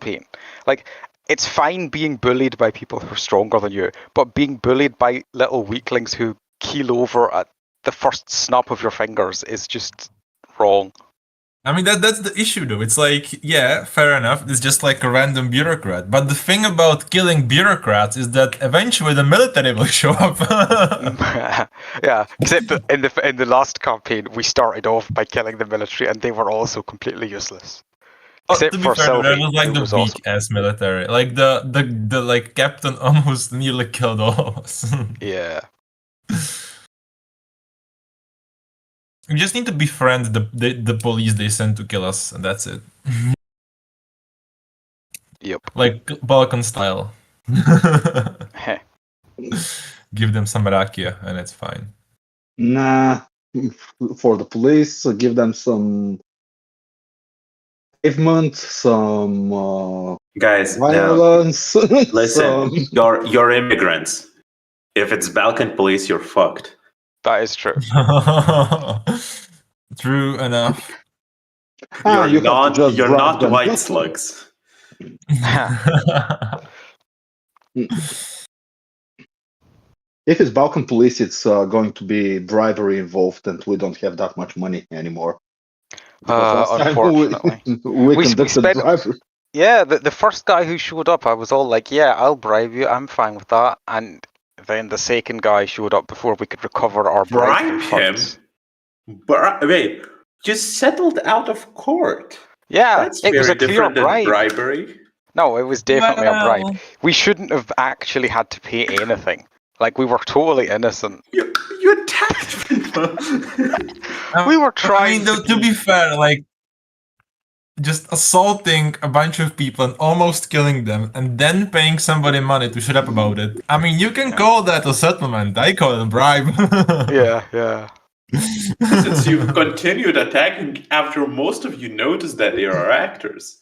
campaign. Like, it's fine being bullied by people who are stronger than you, but being bullied by little weaklings who keel over at the first snap of your fingers is just wrong. I mean, that's the issue, though. It's like, yeah, fair enough. It's just like a random bureaucrat. But the thing about killing bureaucrats is that eventually the military will show up. Yeah, except that in the last campaign, we started off by killing the military, and they were also completely useless. To be fair, that was like the weak-ass military. Like the like captain almost nearly killed all of us. Yeah. We just need to befriend the police they send to kill us, and that's it. Yep. Like Balkan style. Give them some rakia, and it's fine. Nah, for the police, give them some pavement, some guys, violence. Listen, you're immigrants. If it's Balkan police, you're fucked. That is true. True enough. You're not white slugs. If it's Balkan police, it's going to be bribery involved, and we don't have that much money anymore. Unfortunately, we conducted bribery. Yeah, the first guy who showed up, I was all like, "Yeah, I'll bribe you. I'm fine with that." And then the second guy showed up before we could recover our bribe him. Wait, just settled out of court. Yeah, that's it was a clear bribery. No, it was definitely a bribe. We shouldn't have actually had to pay anything. Like, we were totally innocent. You attacked me. We were trying. I mean, to be fair, like, just assaulting a bunch of people and almost killing them, and then paying somebody money to shut up about it. I mean, you can call that a settlement. I call it a bribe. Yeah. Since you've continued attacking after most of you noticed that they are actors.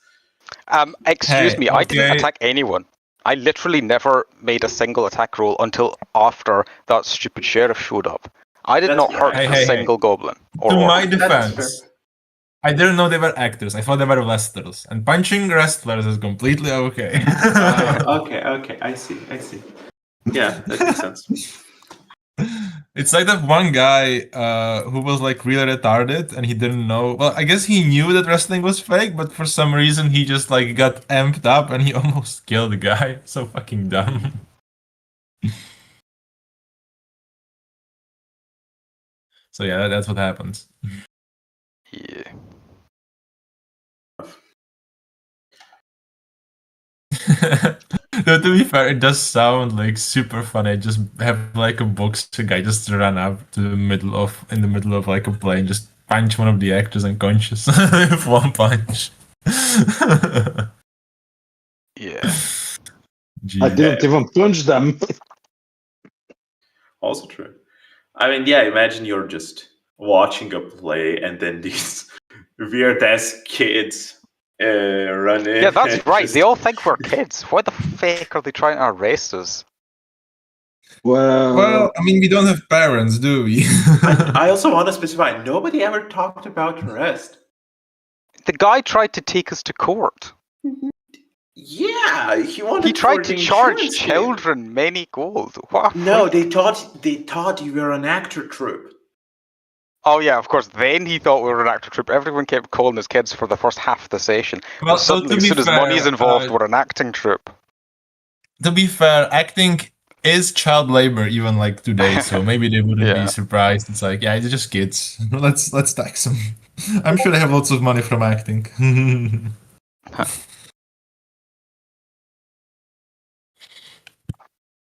Excuse me, I didn't attack anyone. I literally never made a single attack roll until after that stupid sheriff showed up. I did not hurt a single goblin. To my defense, I didn't know they were actors. I thought they were wrestlers. And punching wrestlers is completely okay. Okay. I see. Yeah, that makes sense. It's like that one guy who was like really retarded and he didn't know. Well, I guess he knew that wrestling was fake, but for some reason he just like got amped up and he almost killed the guy. So fucking dumb. So yeah, that's what happens. Yeah. No, to be fair, it does sound like super funny. Just have like a boxer guy just run up to in the middle of like a plane, just punch one of the actors unconscious with one punch. Yeah. I didn't even punch them. Also true. I mean, yeah, imagine you're just watching a play and then these weird-ass kids run in. Yeah, that's right. They all think we're kids. Why the fuck are they trying to arrest us? Well, I mean, we don't have parents, do we? I also want to specify, nobody ever talked about arrest. The guy tried to take us to court. Yeah, he tried to charge children many gold. What? No, they thought you were an actor troupe. Oh yeah, of course. Then he thought we were an actor troupe. Everyone kept calling us kids for the first half of the session. Well, suddenly, as soon as money's involved, we're an acting troupe. To be fair, acting is child labor even like today, so maybe they wouldn't be surprised. It's like, yeah, it's just kids. Let's tax them. I'm sure they have lots of money from acting.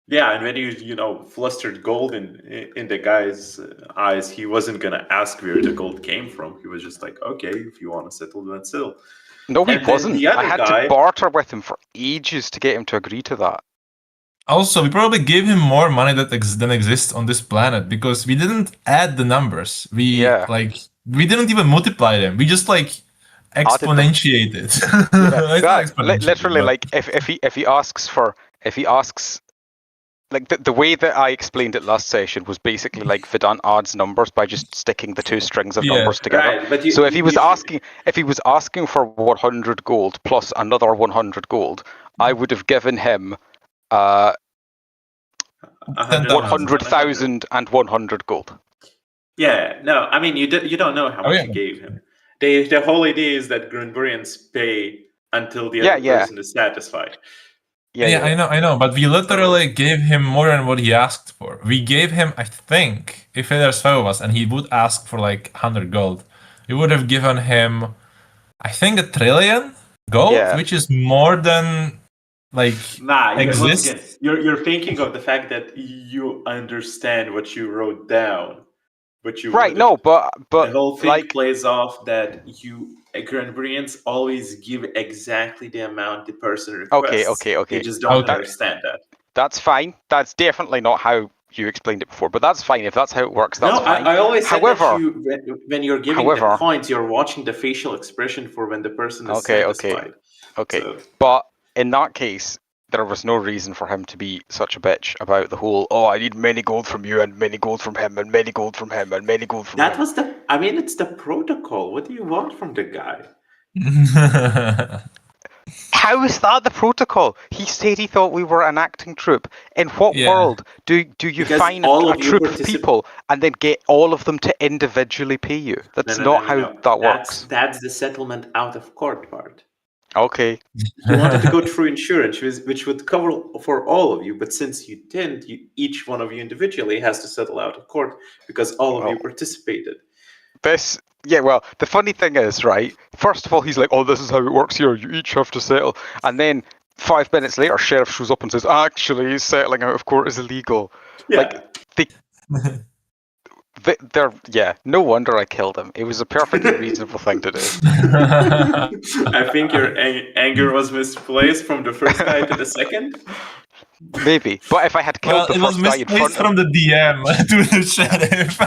Yeah, and when you flustered gold in the guy's eyes, he wasn't gonna ask where the gold came from. He was just like, okay, if you want to settle, then settle. No, he wasn't. I had to barter with him for ages to get him to agree to that. Also, we probably gave him more money than exists on this planet because we didn't add the numbers. We didn't even multiply them. We just like exponentiated. Literally, like if he asks like the way that I explained it last session was basically like Vedant adds numbers by just sticking the two strings of Yeah. numbers together. Right, but So if he was asking for 100 gold plus another 100 gold, I would have given him 100,000 and 100 gold. Yeah, no, I mean you don't know how much yeah. you gave him. The whole idea is that Grunburians pay until the other person is satisfied. Yeah, I know, but we literally gave him more than what he asked for. We gave him, I think, if there's 5 of us and he would ask for like 100 gold, we would have given him, I think, 1 trillion gold, which is more than like exists. Once again, you're thinking of the fact that you understand what you wrote down, but you right. No, but the whole thing like, plays off that Grunburians always give exactly the amount the person requests. Okay. They just don't understand that. That's fine. That's definitely not how you explained it before, but that's fine. If that's how it works, that's fine. I always said however, that when you're giving the points, you're watching the facial expression for when the person is satisfied. Okay. So. But in that case, there was no reason for him to be such a bitch about the whole, I need many gold from you and many gold from him and many gold from him and many gold from him. That was it's the protocol. What do you want from the guy? How is that the protocol? He said he thought we were an acting troupe. In what world do you find a troupe of people and then get all of them to individually pay you? That's not how that works. That's the settlement out of court part. Okay. You wanted to go through insurance, which would cover for all of you, but since you didn't, each one of you individually has to settle out of court because all of you participated. Well, the funny thing is, right, first of all, he's like, this is how it works here, you each have to settle. And then 5 minutes later, sheriff shows up and says, actually, settling out of court is illegal. Yeah. No wonder I killed him. It was a perfectly reasonable thing to do. I think your anger was misplaced from the first guy to the second. Maybe, but if I had killed the first guy in front of him... from the DM to the sheriff.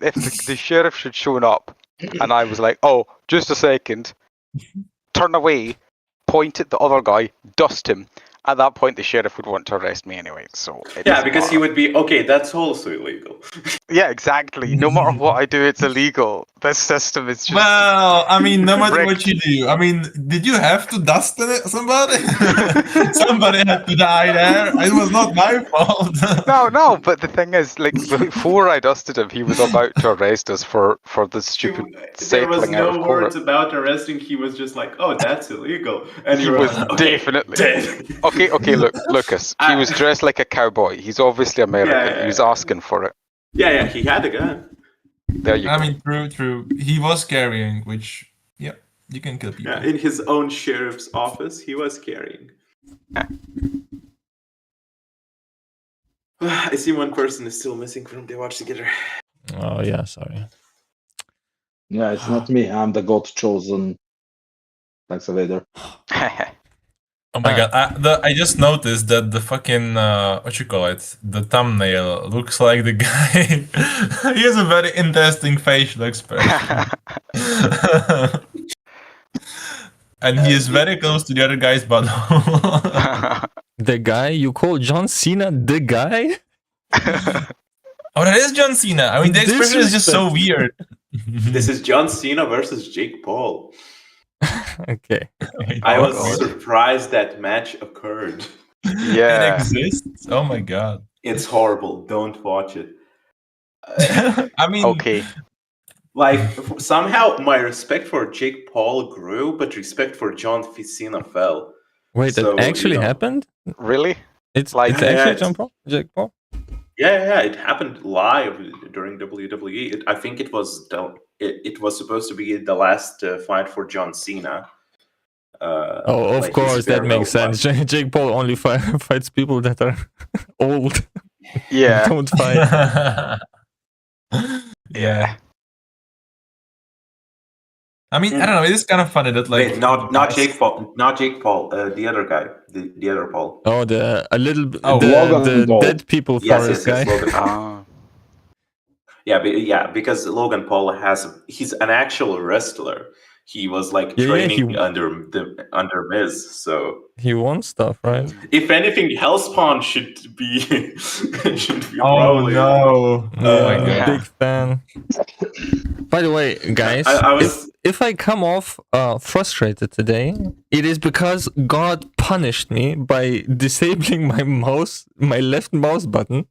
If the sheriff had shown up and I was like, just a second, turn away, point at the other guy, dust him. At that point, the sheriff would want to arrest me anyway. So because he would be that's also illegal. Yeah, exactly. No matter what I do, it's illegal. This system is just. Well, I mean, no matter what you do. I mean, did you have to dust somebody? Somebody had to die there. It was not my fault. No. But the thing is, like, before I dusted him, he was about to arrest us for the stupid settling out of court. There was no words about arresting. He was just like, that's illegal, and he was definitely dead. Okay, look, Lucas. He was dressed like a cowboy. He's obviously American. He was asking for it. Yeah, he had a gun. There you go. I mean, true. He was carrying, which, you can kill people. Yeah, in his own sheriff's office, he was carrying. I see one person is still missing from the watch together. Oh, yeah, sorry. Yeah, it's not me. I'm the god chosen. Thanks, Vader. Oh my god, I just noticed that the fucking, the thumbnail looks like the guy. He has a very interesting facial expression. And he is very close to the other guy's butthole. The guy? You call John Cena the guy? That is John Cena. I mean, the expression is just so weird. This is John Cena versus Jake Paul. Okay. I was surprised that match occurred. Yeah. It exists? Oh my god. It's horrible. Don't watch it. I mean... Okay. Like, somehow my respect for Jake Paul grew, but respect for John Cena fell. Wait, that actually happened? Really? It's actually Jake Paul? Yeah, it happened live during WWE. I think it was it was supposed to be the last fight for John Cena. Of course, that makes sense. Jake Paul only fights people that are old. Yeah. Don't fight. Yeah. I mean, I don't know. It is kind of funny that Wait, not Jake Paul, the other guy, the other Paul. Oh, the Logan dead people forest guy. Logan. Yeah, because Logan Paul he's an actual wrestler. he was like training under Miz. So he won stuff, right? If anything, Hellspawn should be Oh probably. no! Oh my god, big fan. By the way, guys, if I come off frustrated today, it is because God punished me by disabling my left mouse button.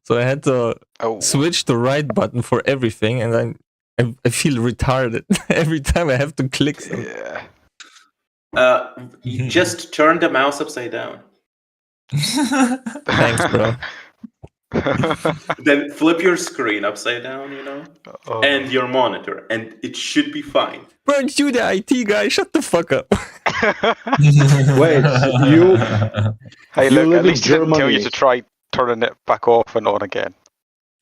So I had to switch the right button for everything, and I feel retarded every time I have to click something. Yeah. You just turn the mouse upside down. Thanks, bro. Then flip your screen upside down, and your monitor, and it should be fine. Weren't you the IT guy? Shut the fuck up. Wait, you? Hey, you look, live at least in he didn't tell Germany. you to try turning it back off and on again.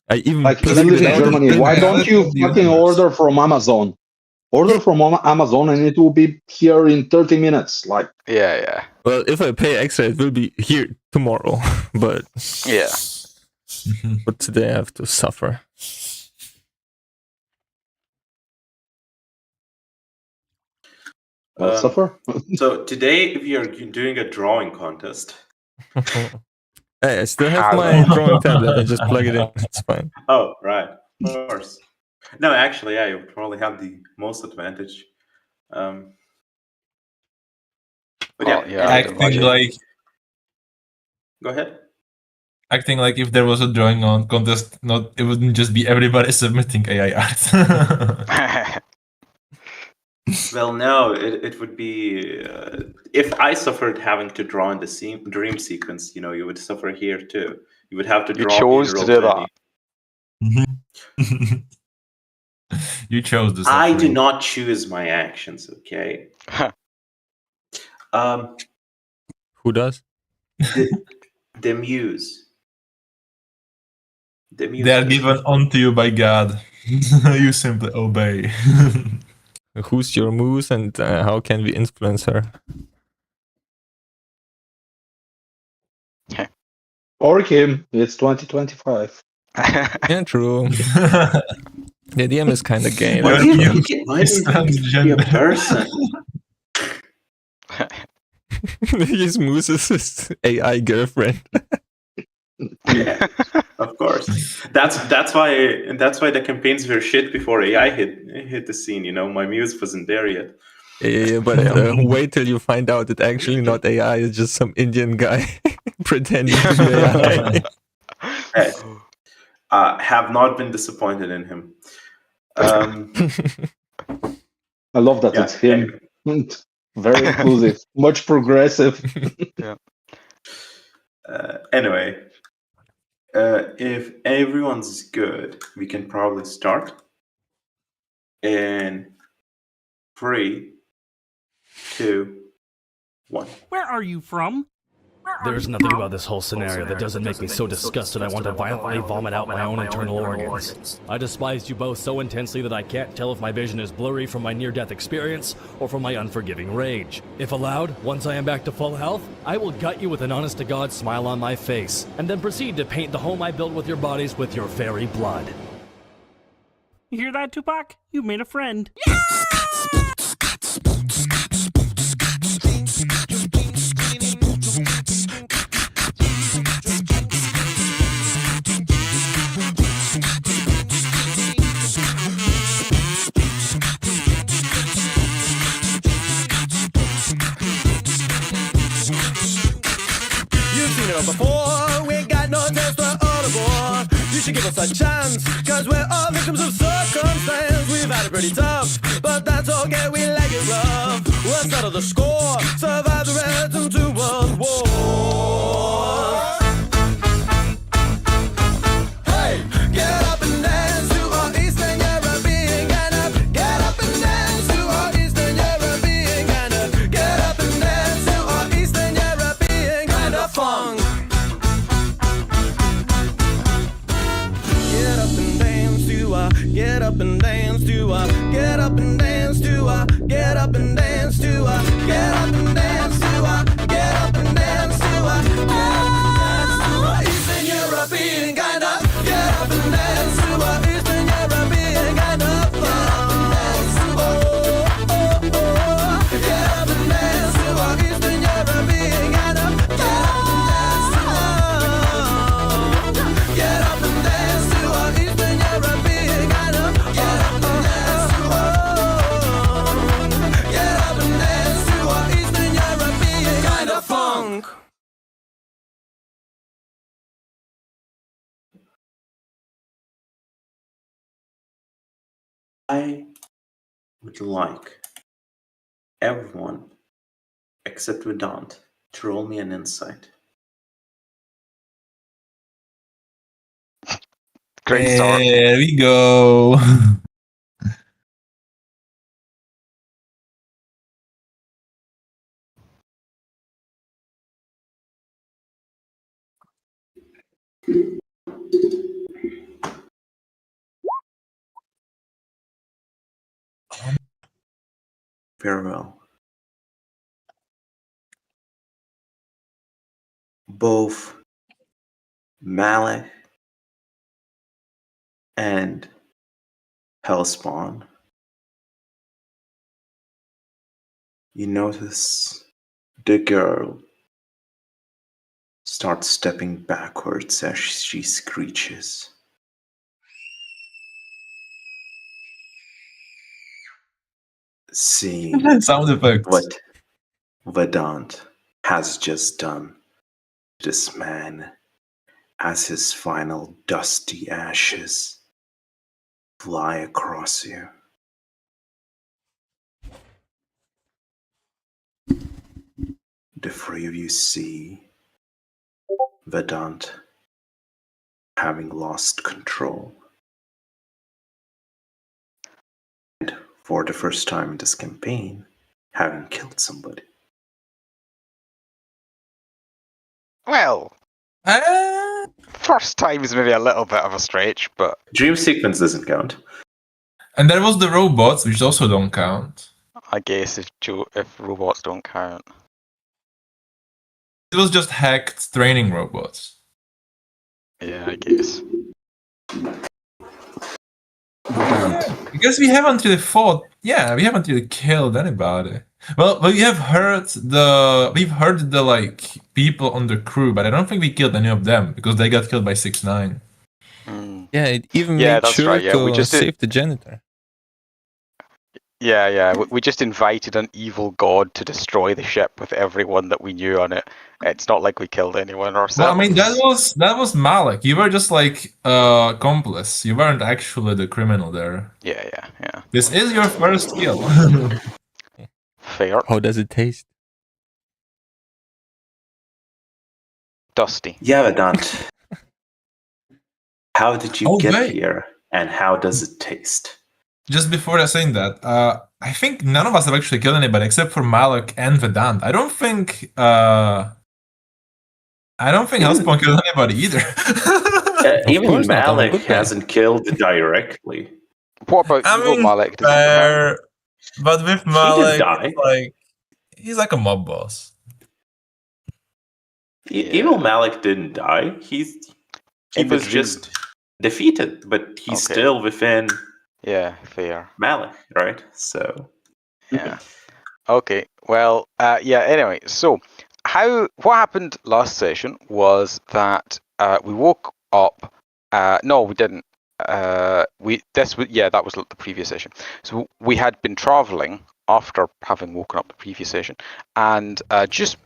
I even Like, you live in Germany. Why don't you fucking order from Amazon? Order from Amazon and it will be here in 30 minutes. Like, Yeah. Well, if I pay extra, it will be here tomorrow. But yeah. But today I have to suffer. suffer? So today we are doing a drawing contest. Hey, I still have my drawing tablet. I just plug it in. It's fine. Oh, right. Of course. No, actually, yeah, you probably have the most advantage. But acting like. Go ahead. Acting like if there was a drawing on contest, it wouldn't just be everybody submitting AI art. Well, no, it would be if I suffered having to draw in the dream sequence. You would suffer here too. You would have to draw. You chose to do that. You chose this. I do not choose my actions. Okay. Who does? The muse. They are given unto you by God. You simply obey. Who's your muse and how can we influence her? Or him. It's 2025. Yeah, true. The DM is kind of gay. Why do you be a person? His muse is his AI girlfriend. Yeah, of course. That's why the campaigns were shit before AI hit the scene. My muse wasn't there yet. Yeah, but wait till you find out it's actually not AI. It's just some Indian guy pretending to be AI. Hey, have not been disappointed in him. I love that it's him. Very inclusive, much progressive. Yeah. Anyway. If everyone's good, we can probably start. In 3, 2, 1. Where are you from? There's nothing about this whole scenario that doesn't make me so disgusted I want to violently vomit out my own internal organs. I despised you both so intensely that I can't tell if my vision is blurry from my near-death experience or from my unforgiving rage. If allowed, once I am back to full health, I will gut you with an honest-to-God smile on my face, and then proceed to paint the home I built with your bodies with your very blood. You hear that, Tupac? You've made a friend. Before we got no test or audible, you should give us a chance, cause we're all victims of circumstance. We've had it pretty tough, but that's okay, we like it rough. We'll settle the score, survive the rest of 2 world wars. Hey, get up and dance to our Eastern European kind of. Get up and dance to our Eastern European kind of. Get up and dance to our Eastern European kind of funk. Get up and dance to get up and dance to get up and dance to get up and dance to would like everyone except Vedant to roll me an insight. Great start. There we go. Very well. Both Malik and Hellspawn, you notice the girl starts stepping backwards as she screeches. Seeing Sound effects. what Vedant has just done to this man as his final dusty ashes fly across you. The three of you see Vedant having lost control. And for the first time in this campaign, having killed somebody. Well, first time is maybe a little bit of a stretch, but Dream sequence doesn't count. And there was the robots, which also don't count. I guess if robots don't count. It was just hacked training robots. Yeah, I guess. Because we haven't really fought. Yeah, we haven't really killed anybody. Well, we've heard the like people on the crew, but I don't think we killed any of them because they got killed by 6ix9ine. Yeah, it even made sure to save the janitor. Yeah. We just invited an evil god to destroy the ship with everyone that we knew on it. It's not like we killed anyone ourselves. Well, I mean, that was Malik. You were just like accomplice. You weren't actually the criminal there. Yeah. This is your first kill. Fair. How does it taste? Dusty. Yeah, Vedant. How did you get here, and how does it taste? Just before saying that, I think none of us have actually killed anybody except for Malik and Vedant. I don't think Hellspawn killed anybody either. Even Malik hasn't killed directly. What about Malik? Fair, but with Malik, like he's like a mob boss. Evil Malik didn't die. He was just defeated, but he's still within. Yeah, fair. Malik, right? So. Yeah. Okay. Well. Anyway, so what happened last session was that we woke up. No, we didn't. That was the previous session. So we had been traveling after having woken up the previous session, and just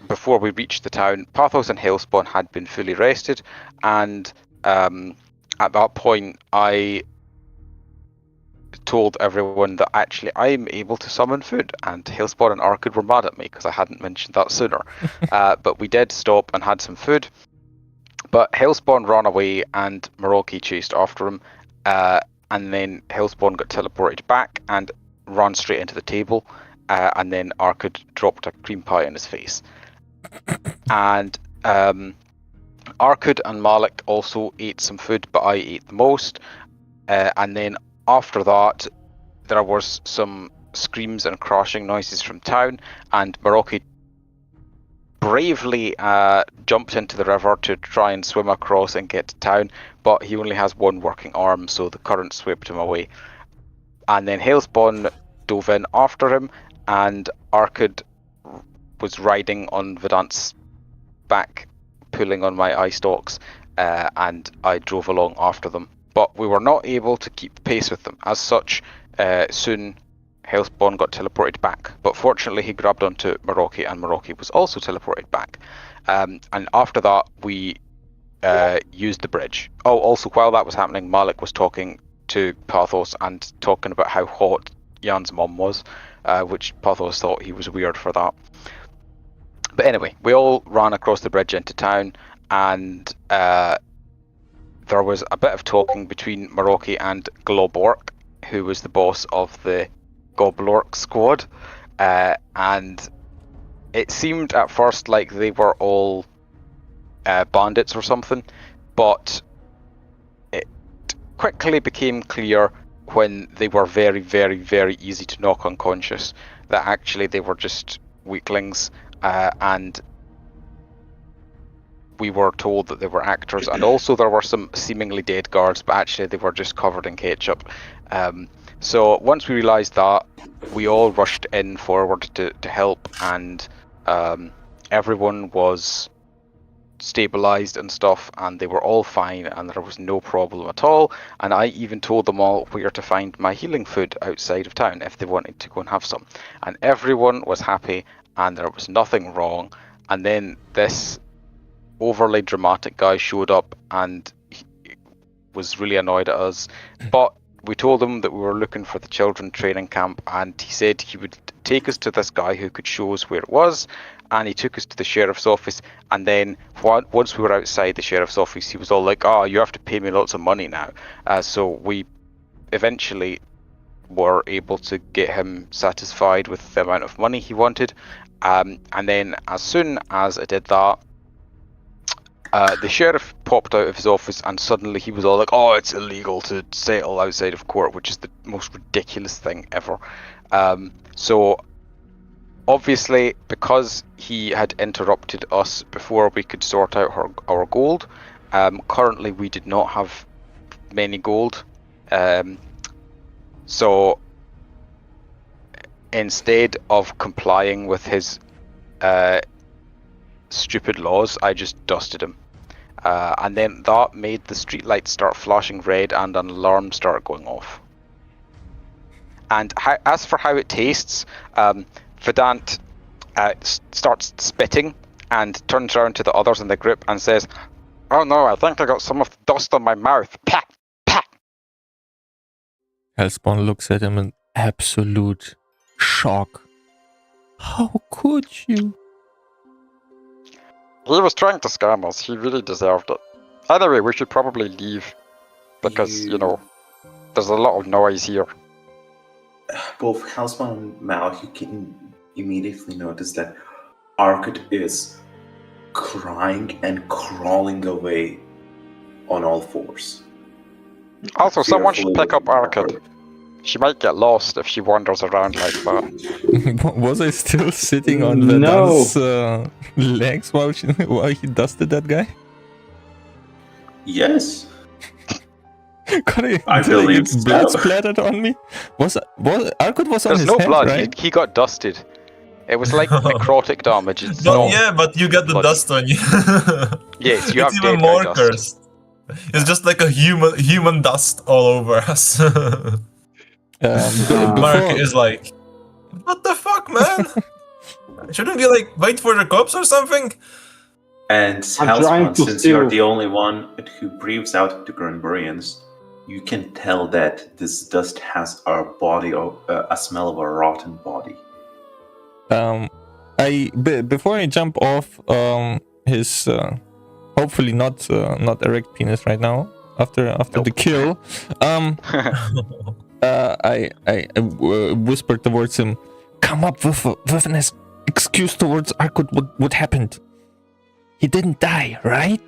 before we reached the town, Pathos and Hellspawn had been fully rested, and at that point I told everyone that actually I'm able to summon food, and Hellspawn and Arkid were mad at me because I hadn't mentioned that sooner. But we did stop and had some food. But Hellspawn ran away and Maroki chased after him, and then Hellspawn got teleported back and ran straight into the table, and then Arkid dropped a cream pie in his face. And Arkid and Malik also ate some food, but I ate the most. And then after that, there was some screams and crashing noises from town, and Maroki bravely jumped into the river to try and swim across and get to town, but he only has one working arm, so the current swept him away. And then Hellspawn dove in after him, and Arkid was riding on Vedant's back, pulling on my eye stalks, and I drove along after them. But we were not able to keep pace with them. As such, soon Hellspawn got teleported back. But fortunately, he grabbed onto Maroki, and Maroki was also teleported back. And after that, we used the bridge. Oh, also, while that was happening, Malik was talking to Pathos and talking about how hot Jan's mum was, which Pothos thought he was weird for that. But anyway, we all ran across the bridge into town, and there was a bit of talking between Maroki and Globork, who was the boss of the Goblork squad, and it seemed at first like they were all bandits or something, but it quickly became clear when they were very, very, very easy to knock unconscious that actually they were just weaklings, and we were told that they were actors, and also there were some seemingly dead guards, but actually they were just covered in ketchup. So once we realised that, we all rushed in forward to help, and everyone was stabilised and stuff, and they were all fine, and there was no problem at all. And I even told them all where to find my healing food outside of town if they wanted to go and have some. And everyone was happy, and there was nothing wrong. And then this overly dramatic guy showed up, and he was really annoyed at us. But we told him that we were looking for the children training camp, and he said he would take us to this guy who could show us where it was. And he took us to the sheriff's office, and then once we were outside the sheriff's office, he was all like, "Oh, you have to pay me lots of money now." So we eventually were able to get him satisfied with the amount of money he wanted. And then as soon as I did that, the sheriff popped out of his office, and suddenly he was all like, "Oh, it's illegal to settle outside of court," which is the most ridiculous thing ever. So obviously, because he had interrupted us before we could sort out our gold, currently we did not have many gold. So instead of complying with his stupid laws, I just dusted him. And then that made the streetlights start flashing red and an alarm start going off. And as for how it tastes, Vedant starts spitting and turns around to the others in the group and says, "Oh no, I think I got some of the dust on my mouth." Pat, pat. Hellspawn looks at him in absolute shock. How could you? He was trying to scam us. He really deserved it. Anyway, we should probably leave because, there's a lot of noise here. Both Hellspawn and Mal, you can immediately notice that Arkad is crying and crawling away on all fours. Also, someone should pick up Arkad. She might get lost if she wanders around like that. Was I still sitting on Vedant's legs while he dusted that guy? Yes. Did I believe get blood splattered on me? Arkad was on his There's no head, blood. right? He got dusted. It was like necrotic damage. It's But not yeah, but you got the blood. dust on you. Yes, you have It's even dead more guy dust. cursed. It's just like a human dust all over us. Mark is like, "What the fuck, man? Shouldn't we wait for the cops or something?" And Hellspawn, since you're the only one who breathes out the Granburians, you can tell that this dust has a smell of a rotten body. Before I jump off his hopefully not erect penis right now after the kill, I whispered towards him, "Come up with an excuse towards Arkad. What happened? He didn't die, right?"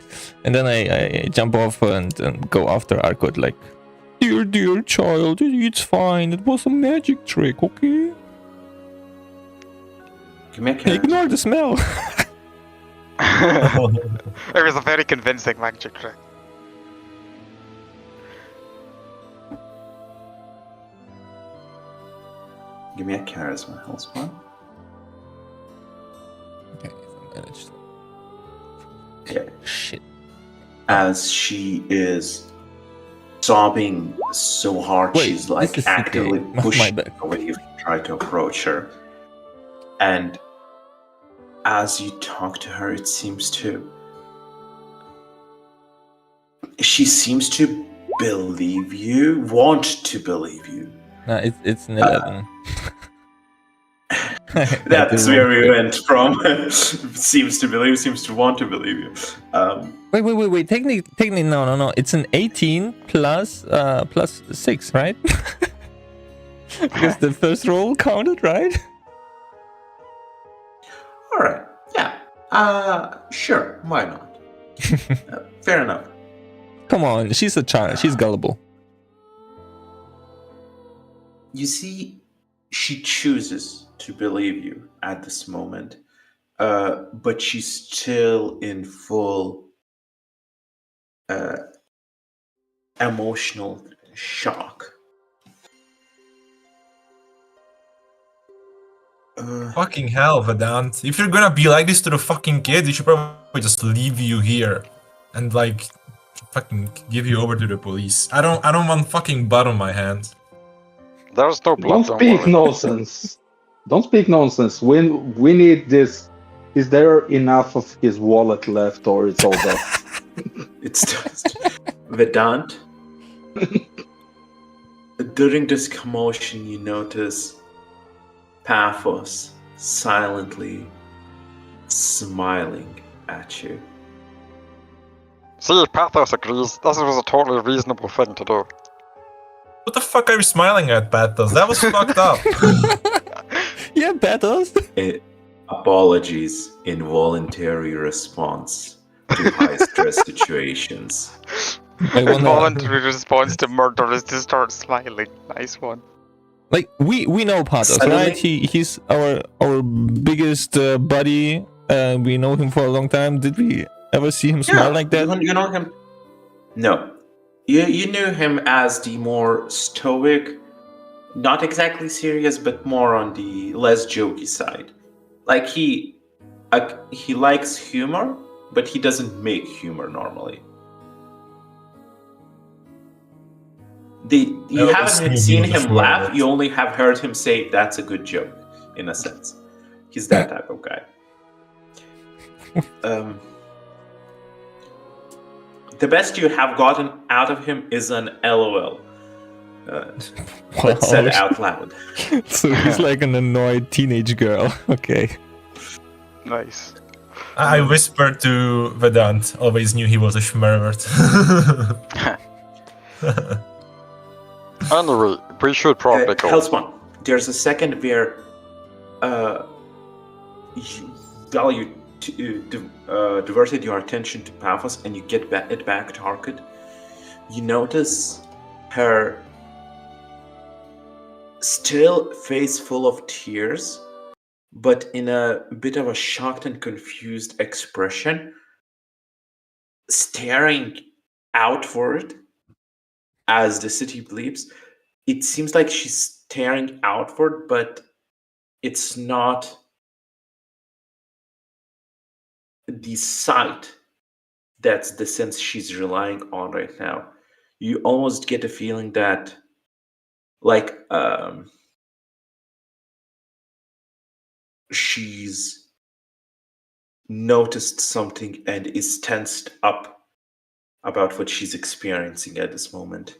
And then I jump off and go after Arkad like, dear child, it's fine. It was a magic trick, okay? Ignore the smell. It was a very convincing magic trick. Give me a charisma, Hellspawn. Okay, if I managed. Okay. Shit. As she is sobbing so hard, she's actively pushing away if you try to approach her. And as you talk to her, she seems to believe you, want to believe you, No, it's an 11. That's where we went from. seems to want to believe you. Wait. Technically, no. It's an 18 plus 6, right? Because the first roll counted, right? All right. Yeah. Sure. Why not? Fair enough. Come on, she's a child. She's gullible. You see, she chooses to believe you at this moment, but she's still in full emotional shock. Fucking hell, Vedant. If you're gonna be like this to the fucking kid, you should probably just leave you here and like fucking give you over to the police. I don't want fucking blood on my hands. There's no blood. Don't speak nonsense. Don't speak nonsense. We need this. Is there enough of his wallet left, or it's all dead? It's just Vedant. During this commotion, you notice Paphos silently smiling at you. See, Pathos agrees. This was a totally reasonable thing to do. What the fuck are you smiling at, Pathos? That was fucked up. Yeah, Pathos. Apologies, involuntary response to high-stress situations. Involuntary response to murder is to start smiling. Nice one. Like we know Pathos, right? He's our biggest buddy. We know him for a long time. Did we ever see him smile like that? You know him? No. You knew him as the more stoic, not exactly serious, but more on the less jokey side. Like he likes humor, but he doesn't make humor normally. You haven't seen him laugh, you only have heard him say, "That's a good joke," in a sense. He's that type of guy. The best you have gotten out of him is an LOL. But said out loud. So he's like an annoyed teenage girl. Okay. Nice. I whispered to Vedant, always knew he was a schmervert. Anyway, we should probably go. Hellspawn, there's a second where you diverted your attention to Paphos and you get it back to Arkad. You notice her still face full of tears, but in a bit of a shocked and confused expression, staring outward as the city bleeps. It seems like she's staring outward, but it's not the sight that's the sense she's relying on right now. You almost get a feeling that like she's noticed something and is tensed up about what she's experiencing at this moment.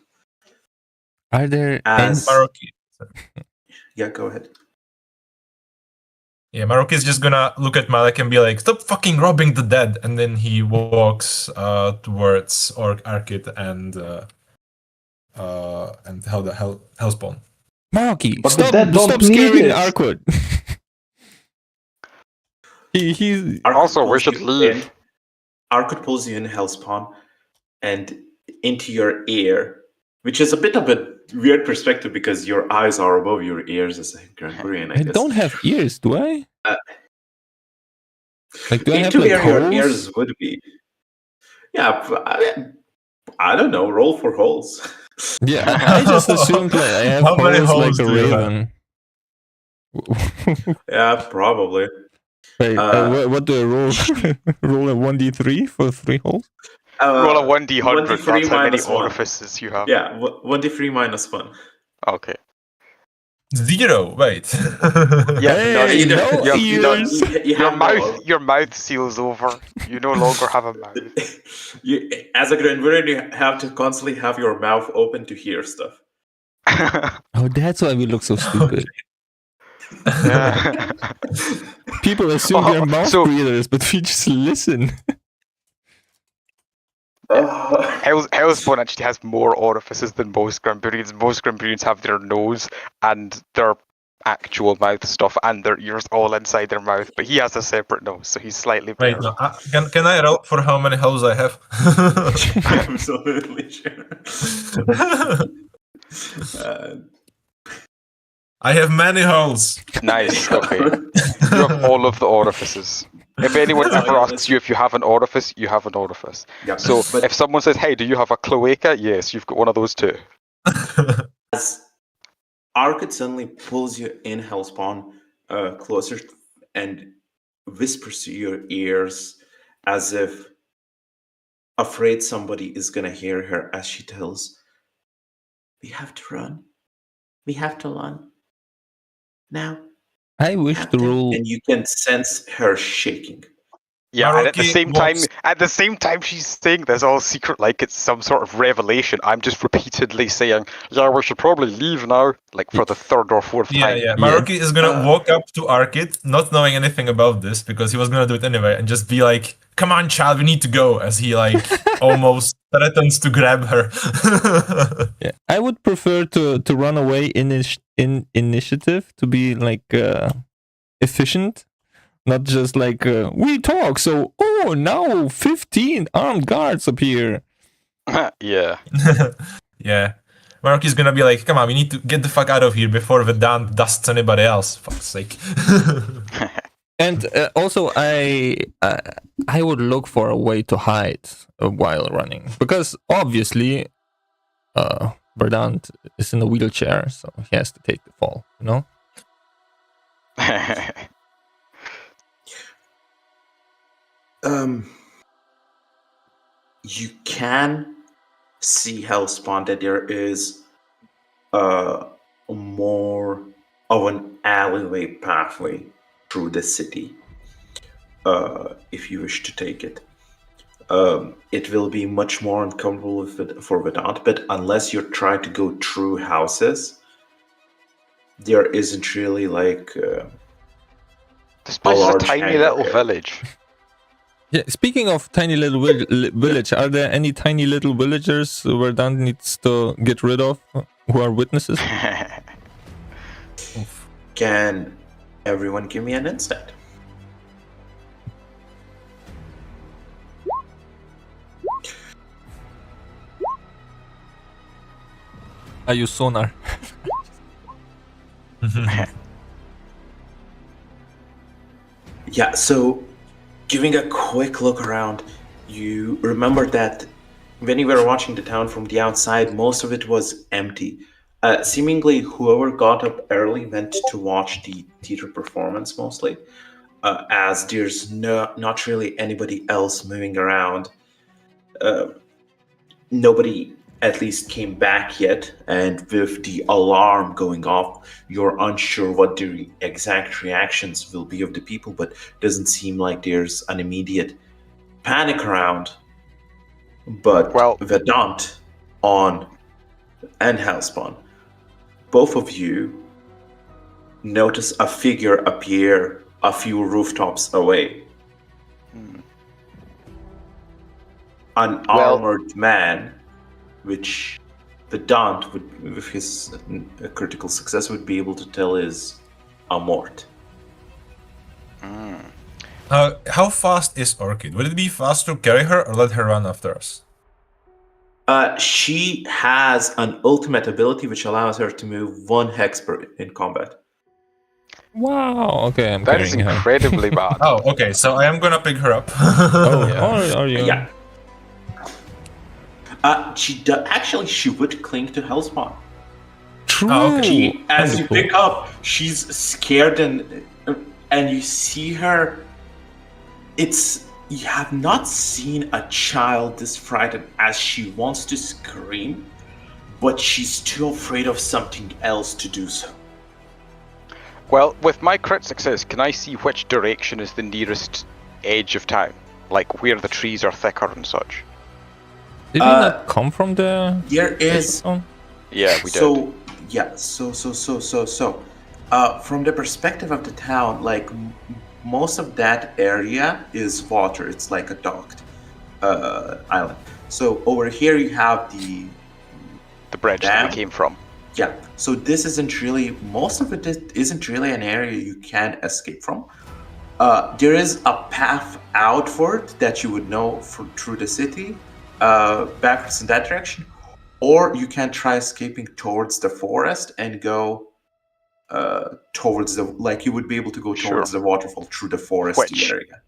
Are there Maroki? Yeah, go ahead. Yeah, Maroki is just gonna look at Malek and be like, "Stop fucking robbing the dead," and then he walks towards Arkad and Hellspawn. Maroki, But stop scaring Arkad. He's also, we should leave. Arkad pulls you in, Hellspawn, and into your ear, which is a bit of a weird perspective because your eyes are above your ears as a Gregorian. I guess. don't have ears, do I? Do I have into like where holes? Your ears would be. Yeah, I don't know. Roll for holes. Yeah, I just assumed like I have How many holes like holes a do you raven. Yeah, probably. Wait, what do I roll? Roll a 1d3 for 3 holes? Roll a 1d100. 1d3 That's how many minus 1. orifices you have. Yeah, 1d3 minus 1. Okay. 0. Wait. Yeah, Hey, no ears. Your mouth seals over. You no longer have a mouth. As a Grenvurian, you have to constantly have your mouth open to hear stuff. Oh, that's why we look so stupid. Yeah. People assume they're mouth breathers, but we just listen. Hellspawn actually has more orifices than most Grimburians. Most Grimburians have their nose and their actual mouth stuff and their ears all inside their mouth, but he has a separate nose, so he's slightly better. Wait, no, can I roll for how many holes I have? Absolutely sure. I have many holes. Nice, okay. You have all of the orifices. If anyone ever asks you if you have an orifice, you have an orifice. Yeah, so if someone says, hey, do you have a cloaca? Yes, you've got one of those too. As Arkid suddenly pulls you in, Hellspawn, closer and whispers to your ears as if afraid somebody is going to hear her as she tells, we have to run. We have to run. Now. I wish to rule. And you can sense her shaking. Yeah, and at the same time she's saying this all secret like it's some sort of revelation. I'm just repeatedly saying, yeah, we should probably leave now, like for the third or fourth time. Yeah. Maruki is gonna walk up to Arkid, not knowing anything about this, because he was gonna do it anyway, and just be like, come on, child, we need to go, as he like almost threatens to grab her. Yeah, I would prefer to run away in initiative, to be like efficient. Not just like, we talk, so, now 15 armed guards appear. Yeah. Yeah. Maruki's gonna be like, come on, we need to get the fuck out of here before Vedant dusts anybody else. Fuck's sake. And also, I would look for a way to hide while running. Because, obviously, Vedant is in a wheelchair, so he has to take the fall, you know? You can see, Hellspawn, that there is more of an alleyway pathway through the city, if you wish to take it. It will be much more uncomfortable for Vedant, but unless you're trying to go through houses, there isn't really like this place is a tiny little village. Yeah, speaking of tiny little village, are there any tiny little villagers Verdant needs to get rid of who are witnesses? Can everyone give me an insight? I use sonar. Yeah, so giving a quick look around, you remember that when you were watching the town from the outside, most of it was empty. Seemingly, whoever got up early went to watch the theater performance mostly, as there's not really anybody else moving around. Nobody at least came back yet, and with the alarm going off, you're unsure what the exact reactions will be of the people, but it doesn't seem like there's an immediate panic around. But Vedant and Hellspawn, both of you notice a figure appear a few rooftops away. An armored man, which Vedant, with his critical success, would be able to tell is a Mort. How fast is Orchid? Would it be fast to carry her or let her run after us? She has an ultimate ability which allows her to move 1 hex in combat. Wow, okay, I'm that is incredibly bad. Oh, okay, so I am gonna pick her up. Are you? Yeah. She would cling to Hellspawn. True. Oh, okay. As you pick up, she's scared and you see her. You have not seen a child this frightened, as she wants to scream, but she's too afraid of something else to do so. Well, with my crit success, can I see which direction is the nearest edge of town? Like where the trees are thicker and such? Did we not come from there? There is. Yeah, we did. So Yeah. So. From the perspective of the town, like most of that area is water. It's like a docked island. So over here you have the bridge dam. that we came from. Yeah. So this isn't really, most of it isn't really an area you can escape from. There is a path outward that you would know through the city, backwards in that direction, or you can try escaping towards the forest and go towards the, like you would be able to go towards the waterfall through the foresty area.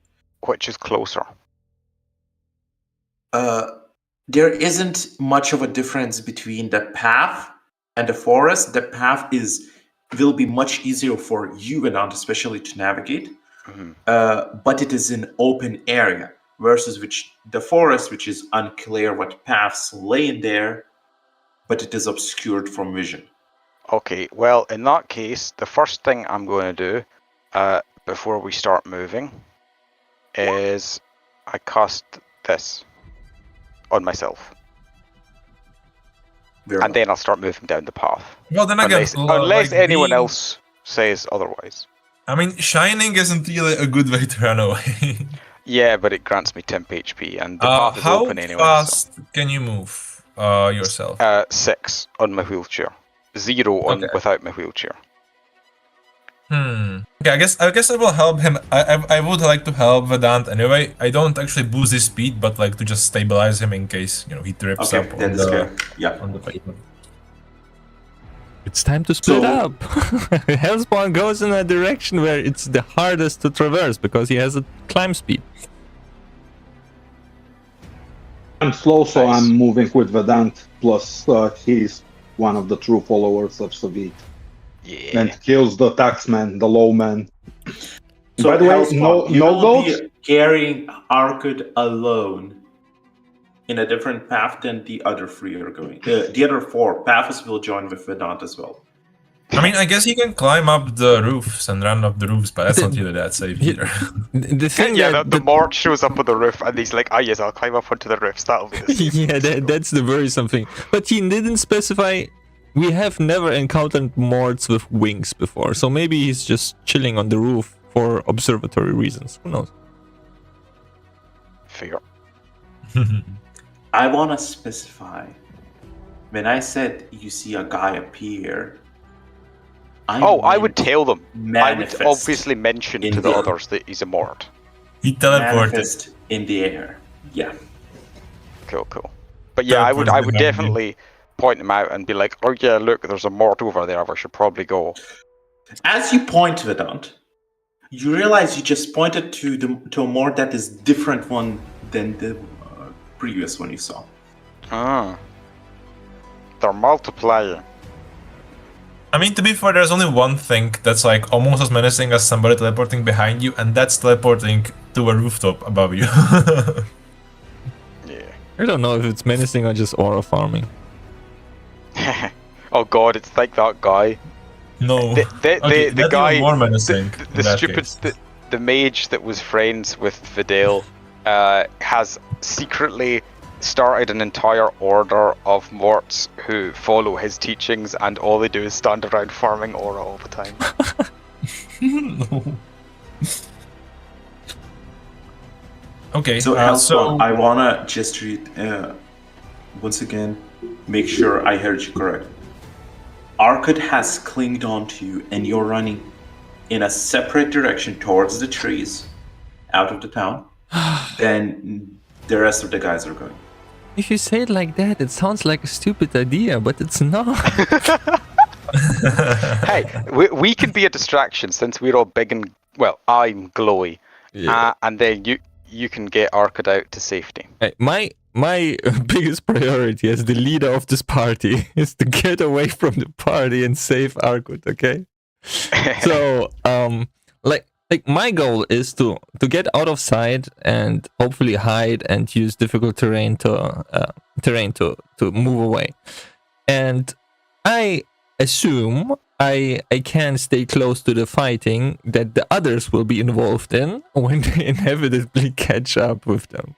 Which is closer? There isn't much of a difference between the path and the forest. The path will be much easier for you and not especially to navigate. But it is an open area, versus the forest, which is unclear what paths lay in there, but it is obscured from vision. Okay, well, in that case, the first thing I'm going to do before we start moving is I cast this on myself. And then I'll start moving down the path. Well, then again, unless anyone else says otherwise. I mean, shining isn't really a good way to run away. Yeah, but it grants me temp HP, and the path is open anyway. How fast can you move yourself? 6 on my wheelchair. 0 on without my wheelchair. Okay, I guess I will help him. I would like to help Vedant anyway. I don't actually boost his speed, but like to just stabilize him in case he trips up on the pavement. It's time to split up. Hellspawn goes in a direction where it's the hardest to traverse because he has a climb speed. I'm slow, so I'm moving with Vedant. Plus, he's one of the true followers of Savit. Yeah. And kills the taxman, the lowman. So by the way, you no will goats. be carrying Arcud alone in a different path than the other 3 are going. The other 4 paths will join with Vedant as well. I mean, I guess you can climb up the roofs and run up the roofs, but that's not really that safe either. The thing the Mort shows up on the roof and he's like, yes, I'll climb up onto the roofs, that'll be the safe. Yeah, that's the worrisome thing. But he didn't specify. We have never encountered Morts with wings before, so maybe he's just chilling on the roof for observatory reasons. Who knows? Fair. I want to specify, when I said you see a guy appear, I would tell them. I would obviously mention to the others that he's a Mort. He teleported. Manifest in the air. Yeah. Cool. But yeah, I would definitely point him out and be like, oh yeah, look, there's a Mort over there, we should probably go. As you point, Vedant, you realize you just pointed to a Mort that is different one than the previous one you saw. They're multiplying. I mean, to be fair, there's only one thing that's like almost as menacing as somebody teleporting behind you, and that's teleporting to a rooftop above you. Yeah. I don't know if it's menacing or just aura farming. Oh god, it's like that guy. No. The guy, more menacing the mage that was friends with Vidal has secretly started an entire order of Morts who follow his teachings, and all they do is stand around farming aura all the time. No. Okay, so I wanna just read once again, make sure I heard you correct. Arcud has clinged onto you, and you're running in a separate direction towards the trees, out of the town. Then the rest of the guys are going. If you say it like that, it sounds like a stupid idea, but it's not. Hey, we can be a distraction since we're all big and, well, I'm glowy. Yeah. And then you can get Arcud out to safety. Hey, my biggest priority as the leader of this party is to get away from the party and save Arcud, okay? So, like my goal is to get out of sight and hopefully hide and use difficult terrain to move away. And I assume I can stay close to the fighting that the others will be involved in when they inevitably catch up with them.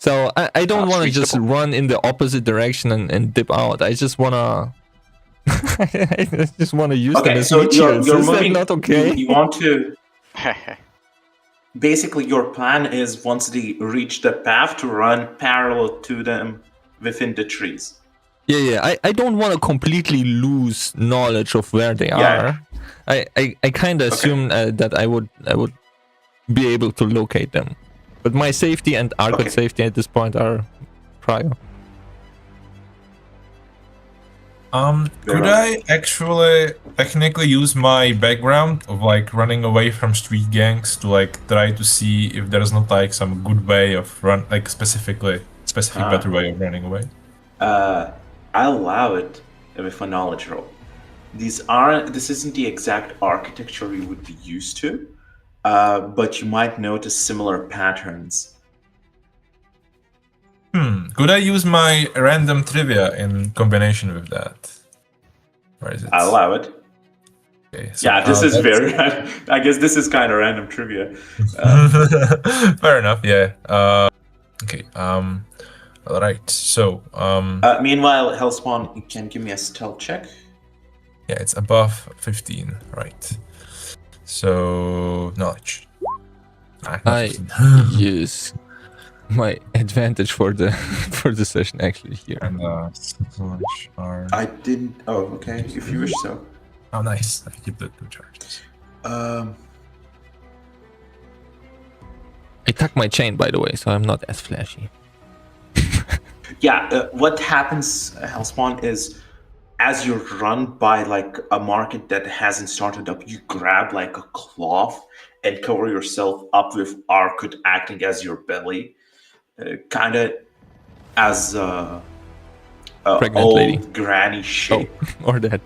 So I don't want to just run in the opposite direction and dip out. I just want to... I just want to use them as meat shields. Is that not okay? You want to... Basically, your plan is once they reach the path to run parallel to them within the trees. Yeah. I don't want to completely lose knowledge of where they are. I kind of assume that I would be able to locate them. But my safety and Arcot safety at this point are prior. Could I actually technically use my background of like running away from street gangs to like try to see if there's not like some good way of specific better way of running away? I'll allow it with a knowledge roll. This isn't the exact architecture you would be used to, but you might notice similar patterns. Could I use my random trivia in combination with that? Where is it? I'll allow it. Okay, so, this is very... I guess this is kind of random trivia. Fair enough, yeah. Okay, alright, so... meanwhile, Hellspawn, you can give me a stealth check. Yeah, it's above 15, right. So, knowledge. I use my advantage for the session actually here. And I didn't. Oh, okay. If you wish so. Oh, nice. I keep the 2 charges. I tuck my chain, by the way, so I'm not as flashy. What happens, Hellspawn, is as you run by like a market that hasn't started up, you grab like a cloth and cover yourself up with Arcot acting as your belly. Kind of as a pregnant old lady. granny shape. Or that.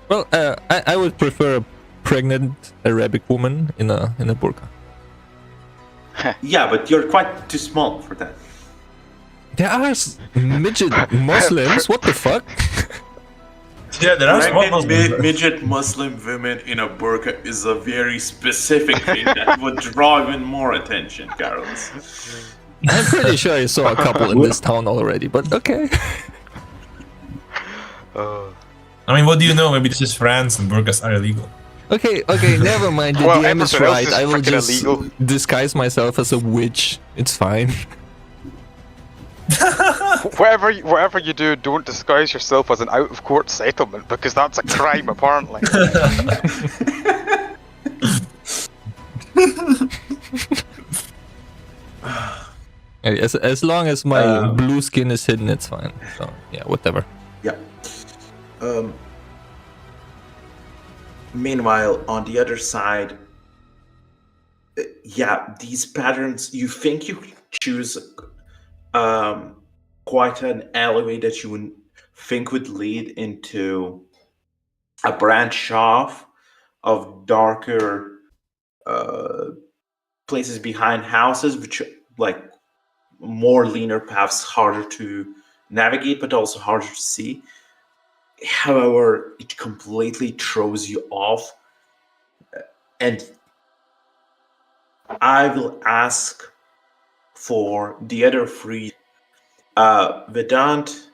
Well, I would prefer a pregnant Arabic woman in a burqa. Yeah, but you're quite too small for that. There are midget Muslims. What the fuck? Yeah, there are small Muslims. Midget Muslim women in a burqa is a very specific thing that would draw even more attention, Carlos. I'm pretty sure I saw a couple in this town already, but okay. I mean, what do you know? Maybe this is France and burqas are illegal. Okay, never mind. The DM is right. I will just disguise myself as a witch. It's fine. Whatever you do, don't disguise yourself as an out-of-court settlement, because that's a crime, apparently. As long as my blue skin is hidden, it's fine. So yeah, whatever. Yeah. Meanwhile, on the other side, these patterns, you think you choose quite an alleyway that you would think would lead into a branch off of darker places behind houses, which like more leaner paths, harder to navigate, but also harder to see. However, it completely throws you off. And I will ask for the other three. Vedant,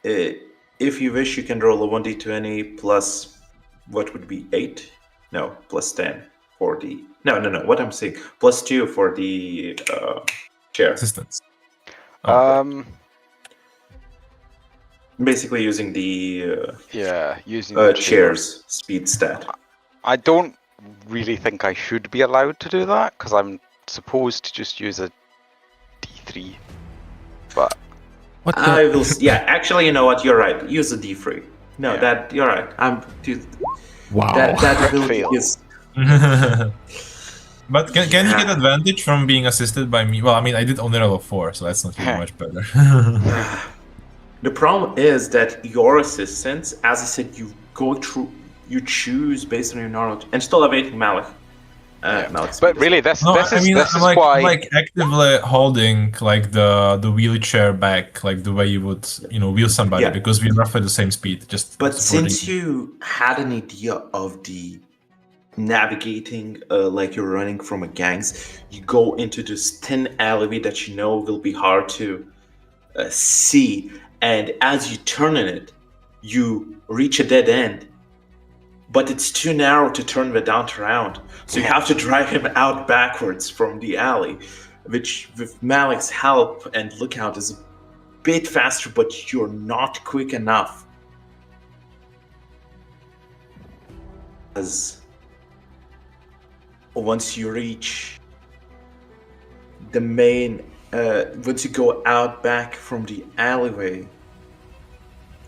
if you wish, you can roll a 1d20 plus what would be 8? No, plus 10 for the... No. What I'm saying, plus 2 for the chair. Assistance. Basically using the using the chair's speed stat. I don't really think I should be allowed to do that because I'm supposed to just use a D3. But what I will. Yeah, actually, you know what? You're right. Use a D3. No, that you're right. Wow. That ability is. But can you get advantage from being assisted by me? Well, I mean, I did only roll a 4, so that's not really much better. The problem is that your assistance, as I said, you go through, you choose based on your knowledge, and still awaiting Malik. But really, this is like, why I'm like actively holding like the wheelchair back, like the way you would, wheel somebody, because we're roughly the same speed. But since you had an idea of the navigating like you're running from a gangs. You go into this thin alleyway that you know will be hard to see, and as you turn in it, you reach a dead end, but it's too narrow to turn Vedant around, so you have to drive him out backwards from the alley, which with Malik's help and lookout is a bit faster, but you're not quick enough. As once you reach the main, once you go out back from the alleyway,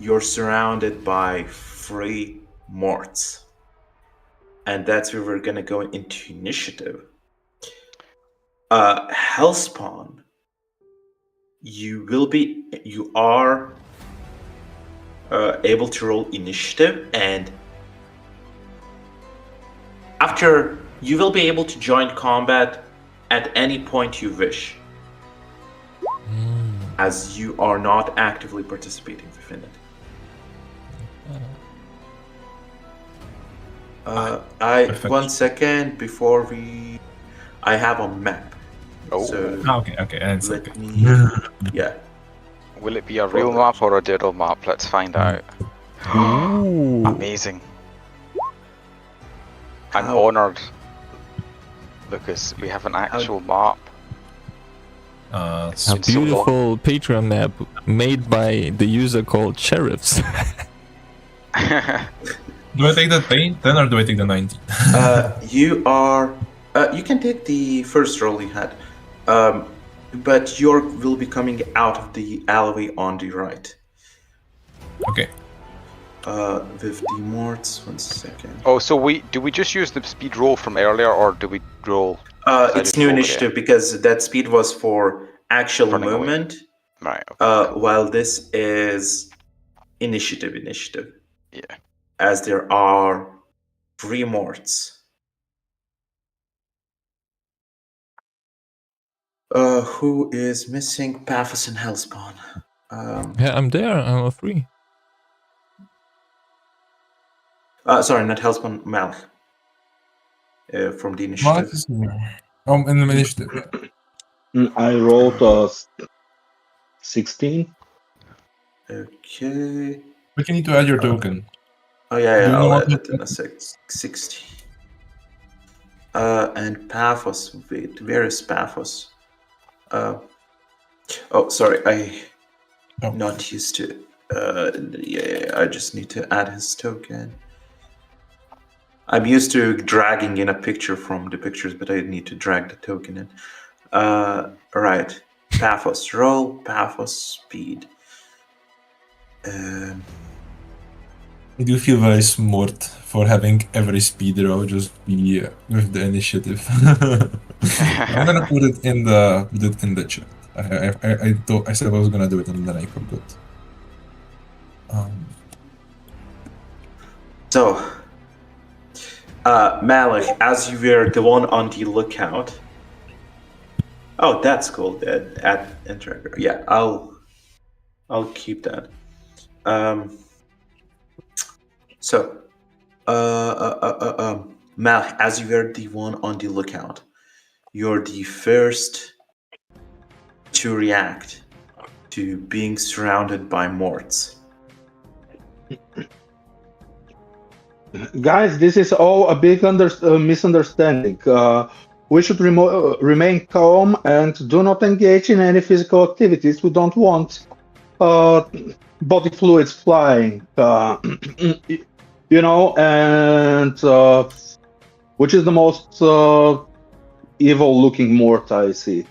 you're surrounded by 3 morts. And that's where we're gonna go into initiative. Hellspawn, you are able to roll initiative, and after you will be able to join combat at any point you wish, as you are not actively participating within it. One second before I have a map. Oh, so okay. And let me. Yeah. Will it be a real map or a diddle map? Let's find out. Amazing. I'm honored, Lucas. We have an actual map. A beautiful Patreon map made by the user called Sheriffs. Do I take the 10 or do I take the 19? You can take the first roll you had, but York will be coming out of the alleyway on the right. Okay. With the morts, 1 second. Oh, so do we just use the speed roll from earlier, or do we roll? It's new initiative because that speed was for actual Running movement. Away. Right. Okay. While this is initiative. Yeah. As there are 3 morts. Who is missing? Paphos and Hellspawn. Yeah, I'm there. I'm free. Sorry, not Hellspawn, Malik. From the initiative. In the initiative. I rolled 16. Okay. But you need to add your token. Oh yeah, I'll add it in a 60. And Paphos, wait, where is Paphos? Sorry, not used to it. I just need to add his token. I'm used to dragging in a picture from the pictures, but I need to drag the token in. Right, Paphos roll, Paphos speed. I do feel very smart for having every speed row just be with the initiative. I'm gonna put it in the chat. I said I was gonna do it and then I forgot. So, Malik, as you were the one on the lookout. Oh, that's cool. At enter. Yeah, I'll keep that. So, Malik, as you were the one on the lookout, you're the first to react to being surrounded by morts. Guys, this is all a big misunderstanding. We should remain calm and do not engage in any physical activities. We don't want body fluids flying, and which is the most evil-looking mort I see.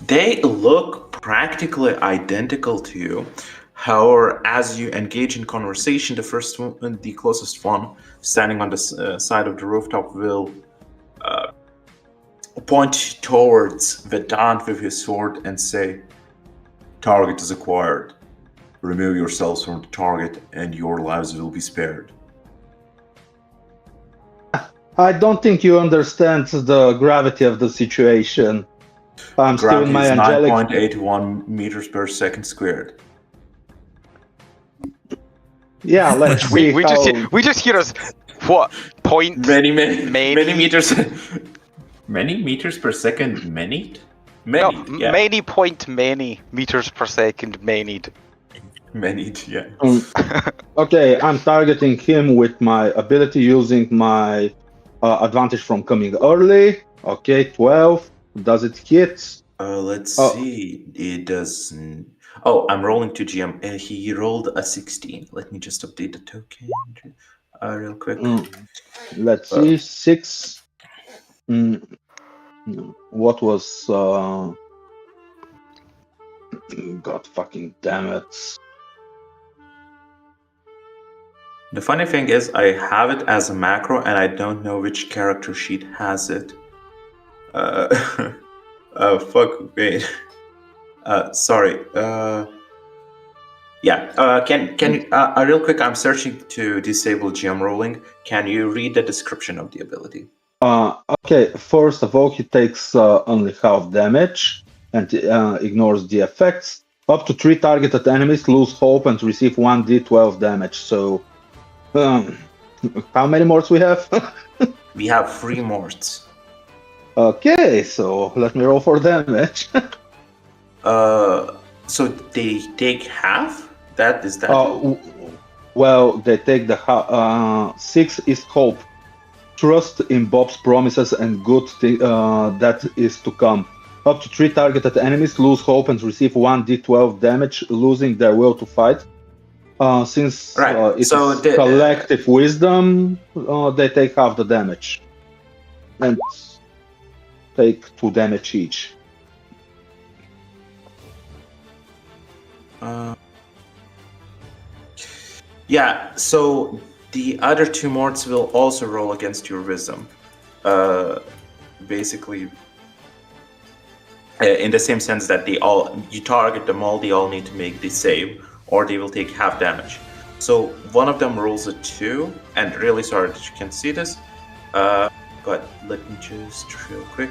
They look practically identical to you. However, as you engage in conversation, the closest one, standing on the side of the rooftop, will point towards Vedant with his sword and say, "Target is acquired. Remove yourselves from the target and your lives will be spared." I don't think you understand the gravity of the situation. I'm still in my angelic... 9.81 meters per second squared. Yeah, let's see we just hear us. What? point many meters. Many meters per second. Many meters per second. Many. Yeah. Okay, I'm targeting him with my ability using my advantage from coming early. Okay, 12. Does it hit? Let's see. It doesn't. Oh, I'm rolling to GM. He rolled a 16. Let me just update the token real quick. Let's see. 6. What was... God fucking damn it. The funny thing is, I have it as a macro, and I don't know which character sheet has it. Fuck, wait. Sorry. Can you, real quick, I'm searching to disable GM rolling. Can you read the description of the ability? Okay, first of all, he takes only half damage and ignores the effects. Up to 3 targeted enemies lose hope and receive 1d12 damage. So, how many morts we have? We have 3 morts. Okay, so let me roll for damage. So they take half? That is that? Well, they take the 6 is hope. Trust in Bob's promises and good that is to come. Up to 3 targeted enemies lose hope and receive 1d12 damage, losing their will to fight. Since it's collective wisdom, they take half the damage. And take 2 damage each. Yeah, so the other 2 morts will also roll against your wisdom. Basically, in the same sense that you target them all, they all need to make the save, or they will take half damage. So one of them rolls a 2, and really sorry that you can't see this, but let me just real quick.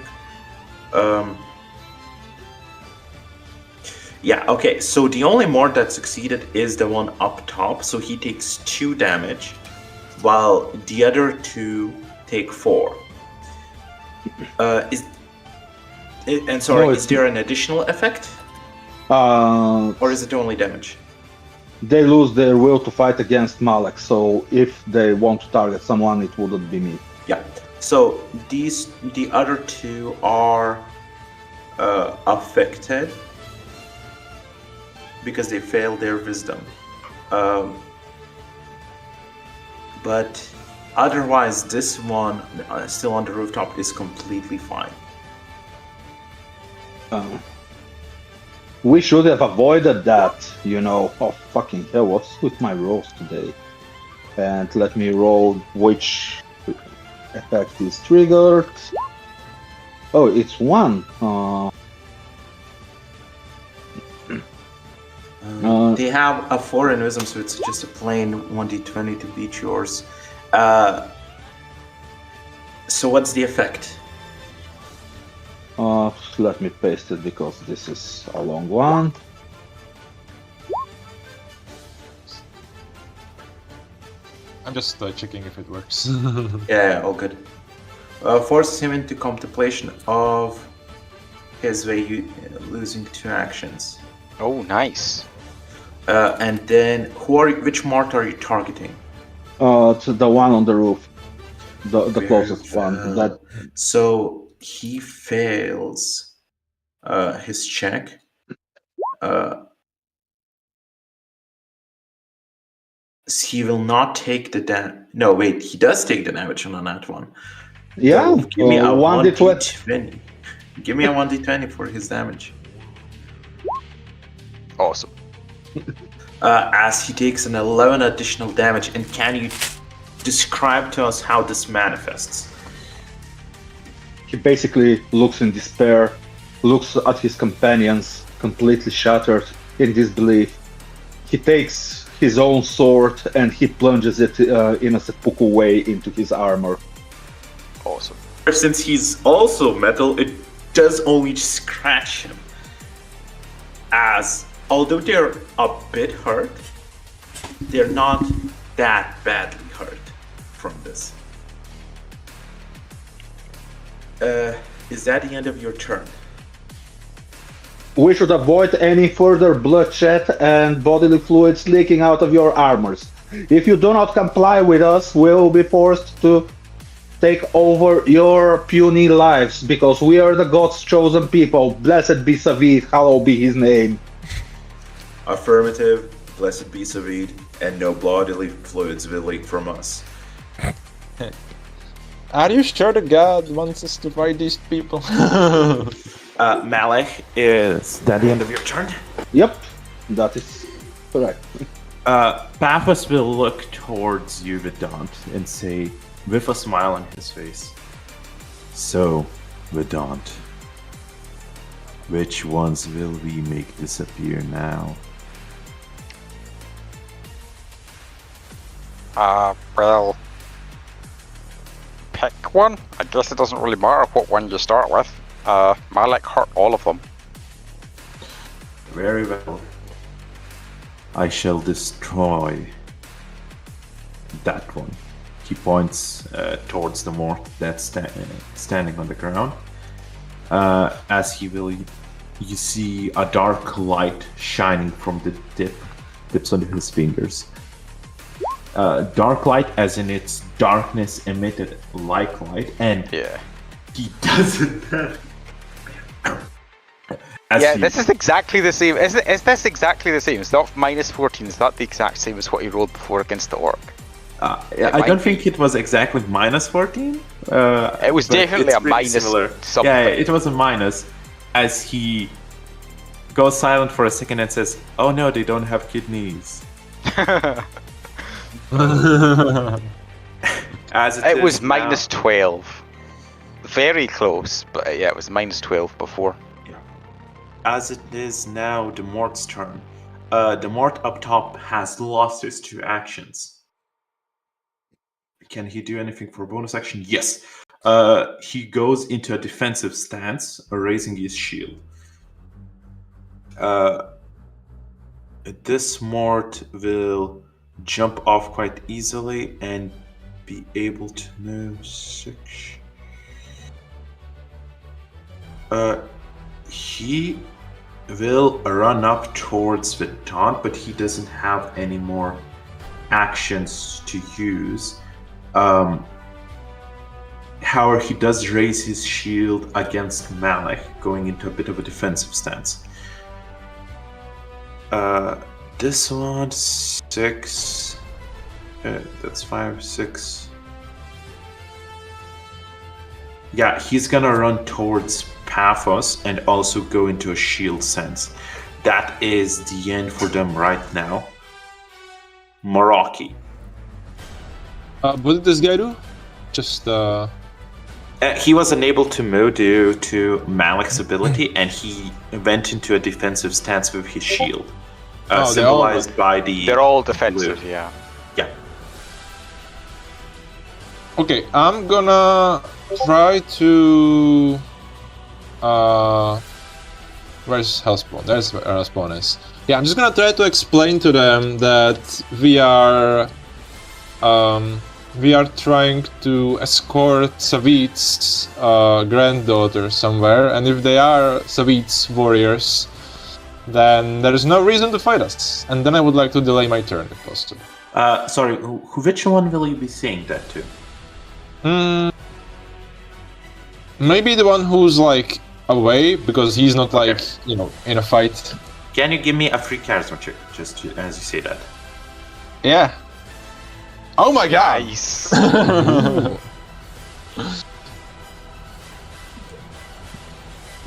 Yeah, okay, so the only mort that succeeded is the one up top, so he takes 2 damage, while the other 2 take 4. Is there an additional effect? Or is it only damage? They lose their will to fight against Malek, so if they want to target someone, it wouldn't be me. Yeah, so the other 2 are affected because they failed their wisdom. But otherwise, this one still on the rooftop is completely fine. We should have avoided that, Oh, fucking hell, what's with my rolls today? And let me roll which effect is triggered. Oh, it's 1. They have a 4 in wisdom, so it's just a plain 1d20 to beat yours. So what's the effect? Let me paste it because this is a long one. I'm just checking if it works. Yeah, all good. Forces him into contemplation of his way, losing 2 actions. Oh, nice. And then, which mort are you targeting? It's the one on the roof, the closest one. So he fails his check. He will not take the damage. No, wait, he does take the damage on that one. Yeah, so give me a 1d20. Give me a 1d20 for his damage. Awesome. As he takes an 11 additional damage, and can you describe to us how this manifests? He basically looks in despair, looks at his companions, completely shattered in disbelief. He takes his own sword and he plunges it in a seppuku way into his armor. Awesome. Since he's also metal, it does only scratch him. As although they're a bit hurt, they're not that badly hurt from this. Is that the end of your turn? We should avoid any further bloodshed and bodily fluids leaking out of your armors. If you do not comply with us, we will be forced to take over your puny lives, because we are the God's chosen people. Blessed be Savid, hallowed be his name. Affirmative, blessed be Savid, and no bodily fluids will leak from us. Are you sure the God wants us to fight these people? Malek, is that the end of your turn? Yep, that is correct. Paphos will look towards you, Vedant, and say, with a smile on his face, "So, Vedant, which ones will we make disappear now?" Well, pick one. I guess it doesn't really matter what one you start with. Malek hurt all of them. Very well. I shall destroy that one. He points towards the Mort that's standing on the ground. As he will, you see a dark light shining from the tips of his fingers. Dark light, as in its darkness emitted like light, and he doesn't. This is exactly the same. Is this exactly the same? It's not -14. It's not the exact same as what he rolled before against the orc. I don't think it was exactly -14. It was definitely a minus similar. something. Yeah, it was a minus. As he goes silent for a second and says, "Oh no, they don't have kidneys." As it was -12. Very close, but yeah, it was -12 before. As it is now the Mort's turn. The Mort up top has lost his 2 actions. Can he do anything for a bonus action? Yes. He goes into a defensive stance, raising his shield. This Mort will jump off quite easily and be able to move 6. He will run up towards the taunt, but he doesn't have any more actions to use. However, he does raise his shield against Malek, going into a bit of a defensive stance. This one, 6. That's 5, 6. Yeah, he's gonna run towards Paphos and also go into a shield sense. That is the end for them right now. Meraki. What did this guy do? Just He was unable to move due to Malek's ability, and he went into a defensive stance with his shield, symbolized by the. They're all defensive, blue. yeah. Yeah. Okay, I'm gonna try to. Where's Hellspawn? There's where Hellspawn is. Yeah, I'm just gonna try to explain to them that we are trying to escort Savid's granddaughter somewhere, and if they are Savid's warriors, then there is no reason to fight us. And then I would like to delay my turn if possible. Sorry, which one will you be saying that to? Maybe the one who's like away, because he's not like, you know, in a fight. Can you give me a free charisma check, just as you say that? Yeah. Oh my god! Nice.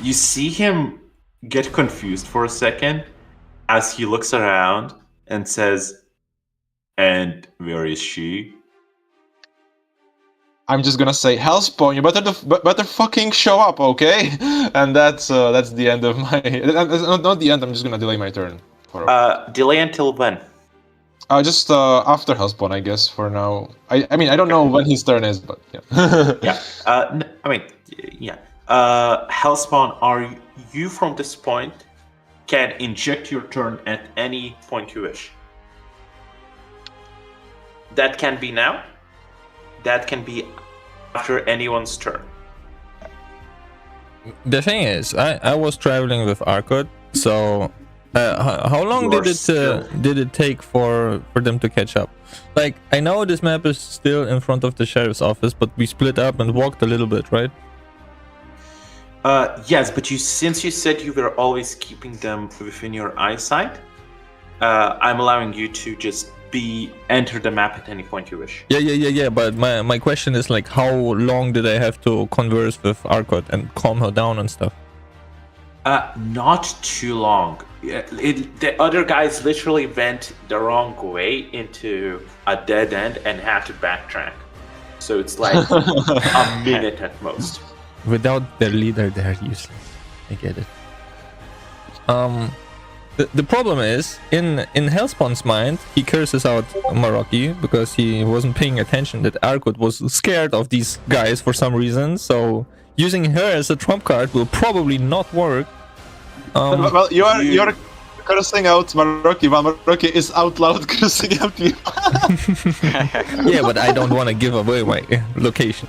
You see him get confused for a second as he looks around and says, "And where is she?" I'm just gonna say, Hellspawn, you better fucking show up, okay? And that's the end of my. Not the end. I'm just gonna delay my turn. Delay until when? Just after Hellspawn, I guess. For now, I mean, I don't know when his turn is, but yeah. Yeah. Hellspawn, are you from this point can inject your turn at any point you wish? That can be now. That can be after anyone's turn. the thing is, I was traveling with Arkut, so how long did it take for them to catch up? Like, I know this map is still in front of the sheriff's office, but we split up and walked a little bit, right? Yes, but since you said you were always keeping them within your eyesight, I'm allowing you to just enter the map at any point you wish. Yeah. But my question is, like, how long did I have to converse with Arkut and calm her down and stuff? Not too long. The other guys literally went the wrong way into a dead end and had to backtrack. So it's like a minute at most. Without their leader, they're useless. I get it. The problem is, in Hellspawn's mind, he curses out Maroki because he wasn't paying attention that Arkut was scared of these guys for some reason, so using her as a trump card will probably not work. Well, you're cursing out Maroki, while Maroki is out loud cursing out you. Yeah, but I don't want to give away my location.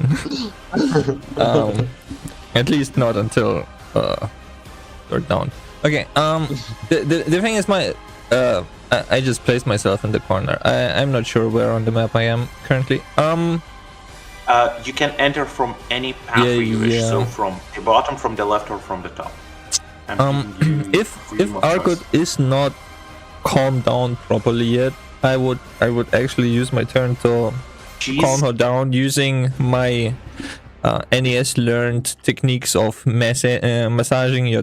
At least not until they're down. Okay. The thing is, I just placed myself in the corner. I'm not sure where on the map I am currently. You can enter from any pathway you wish. So from the bottom, from the left, or from the top. If Arkut is not calmed down properly yet, I would actually use my turn to calm her down using my NES learned techniques of massaging your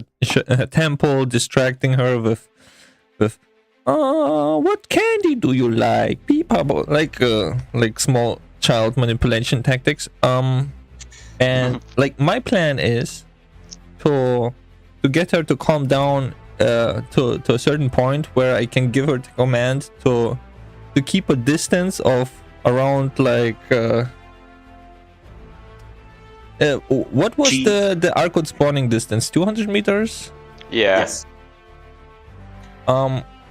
temple, distracting her with what candy do you like? Peep-up, like small child manipulation tactics. And like my plan is to get her to calm down to a certain point where I can give her the command to keep a distance of around like what was the Arkut spawning distance? 200 meters? Yeah. Yes.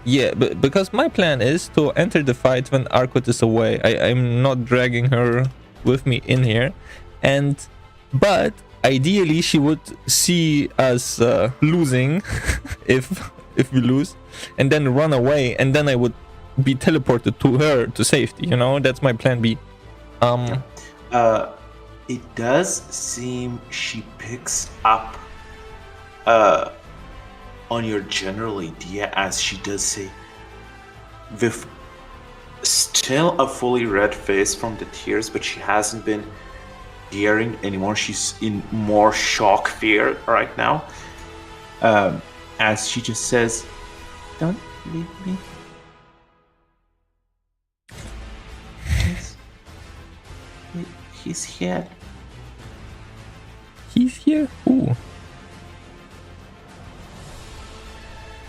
Yeah, because my plan is to enter the fight when Arkut is away. I'm not dragging her with me in here, but ideally she would see us losing if we lose, and then run away, and then I would be teleported to her to safety. You know, that's my plan B. It does seem she picks up on your general idea, as she does say, with still a fully red face from the tears, but she hasn't been tearing anymore. She's in more shock fear right now, as she just says, "Don't leave me. He's here. He's here? Ooh.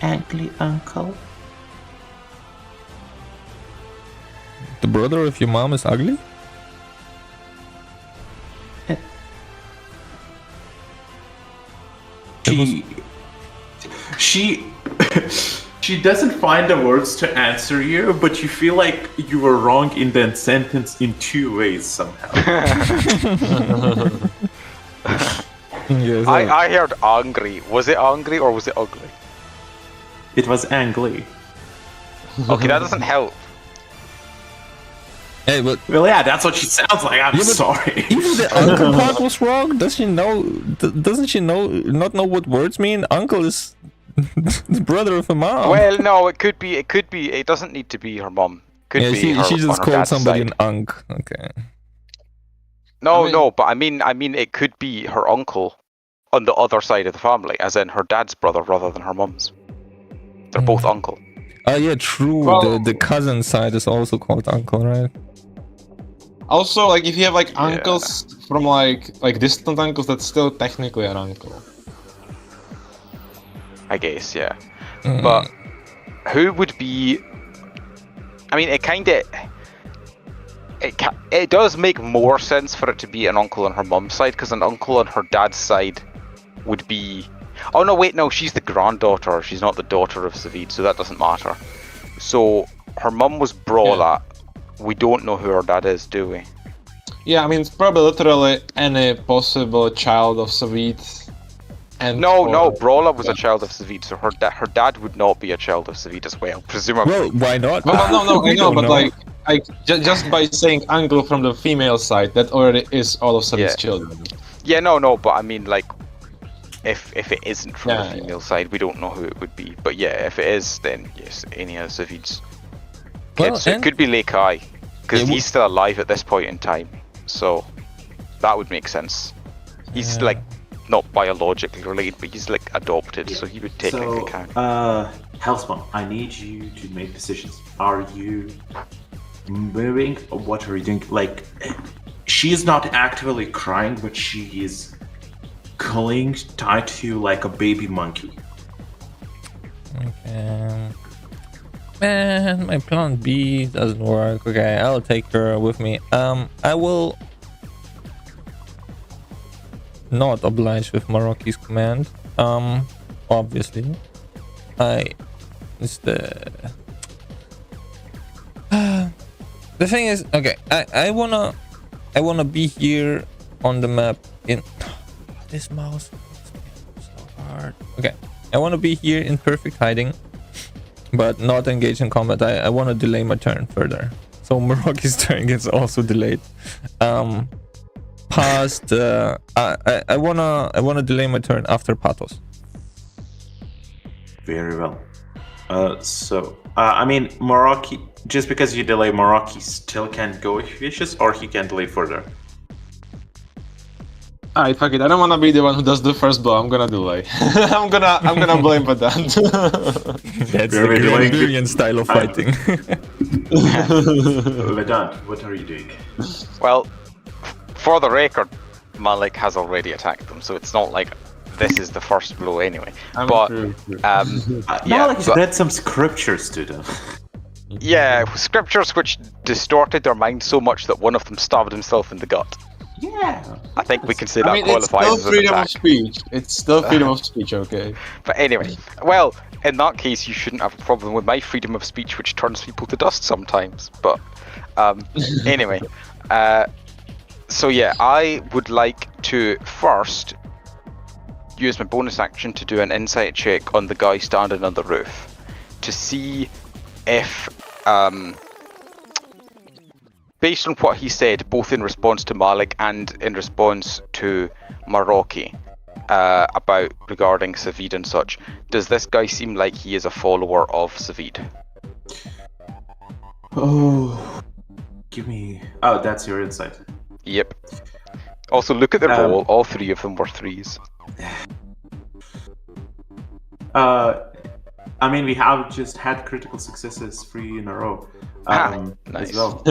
Ugly uncle." The brother of your mom is ugly? She doesn't find the words to answer you, but you feel like you were wrong in that sentence in two ways somehow. Yes, I heard angry. Was it angry or was it ugly? It was angry. Okay, that doesn't help. Hey, but well, yeah, that's what she sounds like. I'm sorry. Even the uncle part was wrong. Does she know? Doesn't she not know what words mean? Uncle is the brother of a mom. Well, no, it could be. It doesn't need to be her mom. Could be she just called somebody side. an unk. Okay. No, but I mean, it could be her uncle on the other side of the family, as in her dad's brother rather than her mum's. They're both uncle. Oh yeah, true. Well, the cousin side is also called uncle, right? Also, like if you have like uncles from like distant uncles, that's still technically an uncle. I guess, yeah. But who would be? I mean, it does make more sense for it to be an uncle on her mum's side, because an uncle on her dad's side would be. Oh no, wait, no, she's the granddaughter. She's not the daughter of Savid, so that doesn't matter. So her mum was Brawler. We don't know who her dad is, do we? Yeah, I mean, it's probably literally any possible child of Savid. And no, Brawler was a child of Savid, so her dad would not be a child of Savid as well, presumably. Well, why not? Well, no, I know, but just by saying uncle from the female side, that already is all of Savid's children. Yeah, no, but I mean, like, if it isn't from the female side, we don't know who it would be. But yeah, if it is, then yes, any of Savid's kids. So it could be Leikai, because he's still alive at this point in time. So that would make sense. He's like not biologically related, but he's like adopted, so he would technically count. Hellspawn, I need you to make decisions. Are you moving? Or what are you doing? Like, she is not actively crying, but she is clinging tied to you like a baby monkey. Okay. Man, my plan B doesn't work. Okay, I'll take her with me. I will not oblige with Maroki's command. Obviously. It's the thing is, okay, I wanna be here on the map in this mouse is so hard. Okay, I wanna be here in perfect hiding, but not engage in combat. I wanna delay my turn further, so Maroki's turn gets also delayed. Past I wanna delay my turn after Patos. Very well. I mean, Maroki, just because you delay, Maroki still can't go if he wishes, or he can delay further. Alright, fuck it. I don't wanna be the one who does the first blow. I'm gonna delay. I'm gonna blame for that. That's the Gregorian style of fighting. Vedant, what are you doing? Well, for the Malik has already attacked them, so it's not like this is the first blow anyway. Malik read some scriptures to them. Yeah, scriptures which distorted their mind so much that one of them stabbed himself in the gut. Yeah. I think we can say that qualifies it's as still an freedom attack. of speech. It's still freedom of speech, okay? But anyway, well, in that case, you shouldn't have a problem with my freedom of speech, which turns people to dust sometimes. But anyway, so yeah, I would like to first use my bonus action to do an insight check on the guy standing on the roof to see if, based on what he said, both in response to Malik and in response to Maroki, about regarding Savid and such, does this guy seem like he is a follower of Savid? Oh, give me... Oh, that's your insight. Yep. Also, look at the roll. All three of them were 3s. I mean, we have just had critical successes 3 in a row. Nice. As well.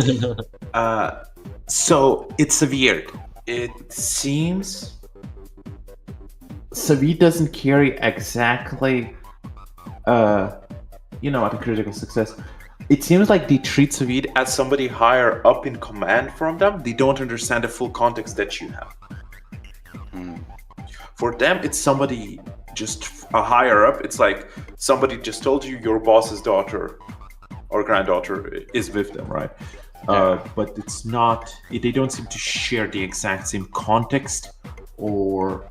So it's severe. It seems Savid doesn't carry exactly, a critical success. It seems like they treat Savid as somebody higher up in command from them. They don't understand the full context that you have. For them, it's somebody just a higher up. It's like somebody just told you your boss's daughter or granddaughter is with them, right? But it's not, they don't seem to share the exact same context or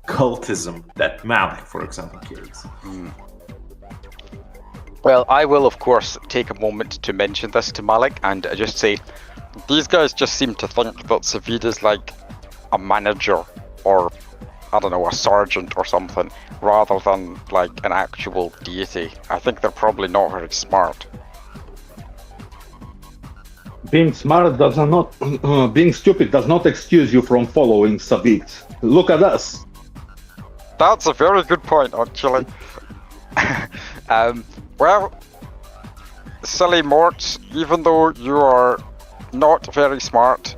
cultism that Malik, for example, carries. Well, I will, of course, take a moment to mention this to Malik and just say, these guys just seem to think that Savid is like a manager or, I don't know, a sergeant or something, rather than like an actual deity. I think they're probably not very smart. Being smart does not, being stupid does not excuse you from following Savid. Look at us. That's a very good point, actually. Well, silly Mort, even though you are not very smart,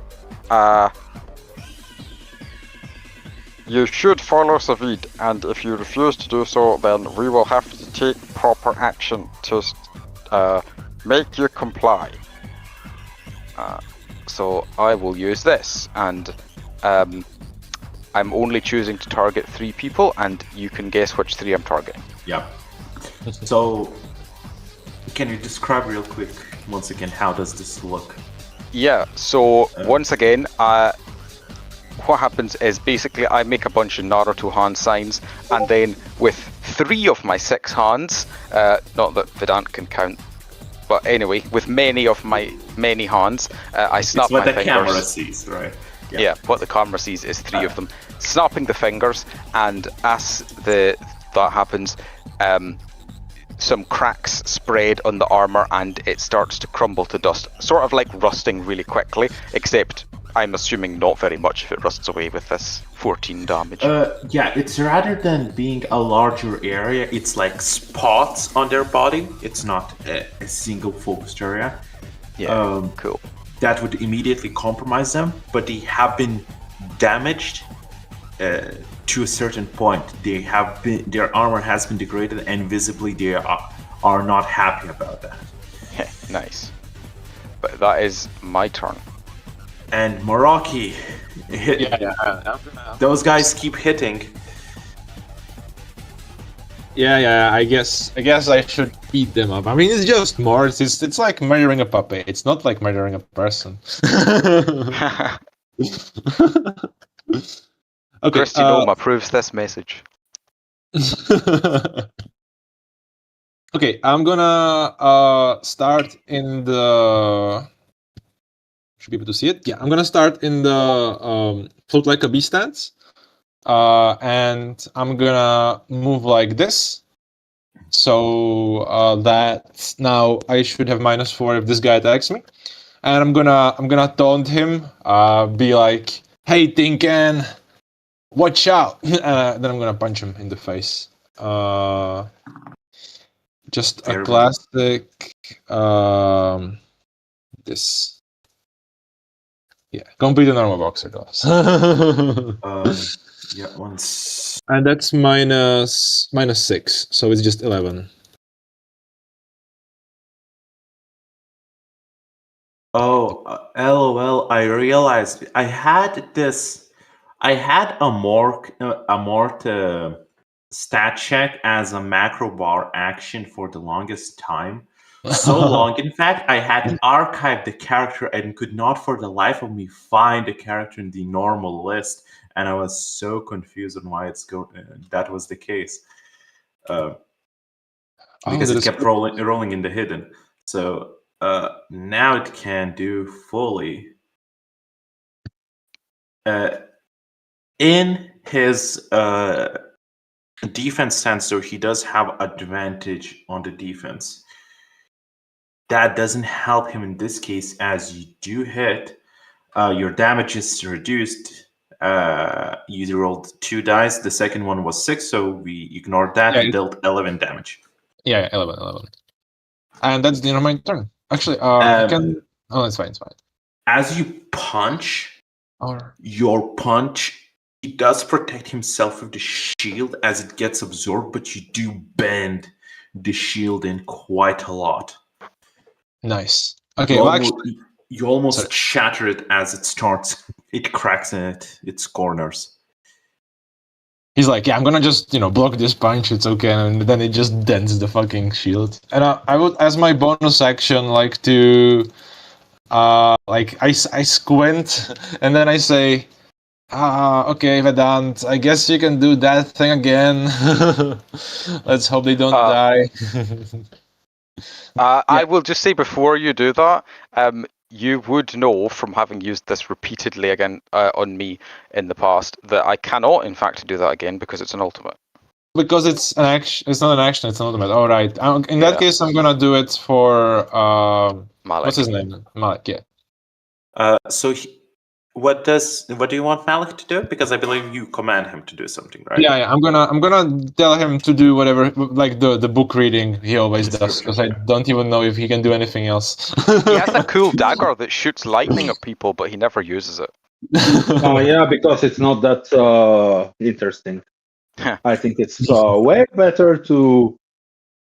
you should follow Savid, and if you refuse to do so, then we will have to take proper action to make you comply. So I will use this, and I'm only choosing to target 3 people, and you can guess which 3 I'm targeting. Yeah. So, can you describe real quick, once again, how does this look? Yeah, so once again, what happens is basically I make a bunch of Naruto hand signs, and then with 3 of my 6 hands, not that Vedant can count, but anyway, with many of my many hands, I snap my fingers. What the camera sees, right? Yeah, what the camera sees is 3 of them. Snapping the fingers, and as that happens, some cracks spread on the armor and it starts to crumble to dust, sort of like rusting really quickly, except I'm assuming not very much if it rusts away with this 14 damage. Yeah, it's rather than being a larger area, it's like spots on their body. It's not a single focused area. Yeah, cool. That would immediately compromise them, but they have been damaged to a certain point. Their armor has been degraded, and visibly they are not happy about that. Nice. But that is my turn. And Moraki hit. Yeah. Those guys keep hitting. Yeah. I guess I should beat them up. I mean, it's just more. It's like murdering a puppet. It's not like murdering a person. Okay. Christinoma proves this message. Okay, I'm gonna start in the. Should be able to see it. Yeah, I'm gonna start in the float like a bee stance, and I'm gonna move like this. So that now I should have -4 if this guy attacks me, and I'm gonna taunt him. Be like, "Hey, Tinken, watch out!" And then I'm gonna punch him in the face. Just a classic. This. Yeah, complete a normal boxer does. Yeah, once. And that's -6, so it's just 11. Oh, LOL! I realized I had a mort stat check as a macro bar action for the longest time. So long, in fact, I had archived the character and could not for the life of me find the character in the normal list, and I was so confused on why that was the case. Because it kept rolling in the hidden. So now it can do fully. In his defense stance, so he does have advantage on the defense. That doesn't help him in this case, as you do hit. Your damage is reduced. You rolled 2 dice. The second one was 6, so we ignored that and dealt 11 damage. Yeah, 11. And that's the end of my turn. Actually, it's fine. As you punch, your punch, he does protect himself with the shield as it gets absorbed, but you do bend the shield in quite a lot. Nice. Okay, you almost shatter it as it cracks in its corners. He's like, yeah, I'm gonna just, block this punch, it's okay, and then it just dents the fucking shield. And I would, as my bonus action, like to, I squint, and then I say, okay, Vedant, I guess you can do that thing again. Let's hope they don't die. I will just say before you do that, you would know from having used this repeatedly again on me in the past that I cannot, in fact, do that again because it's an ultimate. Because it's an action. It's not an action. It's an ultimate. All right. In that case, I'm gonna do it for Malik. What's his name? Malik. Yeah. What do you want Malik to do? Because I believe you command him to do something, right? Yeah. I'm gonna tell him to do whatever, like the book reading he always does, because I don't even know if he can do anything else. He has a cool dagger that shoots lightning at people, but he never uses it. Oh yeah, because it's not that interesting. I think it's way better to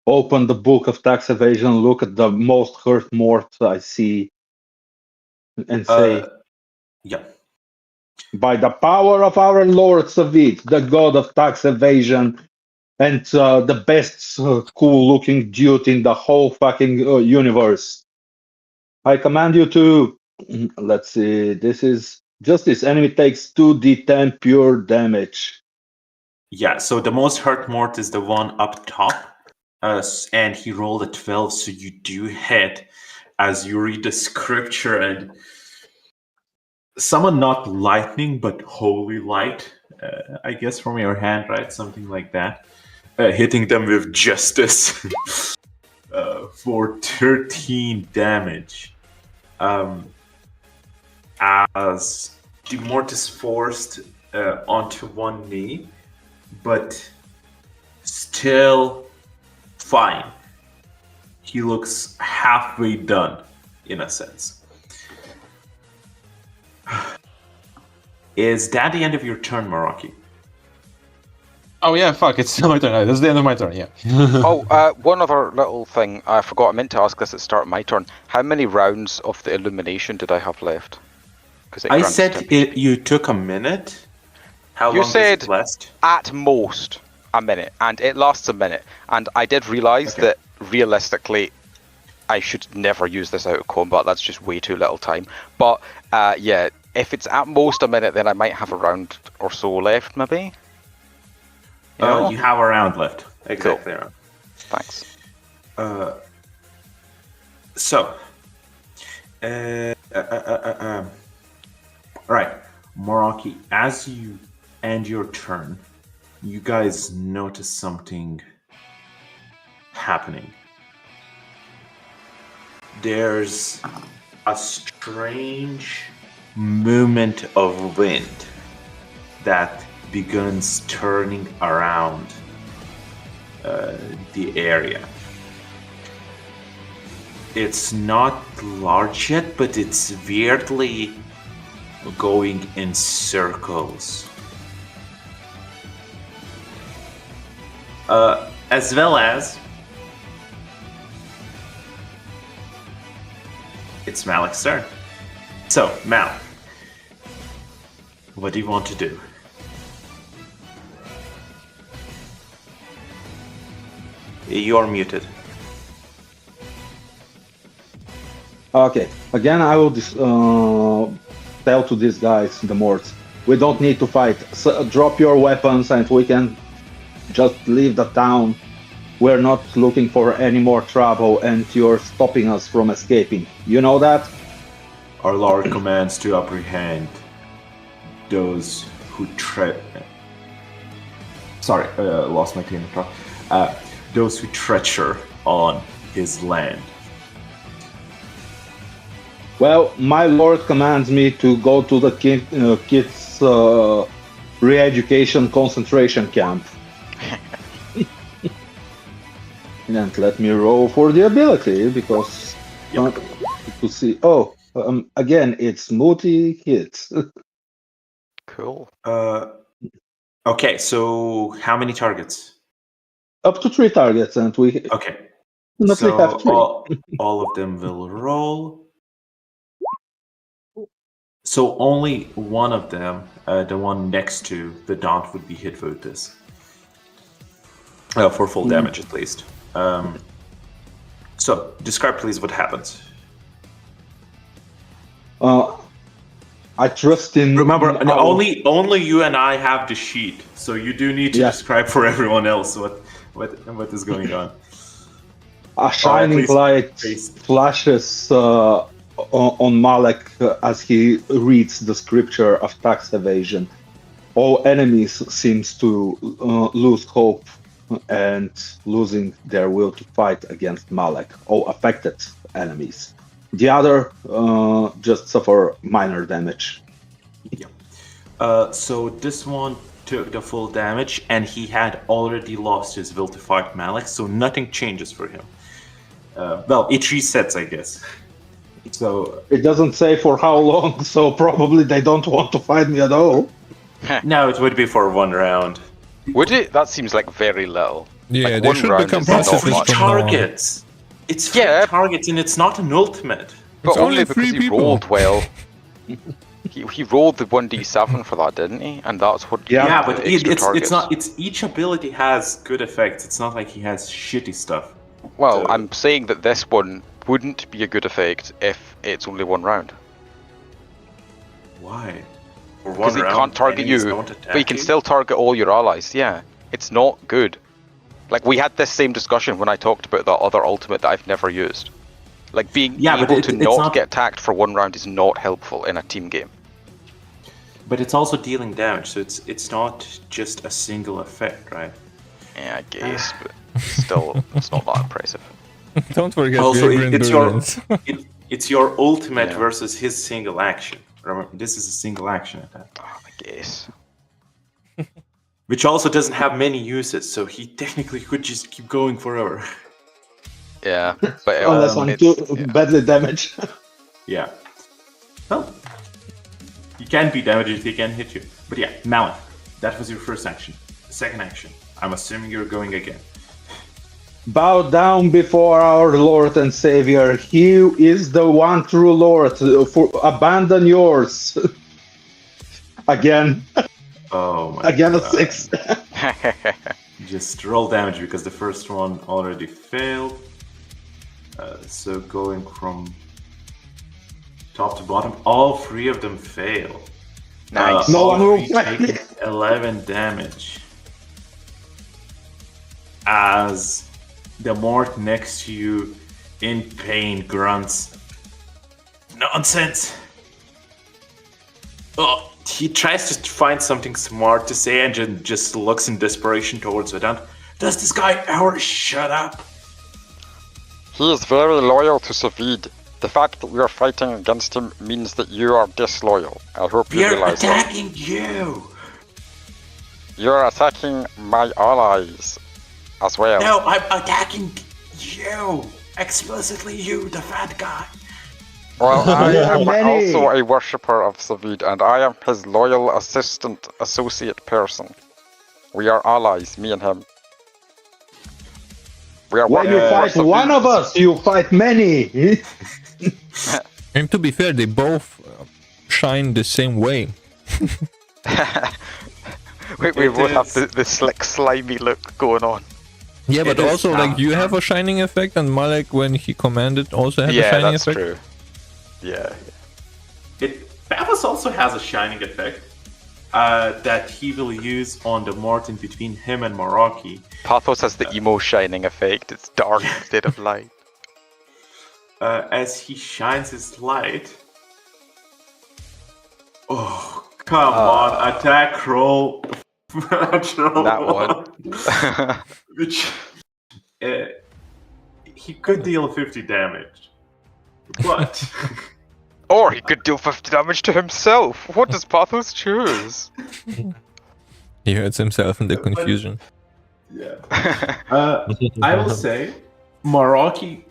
open the book of tax evasion, look at the most hurt mort I see, and say. Yeah. By the power of our Lord Savit, the god of tax evasion, and the best cool-looking dude in the whole fucking universe, I command you to. Let's see. This is Justice, enemy takes 2d10 pure damage. Yeah, so the most hurt Mort is the one up top. And he rolled a 12, so you do hit as you read the scripture and someone not lightning but holy light, I guess from your hand, right? Something like that. Hitting them with justice for 13 damage. As the Mort is forced onto one knee, but still fine. He looks halfway done, in a sense. Is that the end of your turn, Maraki? Oh yeah, fuck, it's still my turn. That's the end of my turn, yeah. One other little thing I forgot. I meant to ask this at the start of my turn. How many rounds of the illumination did I have left? I said you took a minute. How long does it last? At most a minute, and it lasts a minute. And I did realise that realistically, I should never use this out of combat. That's just way too little time. But yeah, if it's at most a minute, then I might have a round or so left, maybe. You have a round left. Exactly. Cool. Thanks. Right, Maraki, as you end your turn, you guys notice something happening. There's a strange movement of wind that begins turning around the area. It's not large yet, but it's weirdly going in circles. As well as it's Malik's turn. So, Malik, what do you want to do? You're muted. Okay, again I will tell to these guys, the Morts, we don't need to fight. So, drop your weapons and we can just leave the town. We're not looking for any more trouble and you're stopping us from escaping. You know that? Our Lord commands to apprehend those who lost my train of thought. Those who treacher on his land. Well, my lord commands me to go to the kids' re-education concentration camp. And let me roll for the ability, because to see... Oh, again, it's multi-hits. Cool. Okay, so how many targets? Up to 3 targets, and we... Okay. So have 3. all of them will roll. So only one of them, the one next to the Daunt, would be hit with this. For full damage, at least. So, describe please what happens. I trust in... Remember, only you and I have the sheet, so you do need to describe for everyone else what is going on. A shining light flashes on Malek as he reads the scripture of tax evasion. All enemies seems to lose hope and losing their will to fight against Malek. All affected enemies. The other just suffer minor damage. Yeah. So this one took the full damage, and he had already lost his will to fight Malek, so nothing changes for him. Well, it resets, I guess. So it doesn't say for how long, so probably they don't want to fight me at all. No, it would be for 1 round. Would it? That seems like very little. Yeah, like they should become pacifists. Targets. It's 3 targets, and it's not an ultimate. But only because he rolled well. He rolled the 1d7 for that, didn't he? And that's what. Yeah, but it's not. It's each ability has good effects. It's not like he has shitty stuff. Well, I'm saying that this one wouldn't be a good effect if it's only 1 round. Why? Because he can't target you, but he can still target all your allies. Yeah, it's not good. Like, we had this same discussion when I talked about the other ultimate that I've never used. Like, being able to not get attacked for 1 round is not helpful in a team game. But it's also dealing damage, so it's not just a single effect, right? Yeah, I guess, but still, it's not that impressive. Don't forget. Also, it's your ultimate versus his single action. Remember, this is a single action attack. Oh, I guess. Which also doesn't have many uses, so he technically could just keep going forever. Yeah, but unless I'm too badly damaged. Yeah. Well, you can be damaged if he can hit you. But yeah, Malin, that was your first action. The second action, I'm assuming you're going again. Bow down before our Lord and Savior. He is the one true Lord. Abandon yours. Again. Oh my Again, God. a 6. Just roll damage because the first one already failed. So going from top to bottom, all 3 of them fail. Nice. No one will taking 11 damage. As the Mort next to you, in pain, grunts. Nonsense! Oh, he tries to find something smart to say and just looks in desperation towards Vedant. Does this guy ever shut up? He is very loyal to Savid. The fact that you are fighting against him means that you are disloyal. I hope you realize that. We're attacking you! You are attacking my allies as well. No, I'm attacking you! Explicitly you, the fat guy! Well, I am also a worshipper of Savid, and I am his loyal associate person. We are allies, me and him. We are when you fight one of us, you fight many. And to be fair, they both shine the same way. we both have the slick, slimy look going on. Yeah, but also, like, you have a shining effect, and Malek, when he commanded, also had a shining effect. Yeah, that's true. Yeah. Bavos also has a shining effect that he will use on the Morton between him and Maraki. Pathos has the emo shining effect. It's dark instead of light. As he shines his light. Oh, come on. Attack roll. That one. Which he could deal 50 damage. But or he could deal 50 damage to himself. What does Pathos choose? He hurts himself in the confusion. Yeah. I will say, Maraki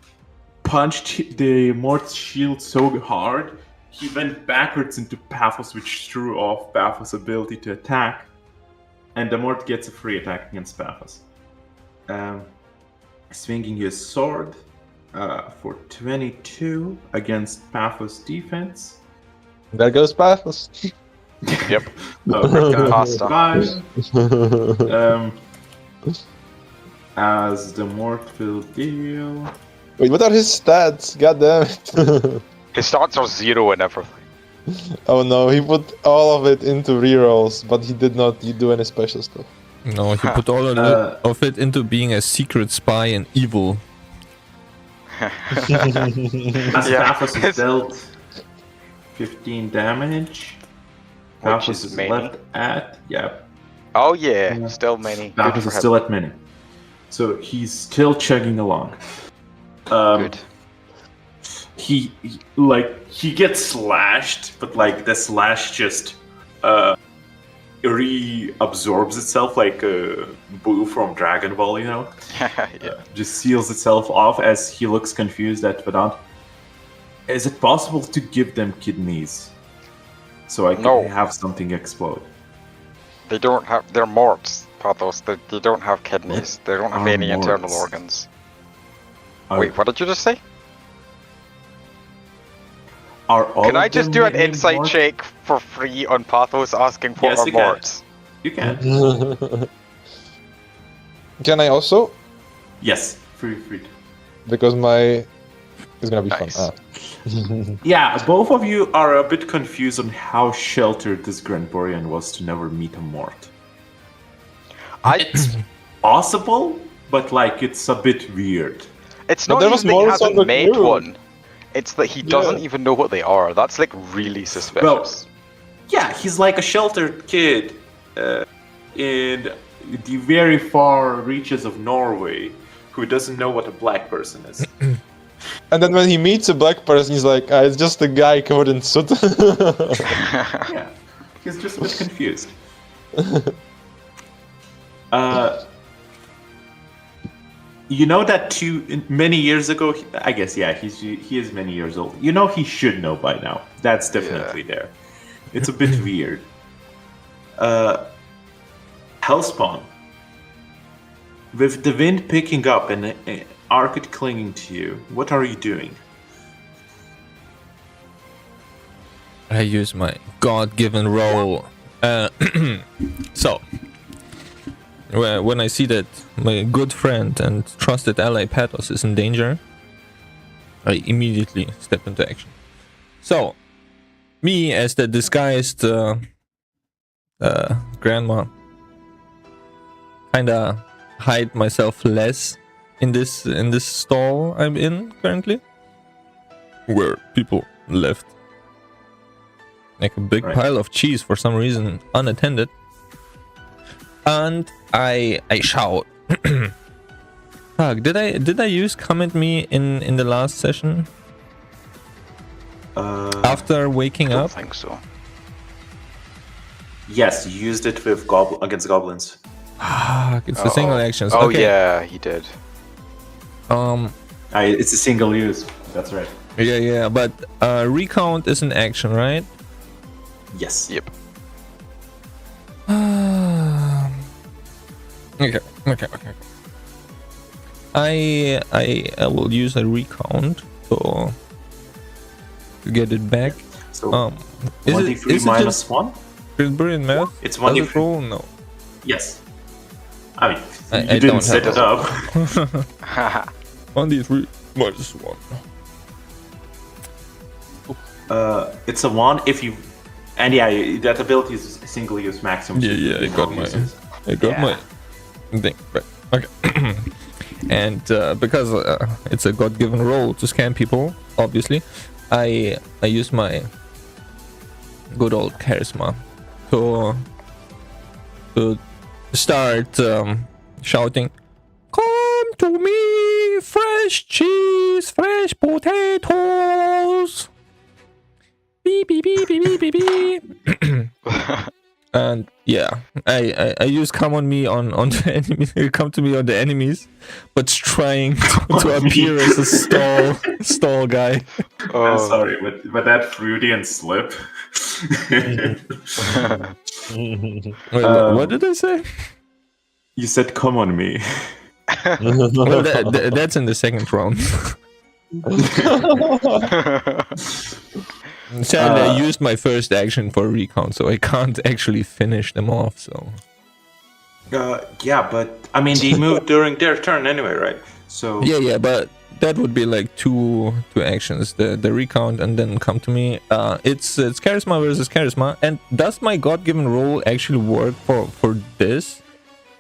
punched the Mort's shield so hard, he went backwards into Pathos, which threw off Pathos' ability to attack, and the Mort gets a free attack against Pathos. Swinging his sword for 22 against Pathos' defense. There goes Pathos. Yep. As the Mort will deal. Wait, what are his stats? God damn it. His stats are 0 and everything. Oh no, he put all of it into rerolls, but he did not do any special stuff. No, he put all of it into being a secret spy and evil. As Pathos is dealt 15 damage. Pathos is left at, Oh yeah, still many. Pathos is still at many. So he's still chugging along. Good. He gets slashed, but like the slash just reabsorbs itself like a Boo from Dragon Ball, you know? Just seals itself off as he looks confused at Vedant. Is it possible to give them kidneys? So I can have something explode. They don't have... They're morts, Pathos. They don't have kidneys. They don't have any internal organs. Wait, what did you just say? Can I just do an insight check for free on Pathos asking for our morts? You can. Can I also? Yes, free. Because my It's gonna be fun. Yeah, both of you are a bit confused on how sheltered this Granborian was to never meet a Mort. It's possible, but like it's a bit weird. It's not even that he hasn't met one. It's that he doesn't even know what they are. That's like really suspicious. Well, yeah, he's like a sheltered kid in the very far reaches of Norway who doesn't know what a black person is. And then when he meets a black person, he's like, it's just a guy covered in soot. Yeah, he's just a bit confused. You know that many years ago, I guess, yeah, he is many years old. You know he should know by now. That's definitely there. It's a bit weird. Hellspawn. With the wind picking up and Arcade clinging to you, what are you doing? I use my God-given role. So, when I see that my good friend and trusted ally Pathos is in danger, I immediately step into action. So, me as the disguised grandma, kinda hide myself less in this stall I'm in currently, where people left like a big pile of cheese for some reason unattended, and I shout. Fuck, did I use comment me in the last session? After waking up? I think so. Yes, you used it with against goblins. It's the single actions. Oh okay. Yeah, he did. It's a single use. That's right. Yeah, but recount is an action, right? Yes. Yep. Okay. I will use a recount to get it back. So, 1d3 minus 1? Granborian math? It's 1d3. Roll? No. Yes. I mean, I you didn't set it up. 1d3 minus 1. It's a 1 if you... And yeah, that ability is single use maximum. Yeah, I got my thing. Right. Okay. And because it's a God-given role to scam people, obviously, I use my good old charisma to start shouting, "Come to me, fresh cheese, fresh potatoes." Beep beep beep beep beep beep beep. And yeah, I use come on me on the enemies. Come to me on the enemies, but trying to appear as a stall guy. I'm sorry, but that Freudian slip. Wait, what did I say? You said "come on me." Well, that's in the second round. Sadly, I used my first action for recount, so I can't actually finish them off. So. Yeah, but I mean, they moved during their turn anyway, right? So. Yeah, but that would be like two actions: the recount and then come to me. It's charisma versus charisma, and does my God-given role actually work for this?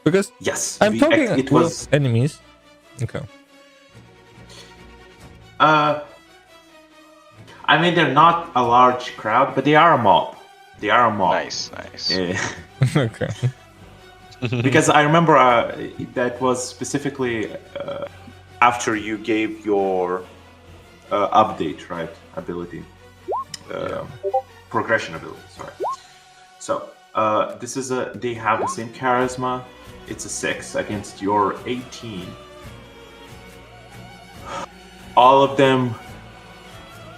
Because yes, I'm talking with enemies. Okay. I mean, they're not a large crowd, but they are a mob. Nice. Yeah. Okay. Because I remember that was specifically after you gave your update, right? Ability. Progression ability, sorry. So, they have the same charisma. It's a 6 against your 18. All of them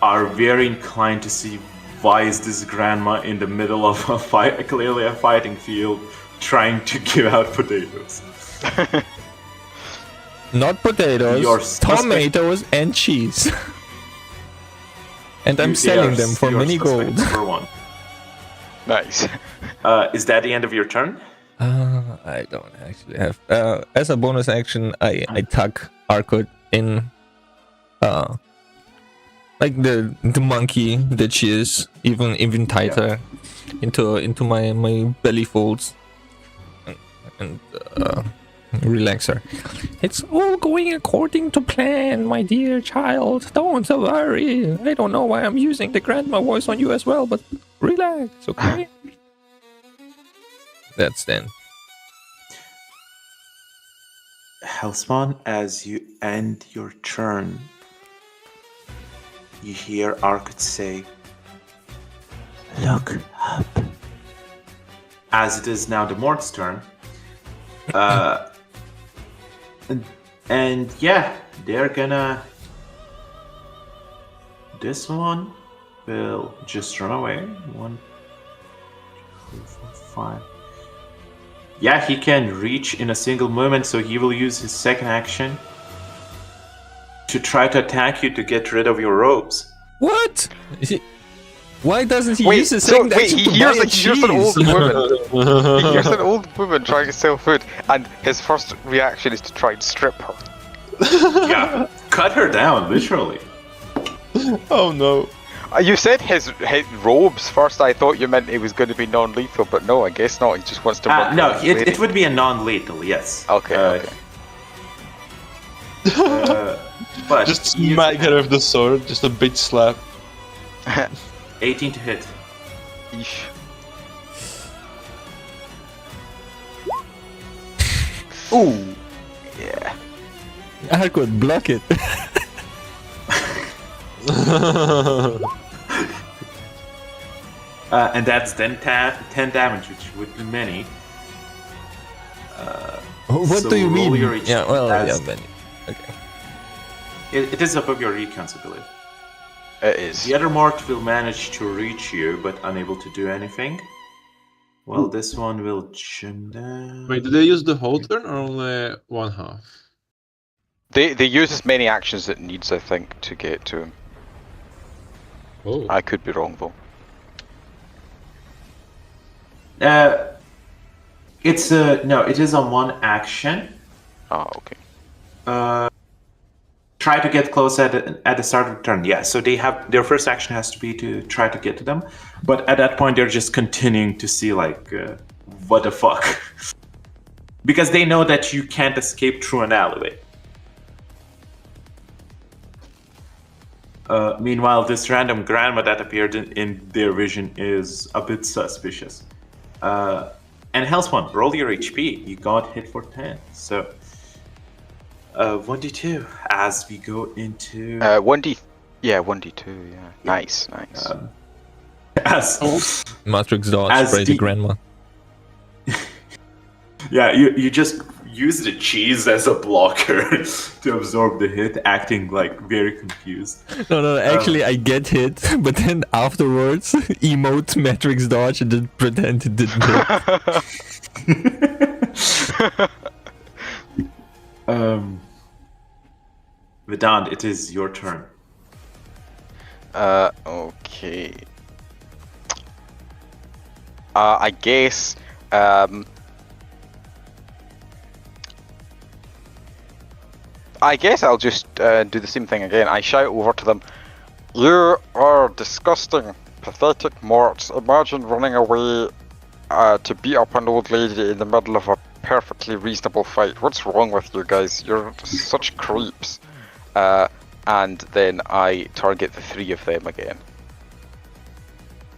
are very inclined to see why is this grandma in the middle of a fight, clearly a fighting field, trying to give out potatoes. Not potatoes, tomatoes and cheese. And I'm selling them for many gold. For one. Nice. Is that the end of your turn? I don't actually have. As a bonus action, I tuck Arkut in Like the monkey that she is, even tighter into my belly folds and relax her. It's all going according to plan, my dear child. Don't worry. I don't know why I'm using the grandma voice on you as well, but relax, okay? That's then. Hellspawn, as you end your turn, you hear Arkut say, "Look up." As it is now the Mort's turn, and yeah, they're gonna. This one will just run away. 1, 2, 3, 4, 5. Yeah, he can reach in a single movement, so he will use his second action to try to attack you to get rid of your robes. What? Why doesn't he use his second action to buy a cheese? He hears an old woman. He hears an old woman trying to sell food, and his first reaction is to try and strip her. Yeah, cut her down, literally. Oh no. You said his robes first. I thought you meant it was going to be non-lethal, but no, I guess not. He just wants to. No, it would be a non-lethal, yes. Okay. But just smack her with the sword, just a big slap. 18 to hit. Eesh. Ooh. Yeah. I could block it. And that's then 10 damage, which would be many. What so do you mean? Yeah, many. Okay. It is above your recon's ability. It is. The other Mort will manage to reach you, but unable to do anything. Well, this one will jump down. Wait, did they use the whole turn or only one half? They use as many actions it needs, I think, to get to him. Oh. I could be wrong though. It's no, it is on one action. Oh, okay. Try to get close at the start of the turn. Yeah, so they have their first action has to be to try to get to them, but at that point they're just continuing to see like what the fuck, because they know that you can't escape through an alleyway. Meanwhile, this random grandma that appeared in their vision is a bit suspicious. And Hellspawn, roll your HP. You got hit for 10. So 1d2 as we go into 1d. Yeah, 1d2. Yeah. Nice. As Matrix dodge, spray the grandma. Yeah, you just use the cheese as a blocker to absorb the hit, acting like very confused. No, actually I get hit, but then afterwards emote Matrix dodge and then pretend it didn't hit. Vedant, it is your turn. Okay. I guess I'll just do the same thing again. I shout over to them, "You are disgusting, pathetic morts. Imagine running away to beat up an old lady in the middle of a perfectly reasonable fight. What's wrong with you guys? You're such creeps." And then I target the 3 of them again.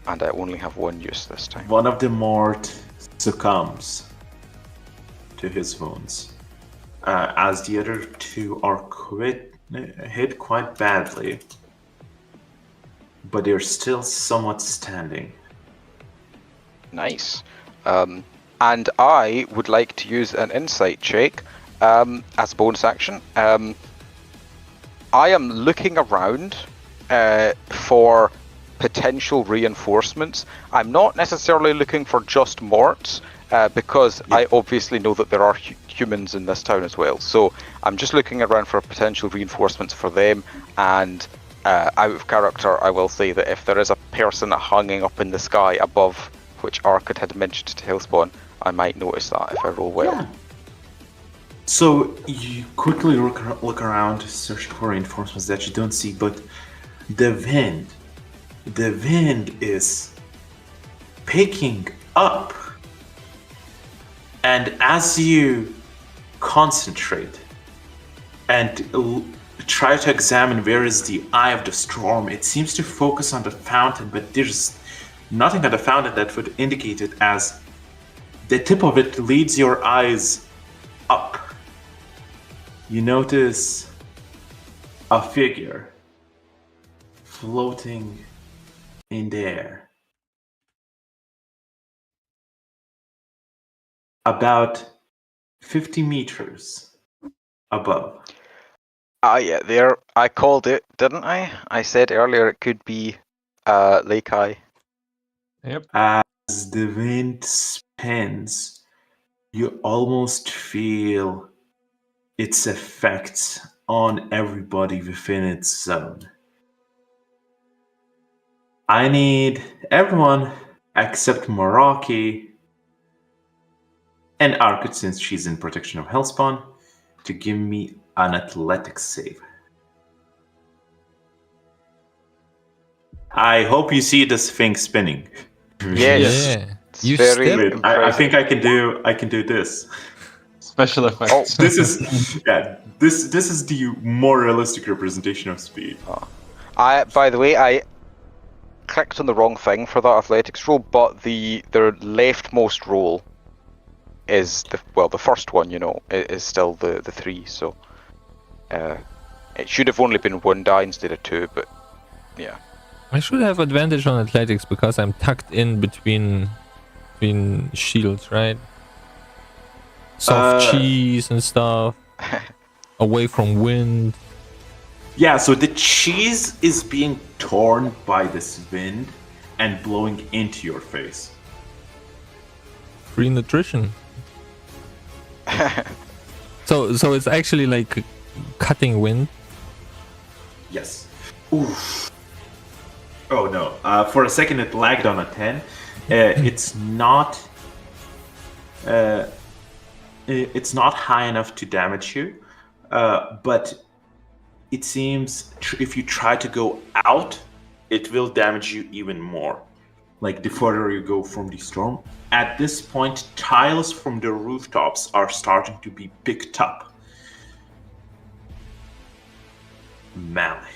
And I only have 1 use this time. One of the Mort succumbs to his wounds, as the other 2 are hit quite badly, but they're still somewhat standing. Nice. And I would like to use an insight check as a bonus action. I am looking around for potential reinforcements. I'm not necessarily looking for just morts, because I obviously know that there are humans in this town as well. So I'm just looking around for potential reinforcements for them, and out of character I will say that if there is a person hanging up in the sky above, which Arkut had mentioned to Hellspawn, I might notice that if I roll well. Yeah. So you quickly look around, searching for reinforcements that you don't see, but the wind is picking up. And as you concentrate and try to examine where is the eye of the storm, it seems to focus on the fountain, but there's nothing at the fountain that would indicate it, as the tip of it leads your eyes up. You notice a figure floating in the air. About 50 meters above. Yeah, there. I called it, didn't I? I said earlier it could be Lake Eye. Yep. As the wind spins, you almost feel its effects on everybody within its zone. I need everyone except Meraki and Arkut, since she's in protection of Hellspawn, to give me an athletics save. I hope you see this thing spinning. Yes. Yeah. You very I think I can do this. Special effects. Oh, This is this is the more realistic representation of speed. By the way, I clicked on the wrong thing for that athletics roll, but their leftmost roll is the first one, is still the 3, so it should have only been 1 die instead of 2, but yeah. I should have advantage on athletics because I'm tucked in between shields, right? Soft cheese and stuff. Away from wind. Yeah, so the cheese is being torn by this wind and blowing into your face. Free nutrition. So it's actually like cutting wind. Yes. Oof. Oh no. For a second it lagged on a 10. It's not high enough to damage you, but it seems if you try to go out, it will damage you even more. Like the further you go from the storm. At this point, tiles from the rooftops are starting to be picked up. Mally,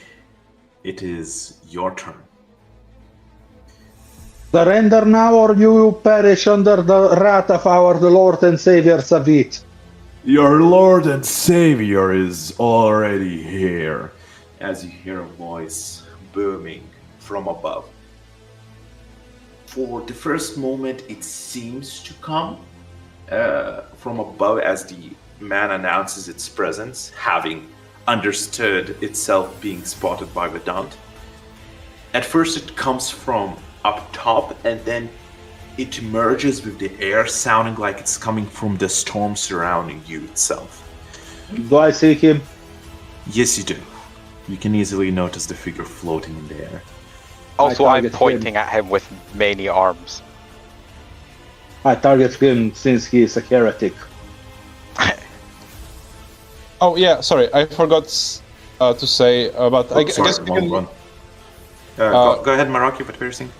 it is your turn. Surrender now, or you will perish under the wrath of our Lord and Savior Savit. Your Lord and Savior is already here, as you hear a voice booming from above. For the first moment, it seems to come from above as the man announces its presence, having understood itself being spotted by Vedant. At first, it comes from up top, and then it merges with the air, sounding like it's coming from the storm surrounding you itself. Do I see him? Yes, you do. You can easily notice the figure floating in the air. Also, I'm pointing at him with many arms. I target him since he is a heretic. Oh yeah, sorry, I forgot to say about. I guess we can. Go ahead, Meraki, what were you saying?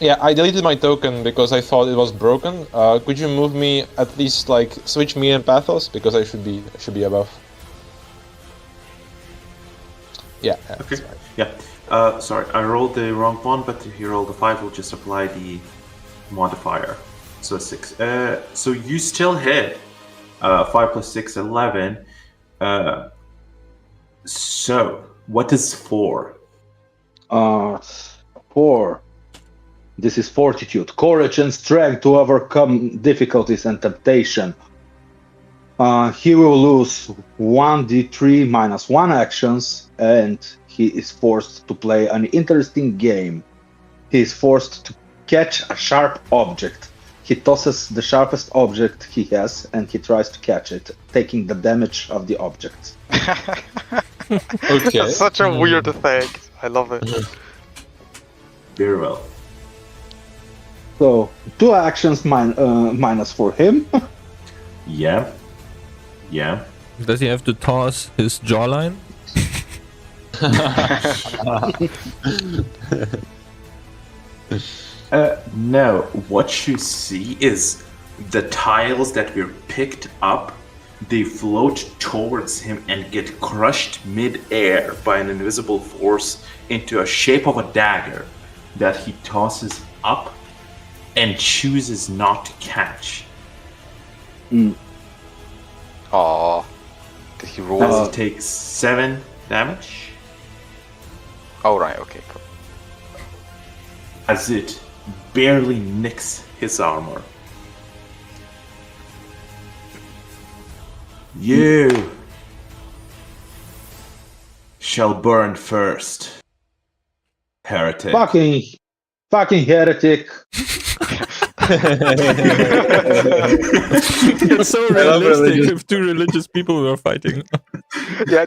Yeah, I deleted my token because I thought it was broken. Could you move me at least, like, switch me and Pathos, because I should be above. Yeah. Okay. Yeah. Sorry, I rolled the wrong one, but if you roll the 5, we'll just apply the modifier. So 6. So you still hit. 5 plus 6, 11. So what is 4? 4. This is fortitude, courage and strength to overcome difficulties and temptation. He will lose 1d3 minus 1 actions, and he is forced to play an interesting game. He is forced to catch a sharp object. He tosses the sharpest object he has, and he tries to catch it, taking the damage of the object. Okay. That's such a weird effect. I love it. Very well. So, 2 actions minus for him. Yeah. Does he have to toss his jawline? No, what you see is the tiles that were picked up, they float towards him and get crushed mid-air by an invisible force into a shape of a dagger that he tosses up and chooses not to catch. Aww. Did he roll? As he takes 7 damage. Oh, right, okay, cool. As it barely nicks his armor. You shall burn first, heretic. Fucking heretic. It's so realistic if two religious people were fighting. Yeah,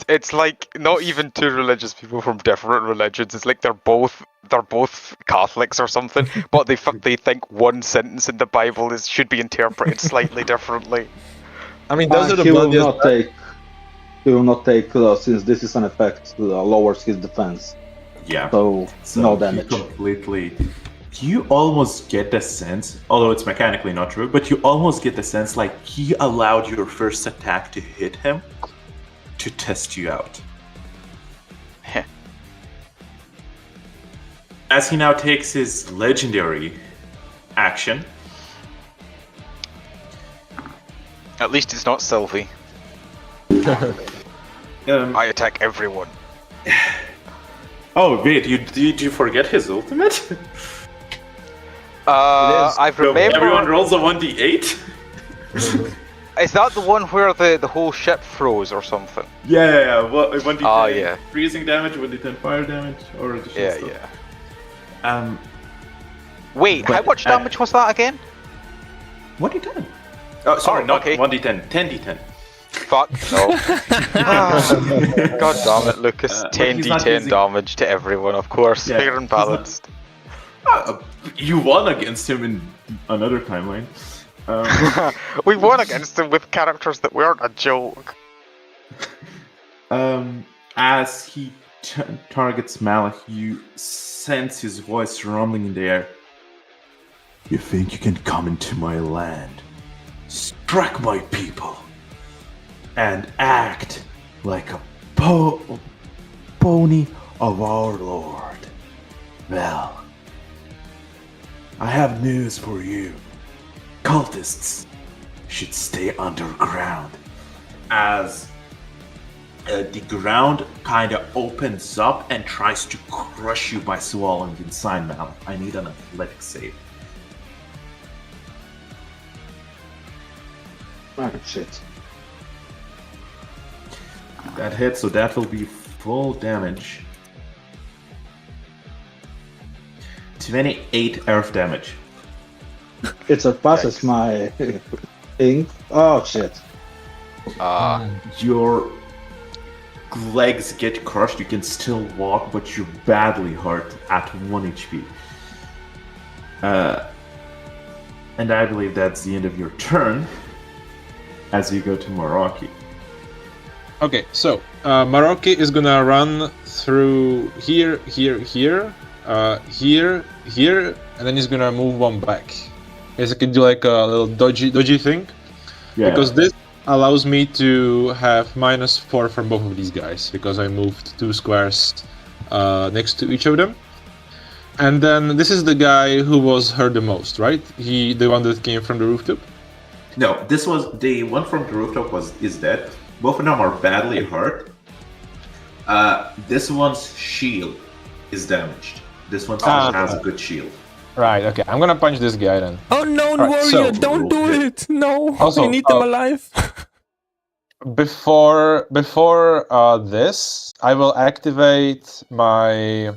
it's like not even two religious people from different religions. It's like they're both Catholics or something, but they think one sentence in the Bible should be interpreted slightly differently. I mean, those are the he will not take since this is an effect lowers his defense. Yeah. So no damage. You almost get the sense, although it's mechanically not true, but you almost get the sense like he allowed your first attack to hit him to test you out. As he now takes his legendary action. At least it's not Sylvie. I attack everyone. Oh wait, did you forget his ultimate? I remember. Everyone rolls a 1d8. Is that the one where the whole ship froze or something? Yeah. 1d10 yeah. freezing damage, 1d10 fire damage, or additional stuff. Wait, how much damage was that again? 1d10. Oh, sorry, not 1d10, 10d10. Fuck no. God damn it, Lucas. 10d10 damage to everyone, of course. Yeah, fair and balanced. You won against him in another timeline. We won against him with characters that weren't a joke. As he targets Malach, you sense his voice rumbling in the air. You think you can come into my land, strike my people, and act like a pony of our Lord? Well, I have news for you. Cultists should stay underground. As the ground kind of opens up and tries to crush you by swallowing inside Malach. I need an athletic save. Oh, shit. That hits, so that will be full damage. 28 earth damage. It surpasses my thing. Oh shit. Your legs get crushed, you can still walk, but you're badly hurt at 1 HP. And I believe that's the end of your turn as you go to Meraki. Okay, so Meraki is gonna run through here, here, and then he's gonna move one back. Basically do like a little dodgy thing. Yeah. Because this allows me to have -4 from both of these guys, because I moved 2 squares next to each of them. And then this is the guy who was hurt the most, right? The one that came from the rooftop? No, this was the one from the rooftop is dead. Both of them are badly hurt. This one's shield is damaged. This one has a good shield. Right, okay. I'm gonna punch this guy then. Oh no, warrior, don't do it! No, also, we need them alive. Before this, I will activate my...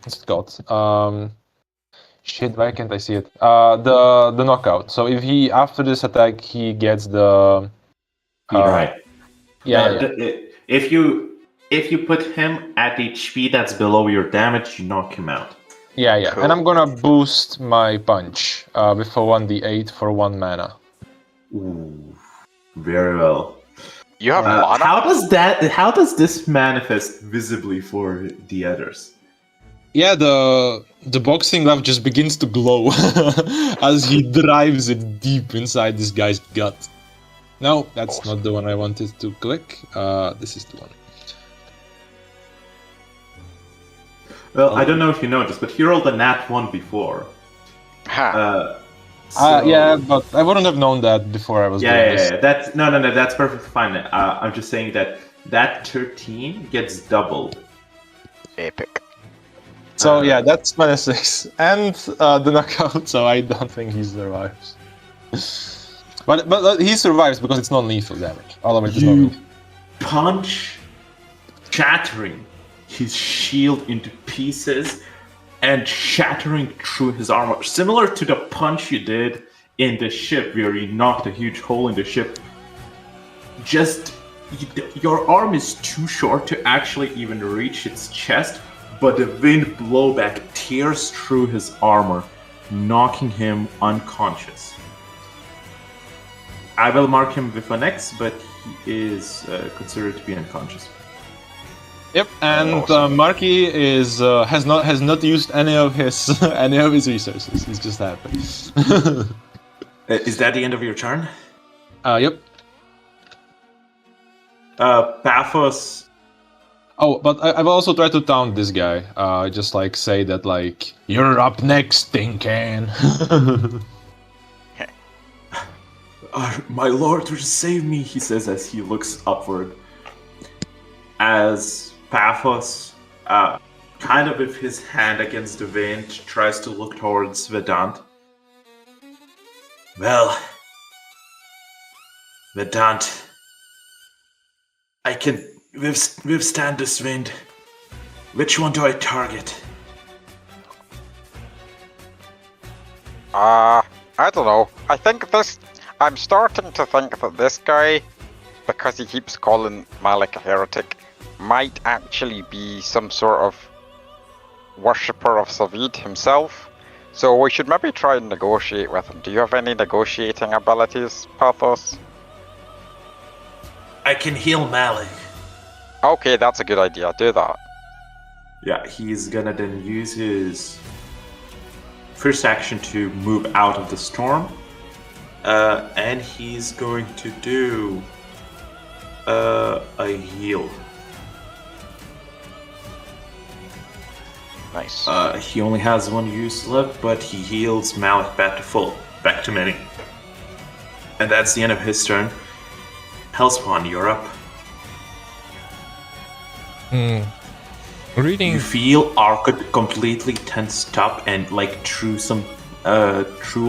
What's it called? Shit, why can't I see it? The knockout. So if after this attack, he gets the... right. Yeah. If you put him at HP that's below your damage, you knock him out. Yeah. Cool. And I'm gonna boost my punch before 1d8 for 1 mana. Ooh, very well. You have mana? How does this manifest visibly for the others? Yeah, the boxing glove just begins to glow as he drives it deep inside this guy's gut. No, that's not the one I wanted to click. This is the one. Well, I don't know if you noticed, but he rolled a nat 1 before. Yeah, but I wouldn't have known that before I was doing this. Yeah. That's no, that's perfectly fine. I'm just saying that 13 gets doubled. Epic. So yeah, that's -6 and the knockout. So I don't think he survives. But he survives because it's non-lethal damage. All of it is non-lethal. Punch, shattering his shield into pieces and shattering through his armor, similar to the punch you did in the ship where you knocked a huge hole in the ship. Just your arm is too short to actually even reach its chest, but the wind blowback tears through his armor, knocking him unconscious. I will mark him with an X, but he is considered to be unconscious. Yep, and Marky has not used any of his resources. He's just happy. Is that the end of your turn? Yep. Paphos. Oh, but I've also tried to taunt this guy. Just like say that like you're up next, Tinkan. My lord, to save me, he says as he looks upward. As Paphos, kind of with his hand against the wind, tries to look towards Vedant. Well, Vedant, I can withstand this wind. Which one do I target? I don't know. I'm starting to think that this guy, because he keeps calling Malik a heretic, might actually be some sort of worshipper of Savid himself. So we should maybe try and negotiate with him. Do you have any negotiating abilities, Pathos? I can heal Malik. Okay, that's a good idea. Do that. Yeah, he's gonna then use his first action to move out of the storm. And he's going to do a heal. Nice. He only has one use left, but he heals Malik back to full, back to many. And that's the end of his turn. Hellspawn, you're up. Reading. You feel Arkad completely tensed up and like through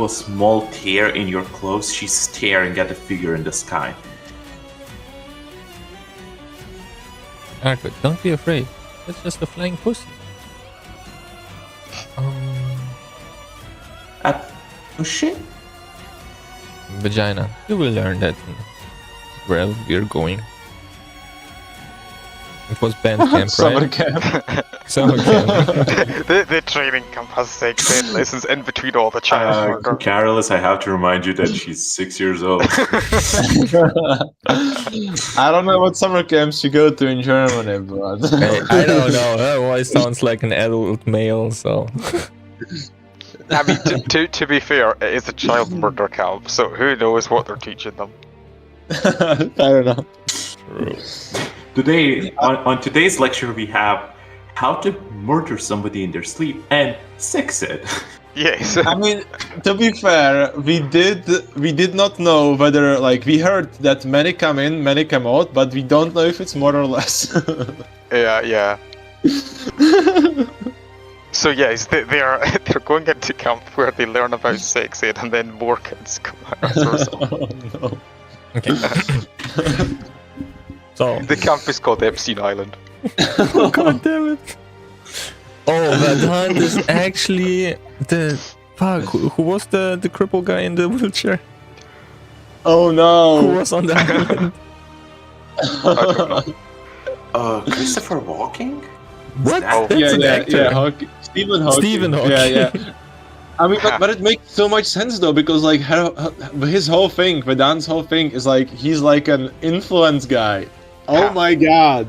a small tear in your clothes, she's staring at the figure in the sky. Arkad, don't be afraid. It's just a flying pussy. Pussy? Vagina. You will learn that where we're going. It was band camp, right? Summer camp. Summer camp. the training camp has sex ed lessons in between all the child murder. Carolus, I have to remind you that she's 6 years old. I don't know what summer camps you go to in Germany, but I don't know. Her voice sounds like an adult male, so. I mean, to be fair, it is a child murder camp, so who knows what they're teaching them? I don't know. True. Today, on today's lecture, we have how to murder somebody in their sleep and sex ed. Yes. I mean, to be fair, we did not know whether, like, we heard that many come in, many come out, but we don't know if it's more or less. Yeah. So yes, they're going into camp where they learn about sex ed, and then more kids come out. Oh, no. Okay. So the camp is called Epstein Island. Oh god damn it! Oh, Vedant is actually the fuck. Who was the cripple guy in the wheelchair? Oh no! Who was on the island? Christopher Walking? What? Oh, That's an actor. Stephen Hawking. Stephen Hawking. Yeah. I mean, but it makes so much sense though, because like his whole thing, Vedant's whole thing is like he's like an influence guy. Oh my god.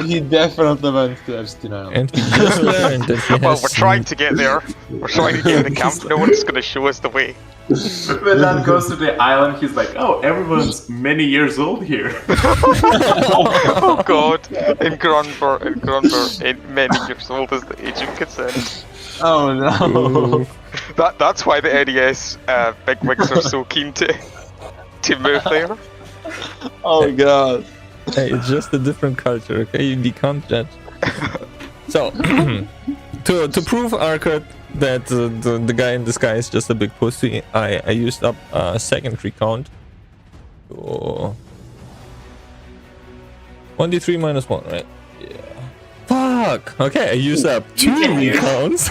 He definitely went to Epstein Island. And he just learned that he has... Well, we're trying to get there. We're trying to get to the camp. No one's going to show us the way. Vedant goes to the island, he's like, oh, everyone's many years old here. Oh god. In Grunber, many years old is the age of consent. Oh no. That's why the NES bigwigs are so keen to move there. Oh god. Hey, it's just a different culture, okay? You can't judge. So, to prove Arcad that the guy in the sky is just a big pussy, I used up a second recount. Oh. 1d3 minus 1, right? Yeah. Fuck! Okay, I used up 2 recounts.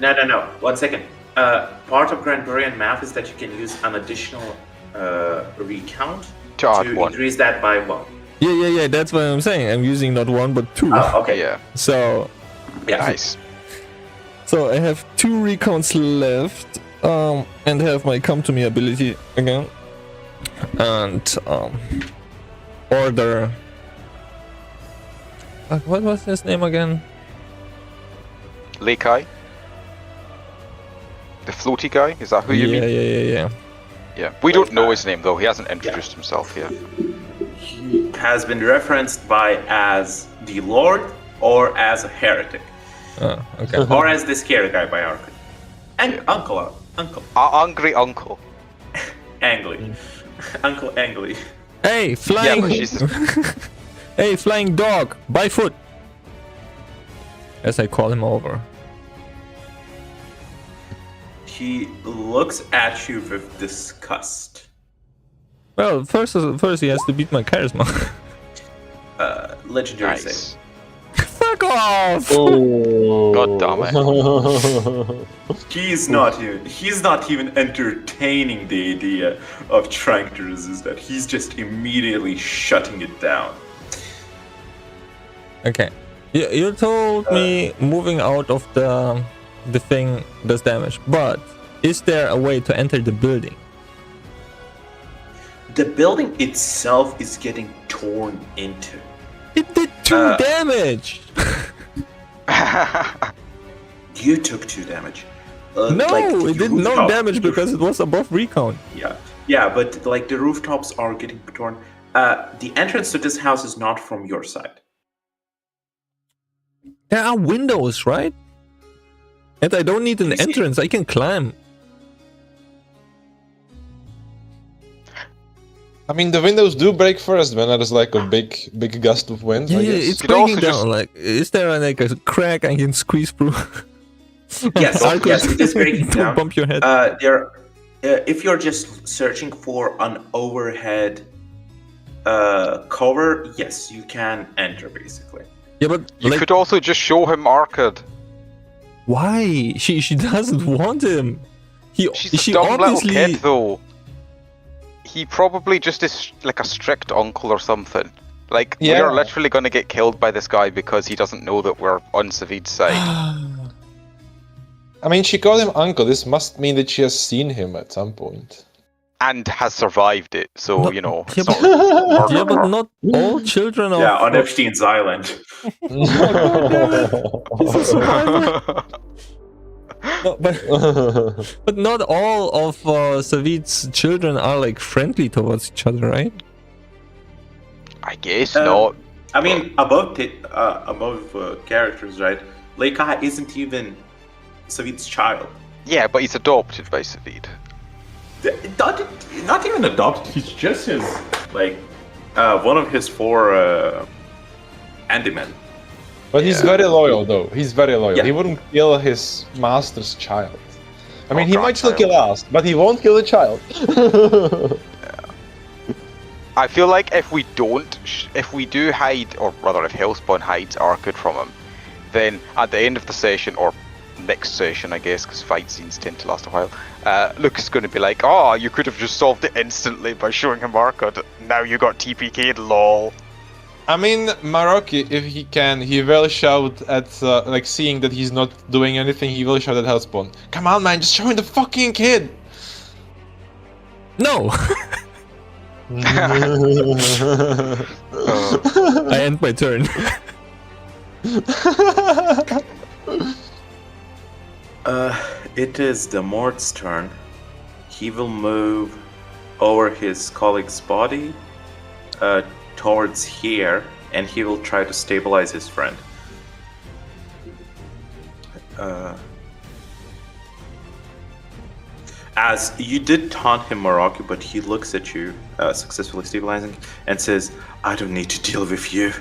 No. 1 second. Part of Granburian math is that you can use an additional recount to increase that by 1. Yeah, that's what I'm saying. I'm using not 1 but 2. Oh, okay. Yeah. So... Yeah. Nice. So I have 2 recounts left, and have my come to me ability again, and order. What was his name again? Leikai? The floaty guy? Is that who you mean? Yeah. Yeah. We don't know his name though. He hasn't introduced himself yet. He has been referenced by as the Lord or as a heretic. Oh, okay. Or as the scary guy by Arcad. And Uncle. Angry Uncle. Angly. Uncle Angly. Hey, flying! Yeah, hey, flying dog! By foot! As I call him over. He looks at you with disgust. Well, first he has to beat my charisma. Legendary save. Fuck off! Oh. God damn it. He's not even entertaining the idea of trying to resist that. He's just immediately shutting it down. Okay. You told me moving out of the thing does damage, but is there a way to enter the building? The building itself is getting torn into. It did 2 damage! You took 2 damage. No, it did no damage because it was above recount. Yeah, but like the rooftops are getting torn. The entrance to this house is not from your side. There are windows, right? And I don't need an entrance, I can climb. I mean, the windows do break first when there's like a big gust of wind. Yeah, I guess. it's breaking down. Like, is there like a crack I can squeeze through? Yes, it is breaking down. Bump your head. If you're just searching for an overhead cover, yes, you can enter basically. Yeah, but you could also just show him Arcad. Why? She doesn't want him. She's a dumb little kid though. He probably just is like a strict uncle or something. Like, we are literally going to get killed by this guy because he doesn't know that we're on Savid's side. I mean, she called him uncle. This must mean that she has seen him at some point. And has survived it, so, but not not all children of... Yeah, on Epstein's Island. No, but not all of Savid's children are like friendly towards each other, right? I guess not. I mean, above characters, right? Leikai isn't even Savid's child. Yeah, but he's adopted by Savid. Not even adopted. He's just his one of his 4 handymen. But he's very loyal, though. He's very loyal. Yeah. He wouldn't kill his master's child. I mean, he might still kill us, but he won't kill the child. I feel like if we do hide, or rather if Hellspawn hides Arcad from him, then at the end of the session, or next session I guess, because fight scenes tend to last a while, Luke is going to be like, oh, you could have just solved it instantly by showing him Arcad. Now you got TPK'd, lol. I mean, Maroki, if he can, he will shout at, like, seeing that he's not doing anything, he will shout at Hellspawn. Come on, man, just show him the fucking kid! No! I end my turn. It is the Mord's turn. He will move over his colleague's body towards here, and he will try to stabilize his friend. As you did taunt him, Maroki, but he looks at you, successfully stabilizing, and says, I don't need to deal with you.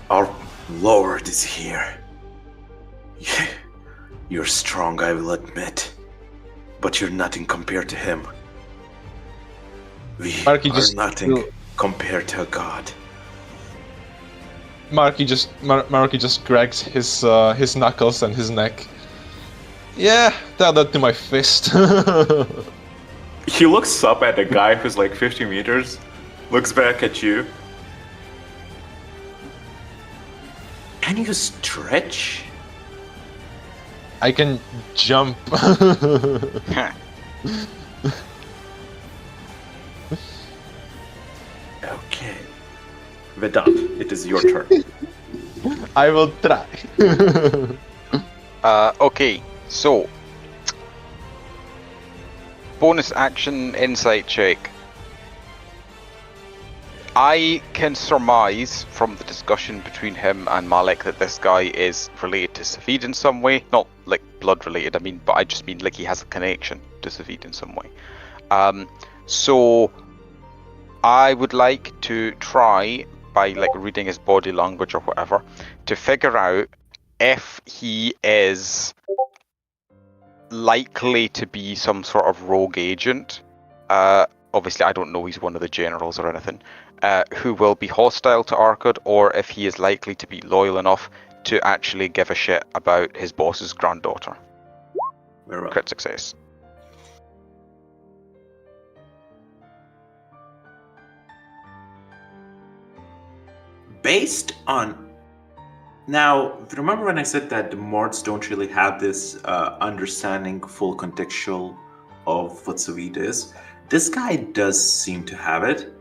Our Lord is here. You're strong, I will admit, but you're nothing compared to him. We are nothing compared to a god. Maroki just cracks his knuckles and his neck. Yeah, tell that to my fist. He looks up at the guy who's like 50 meters, looks back at you. Can you stretch? I can jump. Okay. Vedant, it is your turn. I will try. Okay, so bonus action insight check. I can surmise from the discussion between him and Malik that this guy is related to Savid in some way. Not like blood related, but I just mean like he has a connection to Savid in some way. So I would like to try, by like reading his body language or whatever, to figure out if he is likely to be some sort of rogue agent. Obviously, I don't know he's one of the generals or anything, who will be hostile to Arkad, or if he is likely to be loyal enough to actually give a shit about his boss's granddaughter. Very well. Crit success. Based on... Now, remember when I said that the Mords don't really have this understanding, full contextual of what Savid is? This guy does seem to have it.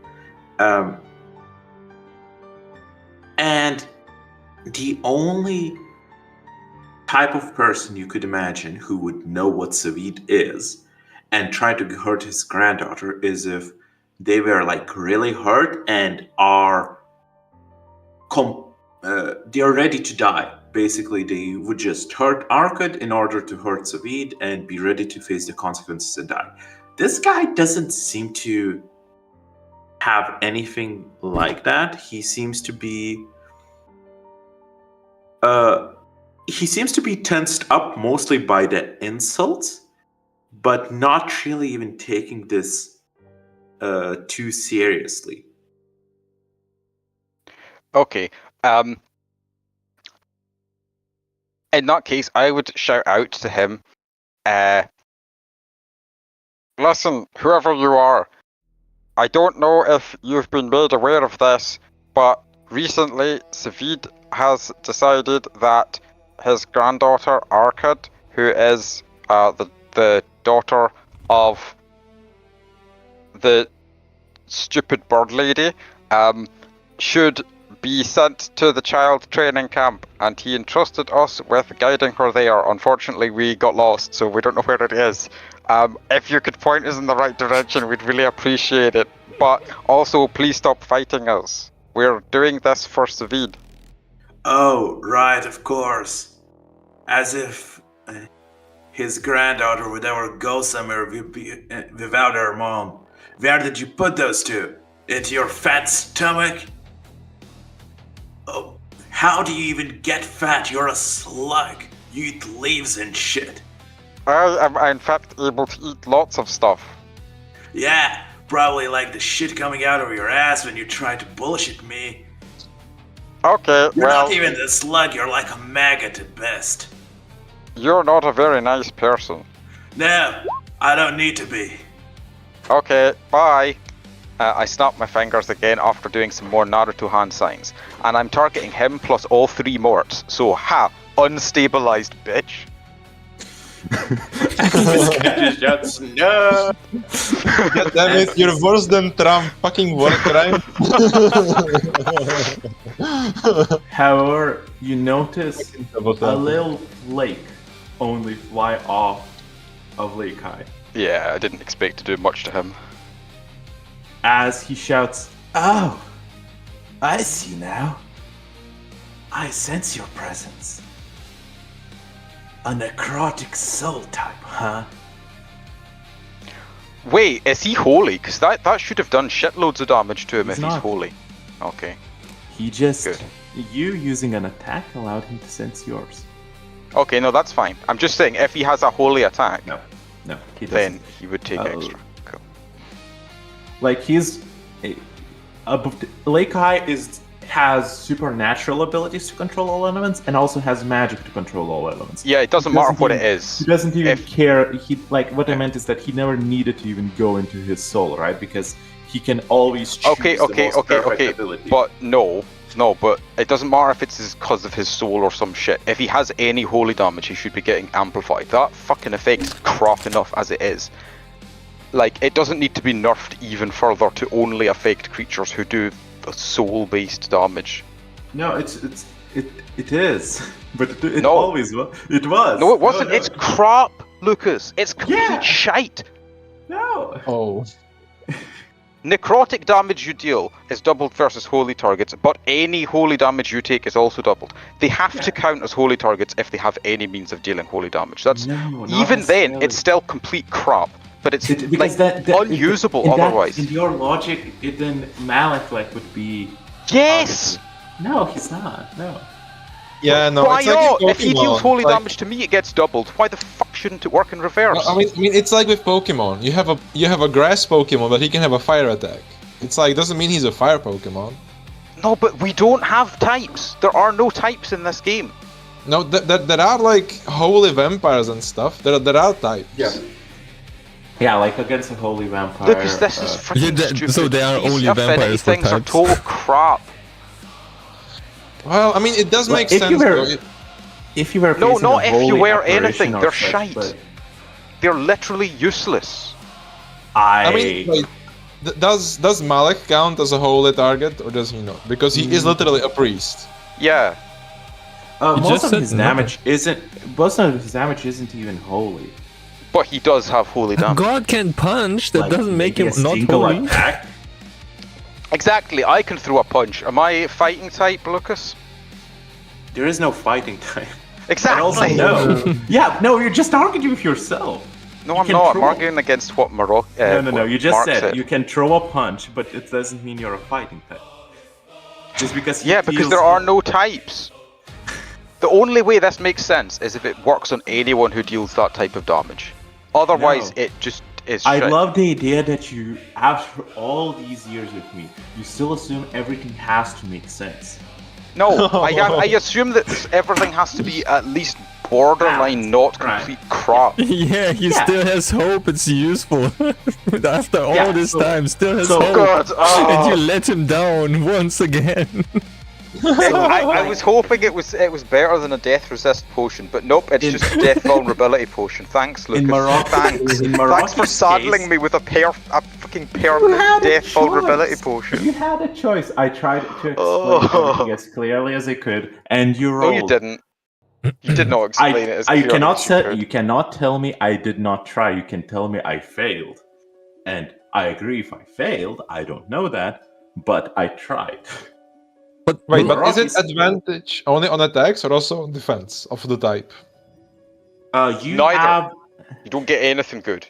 And the only type of person you could imagine who would know what Savid is and try to hurt his granddaughter is if they were like really hurt and are ready to die. Basically, they would just hurt Arkad in order to hurt Savid and be ready to face the consequences and die. This guy doesn't seem to have anything like that. He seems to be tensed up mostly by the insults, but not really even taking this too seriously. Okay. In that case, I would shout out to him, listen, whoever you are, I don't know if you've been made aware of this, but recently Savid has decided that his granddaughter, Arkad, who is the daughter of the stupid bird lady, should be sent to the child training camp, and he entrusted us with guiding her there. Unfortunately, we got lost, so we don't know where it is. If you could point us in the right direction, we'd really appreciate it. But also, please stop fighting us. We're doing this for Savid. Oh, right, of course. As if his granddaughter would ever go somewhere without her mom. Where did you put those two? Into your fat stomach? Oh, how do you even get fat? You're a slug. You eat leaves and shit. I am, in fact, able to eat lots of stuff. Yeah, probably like the shit coming out of your ass when you try to bullshit me. Okay, You're not even a slug, you're like a maggot at best. You're not a very nice person. No, I don't need to be. Okay, bye. I snap my fingers again after doing some more Naruto hand signs, and I'm targeting him plus all 3 morts. So, unstabilized bitch. Just shouts, no! God damn it, you're worse than Trump, fucking war crime. However, you notice a little flake only fly off of Lake High. Yeah, I didn't expect to do much to him. As he shouts, "Oh, I see now. I sense your presence. A necrotic soul type, huh?" Wait, is he holy? Because that should have done shitloads of damage to him if he's holy. Okay. He just... Good. You using an attack allowed him to sense yours. Okay, no, that's fine. I'm just saying, if he has a holy attack, No, he doesn't. then he would take extra. Cool. Like, he's... Lake High has supernatural abilities to control all elements, and also has magic to control all elements. Yeah, it doesn't matter what it is. He doesn't even care. What I meant is that he never needed to even go into his soul, right? Because he can always choose the most perfect ability. But no, but it doesn't matter if it's because of his soul or some shit. If he has any holy damage, he should be getting amplified. That fucking effect is crap enough as it is. Like, it doesn't need to be nerfed even further to only affect creatures who do the soul-based damage. No, it is, but it always was. It was. No, it wasn't. No. It's crap, Lucas. It's complete shite. No. Oh. Necrotic damage you deal is doubled versus holy targets, but any holy damage you take is also doubled. They have to count as holy targets if they have any means of dealing holy damage. That's even then, it's still complete crap. But it's unusable otherwise. In your logic, then Malik would be. Yes. No, he's not. No. Yeah, no. Why it's not? Like if he deals holy damage to me, it gets doubled. Why the fuck shouldn't it work in reverse? I mean, it's like with Pokemon. You have a grass Pokemon, but he can have a fire attack. It's like doesn't mean he's a fire Pokemon. No, but we don't have types. There are no types in this game. No, there are like holy vampires and stuff. There are types. Yeah. Yeah, like against a holy vampire. Because this is freaking stupid. So they are only vampires for things types. are total crap. Well, I mean, it does make sense. If you were no, not if you wear apparition anything. They're shite. But... They're literally useless. I mean, like, does Malik count as a holy target, or does he not? Because he is literally a priest. Yeah. Most of his damage isn't even holy. But he does have holy damage. God can punch. That doesn't make him not holy. Attack? Exactly. I can throw a punch. Am I fighting type, Lucas? There is no fighting type. Exactly. And also, no. Yeah, no. You're just arguing with yourself. No, I'm not. I'm arguing against what Marok. No. You just said you can throw a punch, but it doesn't mean you're a fighting type. Just because. Because there are no types. The only way this makes sense is if it works on anyone who deals that type of damage. Otherwise, it just is shit. I love the idea that you, after all these years with me, you still assume everything has to make sense. No, I assume that everything has to be at least borderline not complete crap. Yeah, he still has hope. It's useful. After all this time, still has hope. God, and you let him down once again. I was hoping it was better than a death resist potion, but nope, it's just a death vulnerability potion. Thanks, Lucas. Thanks for saddling me with a fucking permanent death vulnerability potion. You had a choice. I tried to explain everything as clearly as I could, and you rolled. No, you didn't. You did not explain it as clearly as you could. You cannot tell me I did not try. You can tell me I failed, and I agree. If I failed, I don't know that, but I tried. But wait, is it advantage only on attacks or also on defense of the type? Neither. You don't get anything good.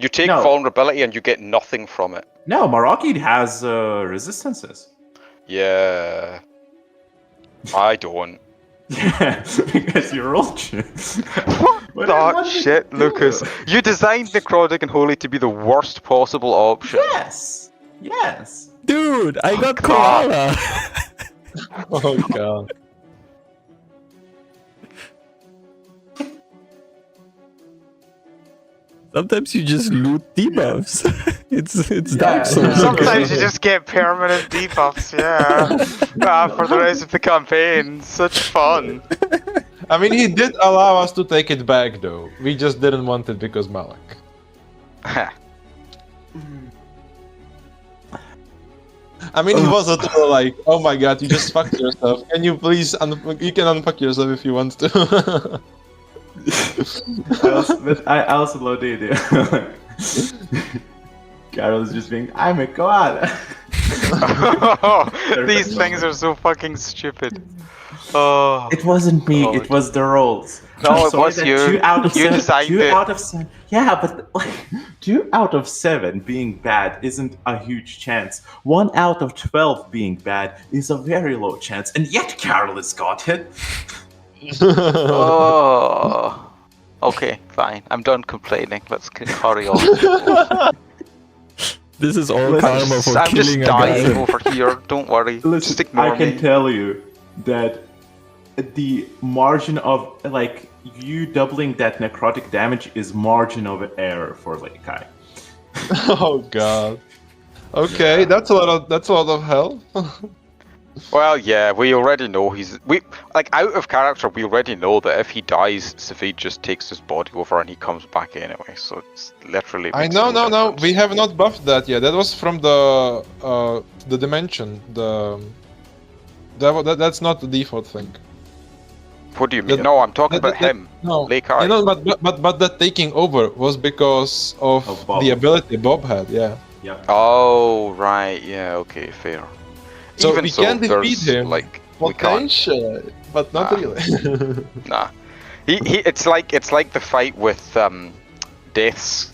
You take vulnerability and you get nothing from it. No, Maraki has resistances. Yeah. I don't. Yeah, because you rolled shit. What the shit, Lucas? You designed Necrotic and Holy to be the worst possible option. Yes. Dude, I got Koala. Oh god. Sometimes you just loot debuffs. it's Dark Souls. Sometimes you just get permanent debuffs, for the rest of the campaign. Such fun. I mean, he did allow us to take it back, though. We just didn't want it because Malak. I mean, he was a little like, oh my god, you just fucked yourself. Can you please, you can unfuck yourself if you want to. I also love the idea. Carol is just being, I'm a god. These things are so fucking stupid. Oh. It wasn't me. It was the rolls. No, it was you. 2 out of you 7. decided. 2 out of 7. Yeah, but like 2 out of 7 being bad isn't a huge chance. 1 out of 12 being bad is a very low chance, and yet Carol has got it. Oh. Okay, fine. I'm done complaining. Let's carry on. This is all karma for I'm killing just a guy. dying over here. Don't worry. Just ignore I can me. tell you that the margin of like you doubling that necrotic damage is margin of error for Leikai. Oh god. Okay, that's a lot of hell. Well, yeah, we already know out of character. We already know that if he dies, Savid just takes his body over and he comes back anyway. So it's literally. No. We have not buffed that yet. That was from the dimension. That's not the default thing. What do you mean? No, I'm talking about him. No, Leikai. But that taking over was because of the ability Bob had. Yeah. Oh right, yeah, okay, fair. So Even we can defeat there's, him, like, potentially, but not really. Nah, it's like the fight with Death's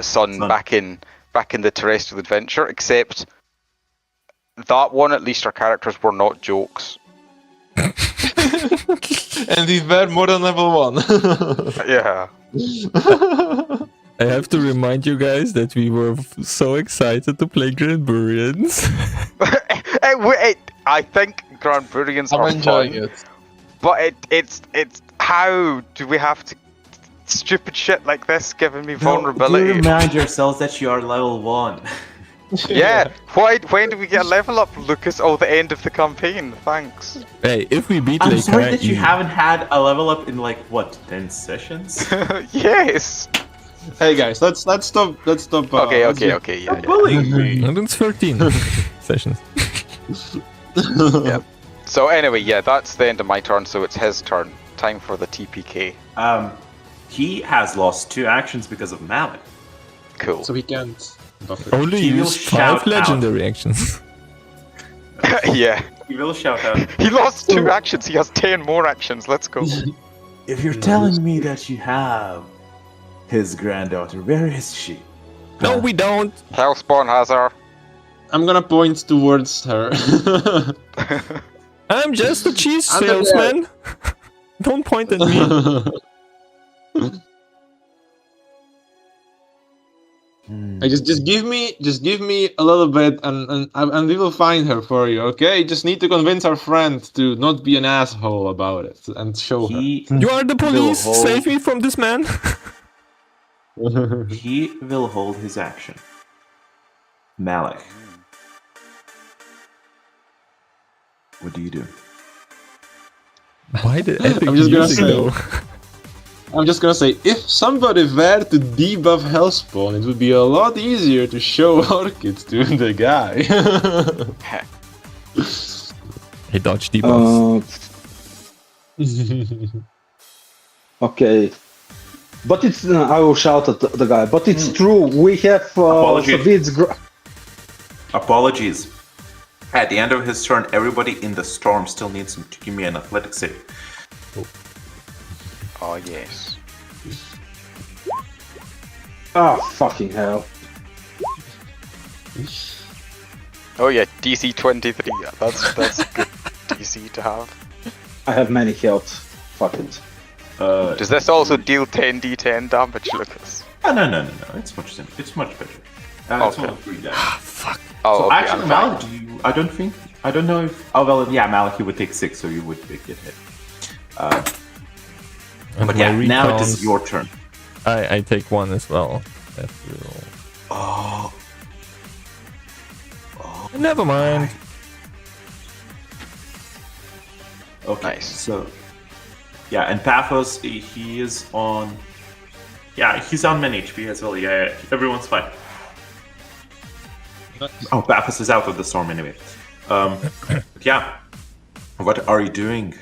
son back in the Terrestrial Adventure, except that one at least our characters were not jokes. And we were more than level 1. Yeah. I have to remind you guys that we were so excited to play Granburians. I think Granburians are enjoying fun, it. but it's how do we have to stupid shit like this giving me vulnerability? Do remind yourselves that you are level 1. Yeah. When do we get a level up, Lucas? Oh, the end of the campaign. Thanks. Hey, if we beat I'm Leikai, sorry that you haven't had a level up in like what 10 sessions. Yes. Hey guys, let's stop. Okay, yeah. Bullying me. And it's 13 sessions. Yep. So anyway, yeah, that's the end of my turn. So it's his turn. Time for the TPK. He has lost 2 actions because of Malak. Cool. So he can't buff it. Only He will use 5 shout legendary actions. Yeah. He will shout out. He lost 2 actions. He has 10 more actions. Let's go. If you're telling me that you have his granddaughter, where is she? No, we don't. Hellspawn has her. I'm gonna point towards her. I'm just a cheese salesman. Don't point at me. Just give me a little bit, and we will find her for you. Okay, just need to convince our friend to not be an asshole about it and show her. You are the police. Save me from this man. He will hold his action. Malak. What do you do? Why did epic I'm just gonna music say- though? I'm just gonna say, if somebody were to debuff Hellspawn, it would be a lot easier to show Orchid to the guy. Hey, dodge debuffs. Okay. But it's, I will shout at the guy, but it's true, we have Savid's Apologies. At the end of his turn, everybody in the storm still needs him to give me an athletics save. Oh, yes. Oh, fucking hell. Oh, yeah, DC 23. Yeah, that's good DC to have. I have many health. Fuck it. Does this also deal 10d10 damage, Lucas? No. It's much simpler. It's much better. It's only 3 damage. Fuck. Oh, So okay, actually, I'm Malak, fine. I don't know if. Oh well, yeah, Malak, you would take 6, so you would get hit. And But my yeah, now it recons- is your turn. I take one as well. Oh. Never mind. Okay, Nice. so yeah, and Paphos, he is on. Yeah, he's on min HP as well. Yeah, everyone's fine. Oh, Paphos is out of the storm anyway. Yeah, what are you doing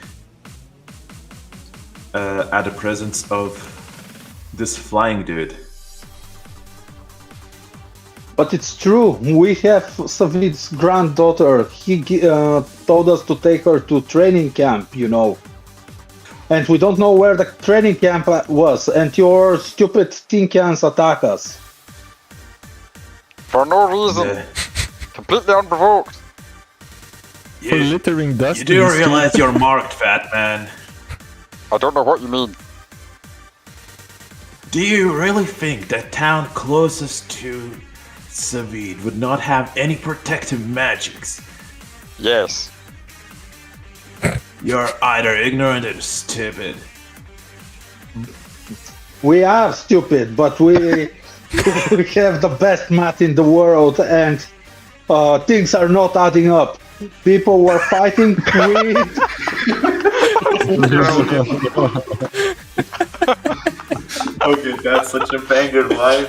at the presence of this flying dude? But it's true. We have Savid's granddaughter. He told us to take her to training camp, you know. And we don't know where the training camp was. And your stupid tin cans attack us. For no reason. Completely unprovoked. For littering dust. You do realize you're marked, fat man. I don't know what you mean. Do you really think that town closest to Savid would not have any protective magics? Yes. You're either ignorant or stupid. We are stupid, but we have the best math in the world, and things are not adding up. People were fighting with... Okay, that's such a banger line.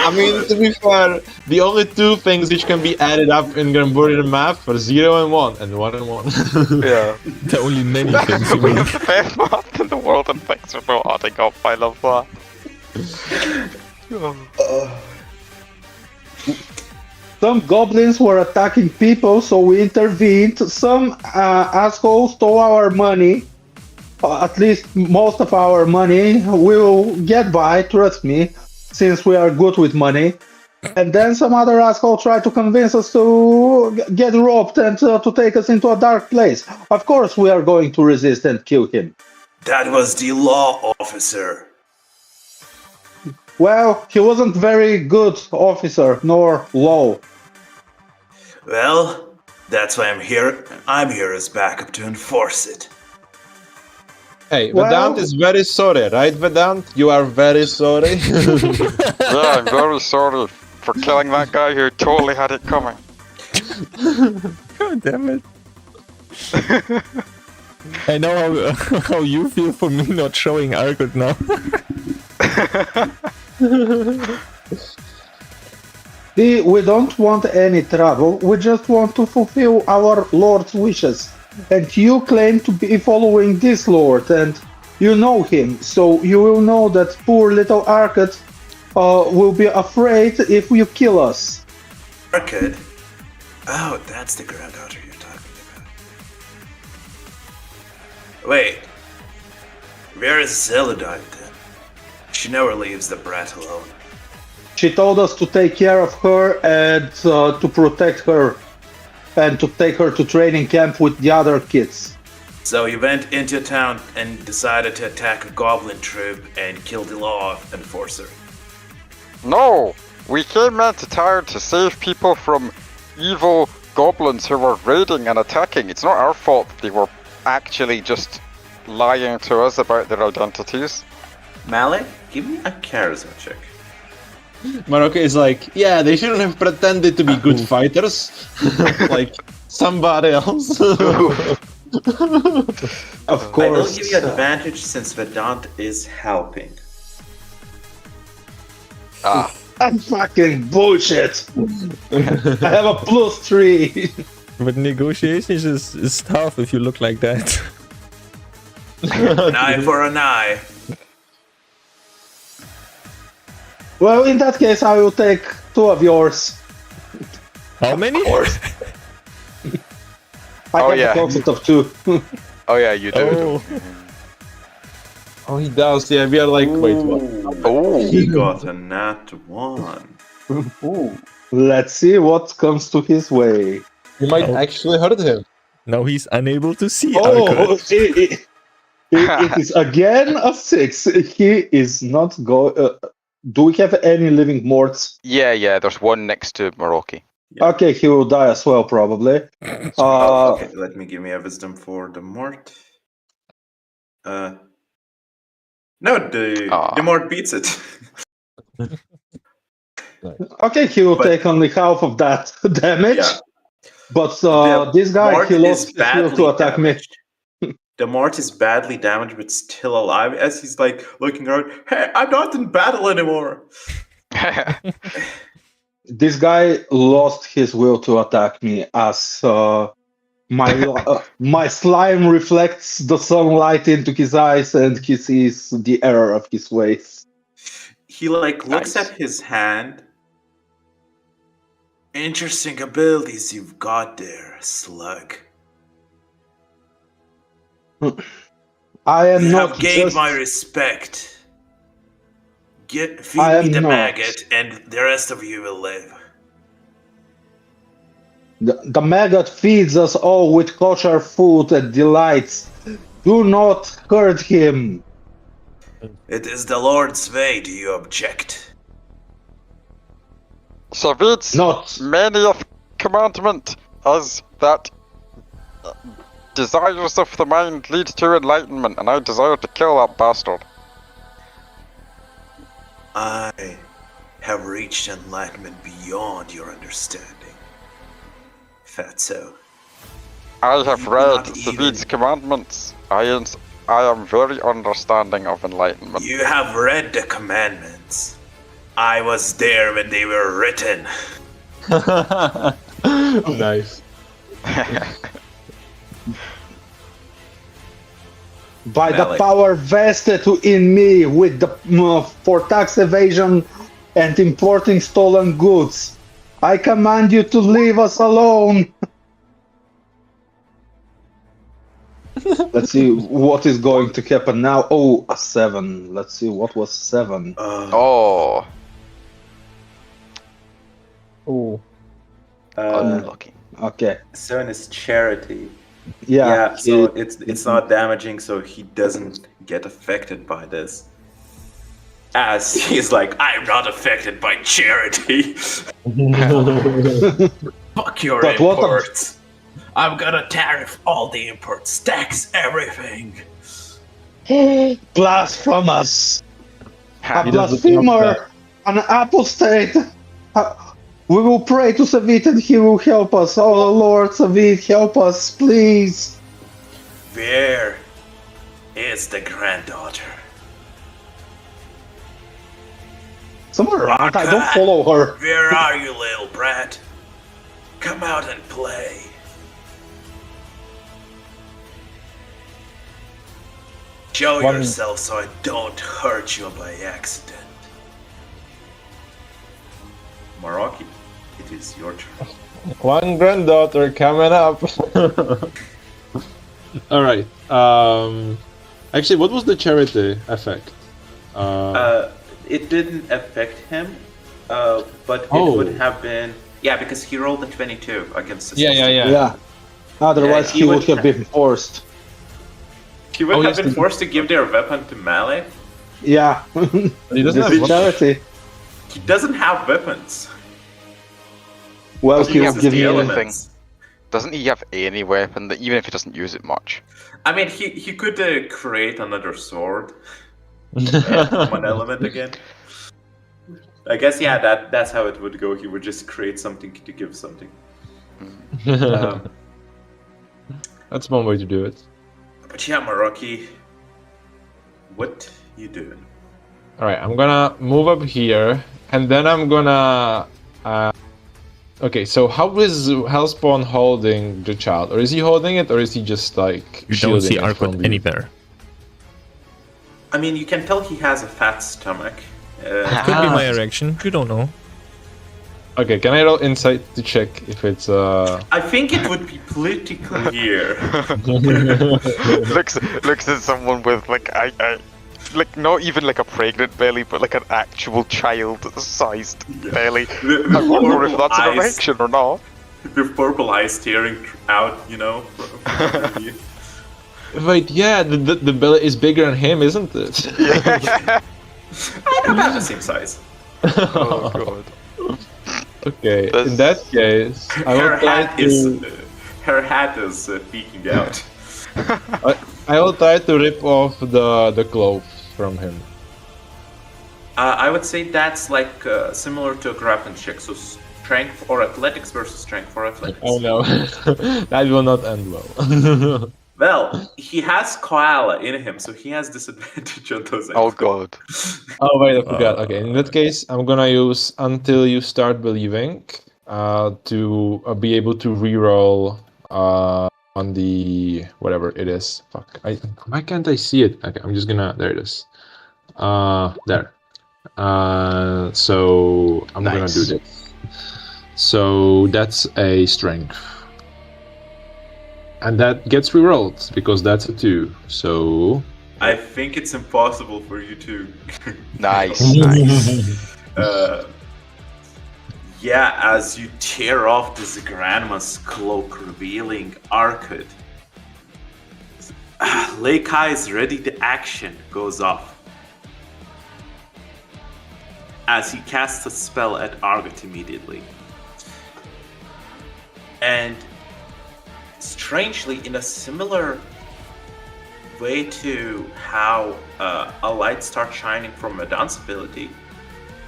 I mean, to be fair, the only two things which can be added up in Granburian math are 0 and 1, and 1 and 1. Yeah. The only many things you mean. The best math in the world and things are not adding up. I love that. Some goblins were attacking people, so we intervened. Some assholes stole our money. At least most of our money. We'll get by, trust me, since we are good with money. And then some other asshole tried to convince us to get robbed and to take us into a dark place. Of course we are going to resist and kill him. That was the law officer. Well, he wasn't very good officer, nor law. Well, that's why I'm here. I'm here as backup to enforce it. Hey, Vedant is very sorry, right, Vedant? You are very sorry. Yeah, I'm very sorry for killing that guy who totally had it coming. God damn it. I know how you feel for me not showing Argot now. See, we don't want any trouble. We just want to fulfill our Lord's wishes. And you claim to be following this Lord, and you know him, so you will know that poor little Arcad will be afraid if you kill us. Arcad? Oh, that's the granddaughter you're talking about. Wait. Where is Zelodite then? She never leaves the brat alone. She told us to take care of her and to protect her. And to take her to training camp with the other kids. So you went into town and decided to attack a goblin troop and kill the law enforcer. No! We came into town to save people from evil goblins who were raiding and attacking. It's not our fault they were actually just lying to us about their identities. Malik, give me a charisma check. Maroka is like, yeah, they shouldn't have pretended to be good fighters. Like somebody else. Of course. I will give you advantage since Vedant is helping. Ah. That's fucking bullshit. I have a +3. But negotiations is tough if you look like that. An eye for an eye. Well, in that case, I will take 2 of yours. How many? Of course. I have a concept of 2. Oh yeah, you do. Oh. Oh, he does. Yeah, we are like, wait, what? Oh, he got a nat 1. Ooh. Let's see what comes to his way. You might actually hurt him. Now he's unable to see. Oh, it is again a 6. He is not going. Do we have any living morts? Yeah, there's one next to Maroki. Yeah. Okay, he will die as well, probably. Okay, let me give me a wisdom for the mort. No, the more beats it. Okay, he will take only half of that damage. Yeah. But this guy, he lost his will to attack me. The Mort is badly damaged, but still alive. As he's like looking around, hey, I'm not in battle anymore. This guy lost his will to attack me as my slime reflects the sunlight into his eyes, and he sees the error of his ways. He looks at his hand. Interesting abilities you've got there, slug. I am you not have gained just... my respect. Feed me the maggot, and the rest of you will live. The maggot feeds us all with kosher food and delights. Do not hurt him. It is the Lord's way. Do you object? Savit's many a commandment as that desires of the mind lead to enlightenment, and I desire to kill that bastard. I have reached enlightenment beyond your understanding, Fatso. I have read Savit's commandments. I am very understanding of enlightenment. You have read the commandments. I was there when they were written. Nice. By the power vested in me with the for tax evasion and importing stolen goods, I command you to leave us alone. Let's see what is going to happen now. Oh, a 7. Let's see what was 7. Oh. Unlucky. Okay. 7 is charity. Yeah. So it's not damaging, so he doesn't get affected by this. As he's like, I'm not affected by charity. Fuck your imports. I'm gonna tariff all the imports, tax everything. Blasphemous! A blasphemer! An apostate! We will pray to Savit and he will help us. Oh Lord, Savit, help us, please. Where is the granddaughter? Somewhere around, I don't follow her. Where are you, little brat? Come out and play. Show yourself so I don't hurt you by accident. Maraki, it is your turn. One granddaughter coming up. Alright. Actually, what was the charity effect? It didn't affect him, but it would have been... Yeah, because he rolled a 22 against the system. Yeah. Otherwise, he would have been forced. He would have been forced to give their weapon to Melee. Yeah. He doesn't have charity. He doesn't have weapons. Well, he he'll give you anything. Doesn't he have any weapon that, even if he doesn't use it much? I mean, he could create another sword. One element again. I guess that's how it would go. He would just create something to give something. That's one way to do it. But yeah, Maraki, what you doing? Alright, I'm gonna move up here, and then I'm gonna... okay, so how is Hellspawn holding the child? Or is he holding it, or is he just like... You don't see Arkwood anywhere. I mean, you can tell he has a fat stomach. Could be my erection, you don't know. Okay, can I roll insight to check if it's I think it would be pretty clear. looks at someone with like not even like a pregnant belly, but like an actual child-sized belly. I wonder if that's an erection or not. With purple eyes staring out, from you. Wait, yeah, the belly is bigger than him, isn't it? Yeah. I'm about the same size. Oh god. Okay, in that case, her hat is peeking out. I will try to rip off the clothes from him? I would say that's like similar to a grappling check. So strength or athletics versus strength or athletics. Oh no, that will not end well. Well, he has koala in him, so he has disadvantage on those. Oh god. Oh wait, I forgot. Okay, in that case, I'm gonna use until you start believing to be able to reroll on the whatever it is. Fuck. Why can't I see it? Okay, I'm just gonna. There it is. There. So I'm gonna do this. So that's a strength. And that gets rerolled because that's a 2. So I think it's impossible for you to. Nice. Yeah, as you tear off this Granma's cloak, revealing Arkad, Leikai's ready to action goes off as he casts a spell at Argot immediately. And strangely, in a similar way to how a light starts shining from Madaan's ability,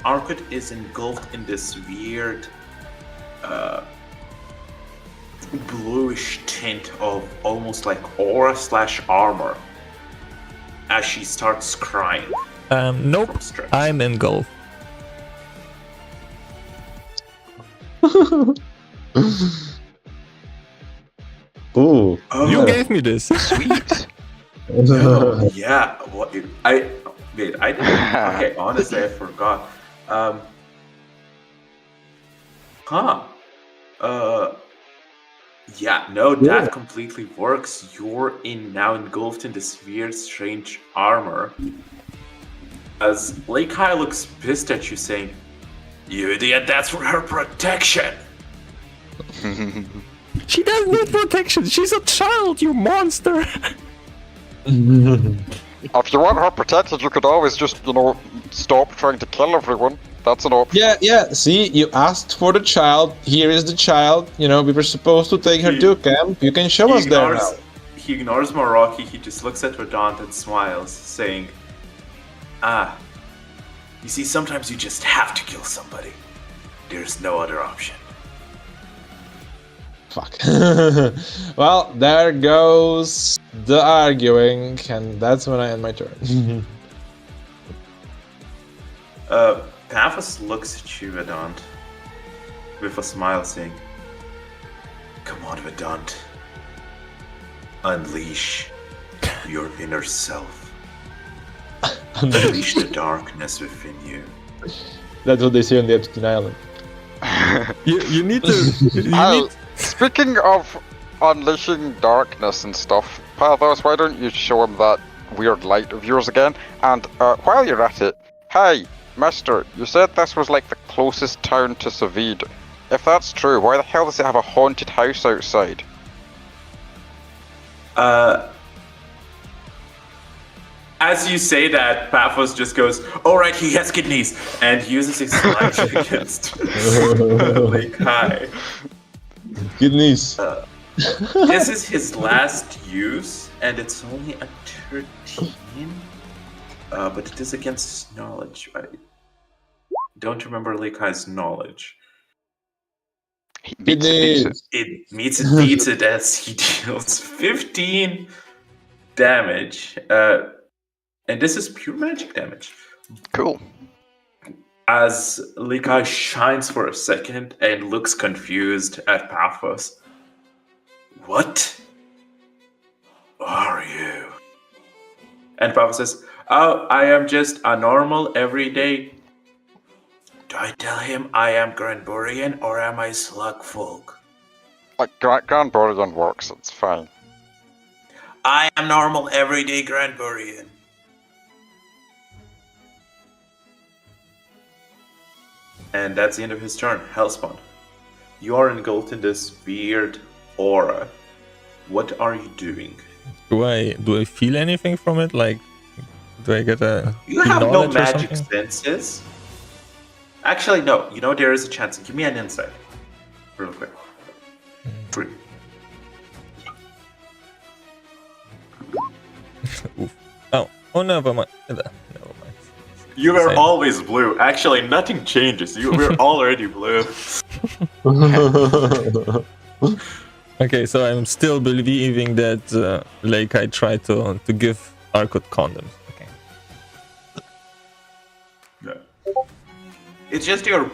Arkad is engulfed in this weird bluish tint of almost like aura/armor as she starts crying. Nope, I'm engulfed. Ooh. You gave me this. Sweet. Yeah. What? I didn't. Okay, honestly, I forgot. Yeah. No, that completely works. You're now engulfed in this weird, strange armor. As Leikai looks pissed at you, saying, "You idiot! That's for her protection." She doesn't need protection. She's a child, you monster. If you want her protected, you could always just, stop trying to kill everyone. That's an option. Yeah. See, you asked for the child. Here is the child. We were supposed to take her to camp. You can show us there now. He ignores Maraki. He just looks at Verdant and smiles, saying, you see, sometimes you just have to kill somebody. There's no other option. Fuck. Well, there goes the arguing, and that's when I end my turn. Paphos looks at you, Vedant, with a smile, saying, "Come on, Vedant. Unleash your inner self. Unleash the darkness within you." That's what they say on the Epstein Island. You need to... Speaking of unleashing darkness and stuff, Pathos, why don't you show him that weird light of yours again? And while you're at it, hey, mister, you said this was like the closest town to Savid. If that's true, why the hell does it have a haunted house outside? As you say that, Paphos just goes, "All right, he has kidneys," and uses his light against Leikai. Kidneys. This is his last use, and it's only a 13. But it is against his knowledge. I don't remember Leikai's knowledge. It beats it beats it as he deals 15 damage. And this is pure magic damage. Cool. As Leikai shines for a second and looks confused at Paphos. "What are you?" And Paphos says, "Oh, I am just a normal, everyday..." Do I tell him I am Granburian or am I Slugfolk? Like, Granburian works, it's fine. I am normal, everyday Granburian. And that's the end of his turn. Hellspawn, you are engulfed in this weird aura. What are you doing? Do I feel anything from it? Like, do I get a... You have no magic senses. Actually, no. There is a chance. Give me an insight. Real quick. 3. Oof. Oh, Oh, never mind. Never mind. You were always blue. Actually, nothing changes. You were already blue. Okay, so I'm still believing that I tried to give Arkut condoms. Okay. Yeah. It's just your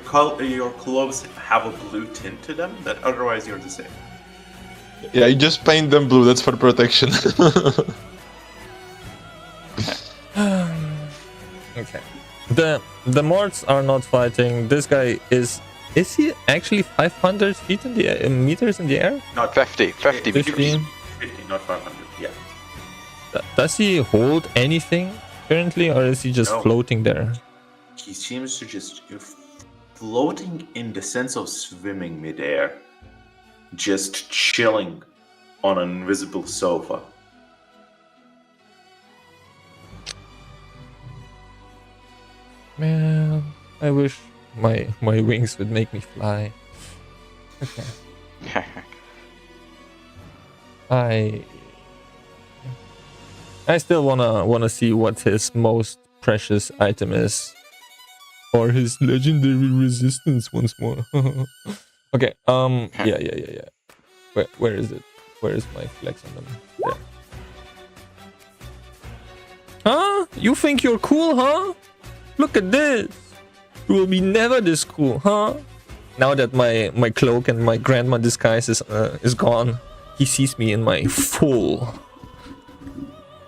clothes have a blue tint to them. That otherwise you're the same. Yeah, you just paint them blue. That's for protection. Okay. The Morts are not fighting. This guy is he actually 500 feet in the meters in the air? Not 50 50, not 500. Yeah. Does he hold anything currently, or is he just floating there? He seems to just floating in the sense of swimming midair, just chilling on an invisible sofa. Man, I wish my wings would make me fly. Okay. I still wanna see what his most precious item is, or his legendary resistance once more. Okay. Yeah. Where is it? Where is my flex on them? There. Huh? You think you're cool, huh? Look at this. You will be never this cool, huh? Now that my cloak and my grandma disguise is gone, he sees me in my full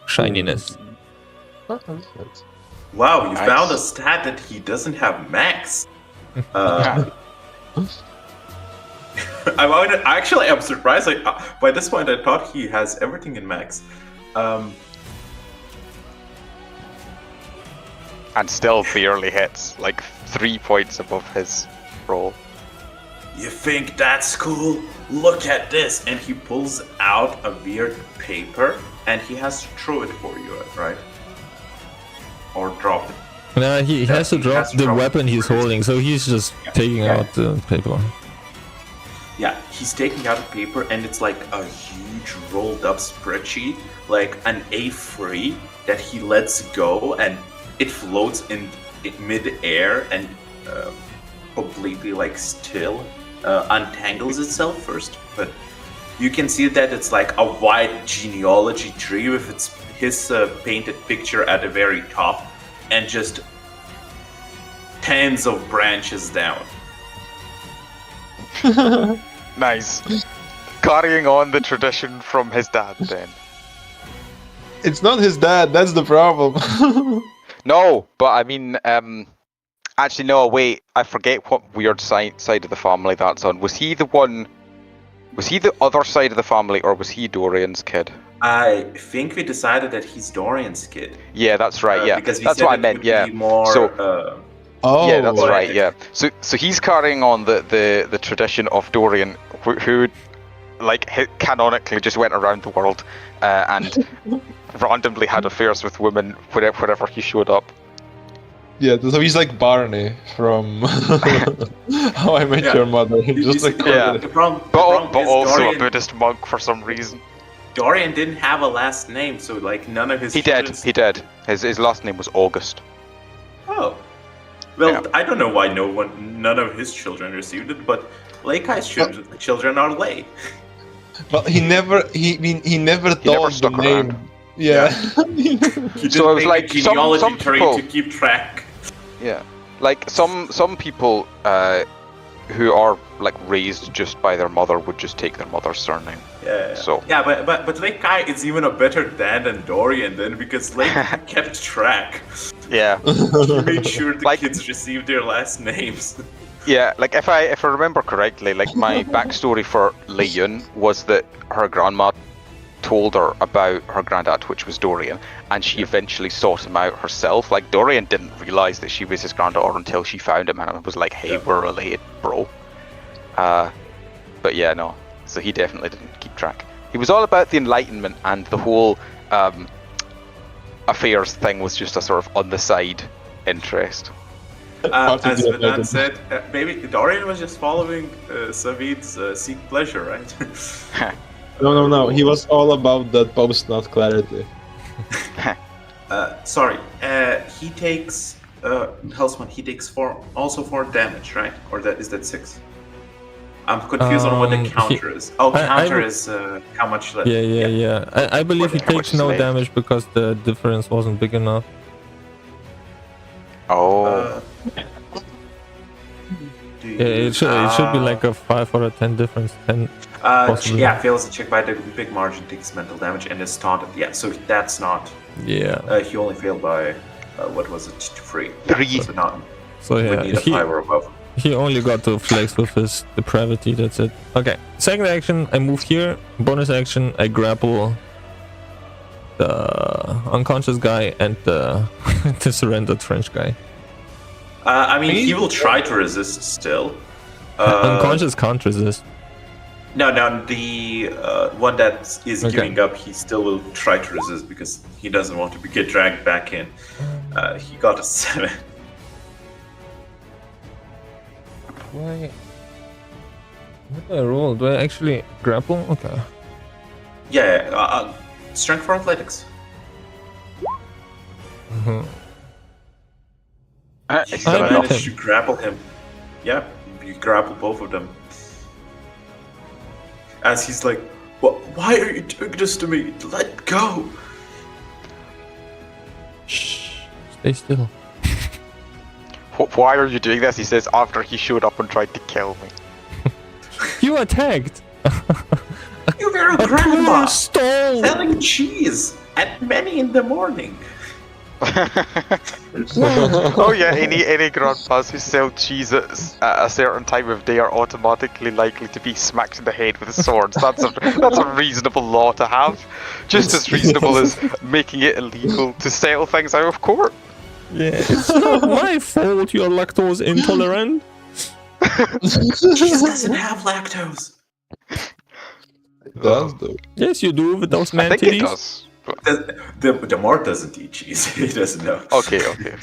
shininess. Wow, you found a stat that he doesn't have max. I'm surprised. By this point, I thought he has everything in max. And still barely hits, like 3 points above his roll. You think that's cool? Look at this! And he pulls out a weird paper, and he has to throw it for you, right? Or drop it. No, he has to drop the weapon he's holding, so he's just taking out the paper. Yeah, he's taking out a paper, and it's like a huge rolled up spreadsheet, like an A3 that he lets go, and it floats in mid-air and completely like still untangles itself first. But you can see that it's like a wide genealogy tree with his painted picture at the very top, and just tens of branches down. Nice. Carrying on the tradition from his dad, then. It's not his dad, that's the problem. No, but I mean, actually, no, wait, I forget what weird side of the family that's on. Was he the other side of the family, or was he Dorian's kid? I think we decided that he's Dorian's kid. Yeah, that's right, yeah. Because that's what I meant, yeah. Yeah, that's right, yeah. So he's carrying on the tradition of Dorian, who like, canonically just went around the world and randomly had affairs with women wherever he showed up. Yeah, so he's like Barney from How I Met Your Mother. Just like the problem but also Dorian, a Buddhist monk for some reason. Dorian didn't have a last name, so like none of his. He did. His last name was August. Oh, well, I don't know why none of his children received it, but Leikai's children are late. But he never thought the name. Around. Yeah. So it was like some people to keep track. Yeah, like some people who are like raised just by their mother would just take their mother's surname. Yeah. So but Leikai is even a better dad than Dorian then, because Leikai kept track. Yeah. He made sure the kids received their last names. Yeah, like if I remember correctly, like my backstory for Lei Yun was that her grandma told her about her granddad, which was Dorian, and she eventually sought him out herself. Like, Dorian didn't realize that she was his granddaughter until she found him and was like, hey, we're related, bro. But yeah, no. So he definitely didn't keep track. He was all about the Enlightenment, and the whole affairs thing was just a sort of on the side interest. As Vedant said, maybe Dorian was just following Savid's seek pleasure, right? No. He was all about that post-nut clarity. Sorry. He takes Hellsman. He takes 4 damage, right? Or is that 6? I'm confused on what the counter is. Oh, counter is how much left. Yeah. I believe he takes no damage because the difference wasn't big enough. Oh. It should be like a 5 or a 10 difference. 10. Yeah, fails to check by the big margin, takes mental damage, and is taunted. Yeah, so that's not. Yeah. He only failed by what was it? 3. 3. Yeah, so yeah, would need a 5 or above. He only got to flex with his depravity. That's it. Okay. Second action, I move here. Bonus action, I grapple the unconscious guy and the surrendered French guy. I mean, he will try to resist still. Unconscious can't resist. No, the one that is giving up, he still will try to resist because he doesn't want to get dragged back in. He got a 7. What do I roll? Do I actually grapple? Okay. Yeah, strength for athletics. You managed to grapple him. Yeah, you grapple both of them. As he's like, why are you doing this to me? Let go! Shh, stay still. Why are you doing this? He says after he showed up and tried to kill me. You attacked! You were a grandma selling cheese at many in the morning. Oh yeah, any grandpas who sell cheese at a certain time of day are automatically likely to be smacked in the head with swords. That's a reasonable law to have. Just as reasonable as making it illegal to sell things out of court. Yeah, it's not my fault you're lactose intolerant. Cheese doesn't have lactose. It does, though. Yes, you do with those man I think titties. it does. The Mort doesn't eat cheese. He doesn't know. Okay, fair.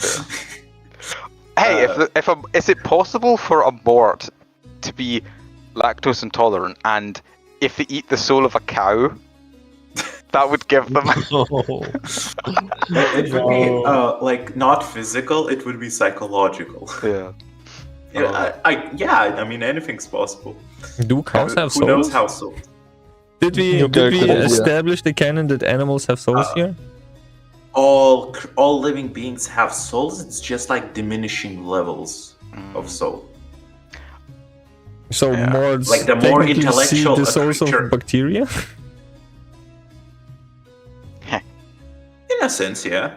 Hey, is it possible for a Mort to be lactose intolerant, and if they eat the soul of a cow, that would give them? It would be like not physical. It would be psychological. Yeah. I mean, anything's possible. Do cows have souls? Who knows how souls? Did we establish the canon that animals have souls here? All living beings have souls. It's just like diminishing levels of soul. So Mords like the more intellectual see the souls of bacteria? In a sense, yeah.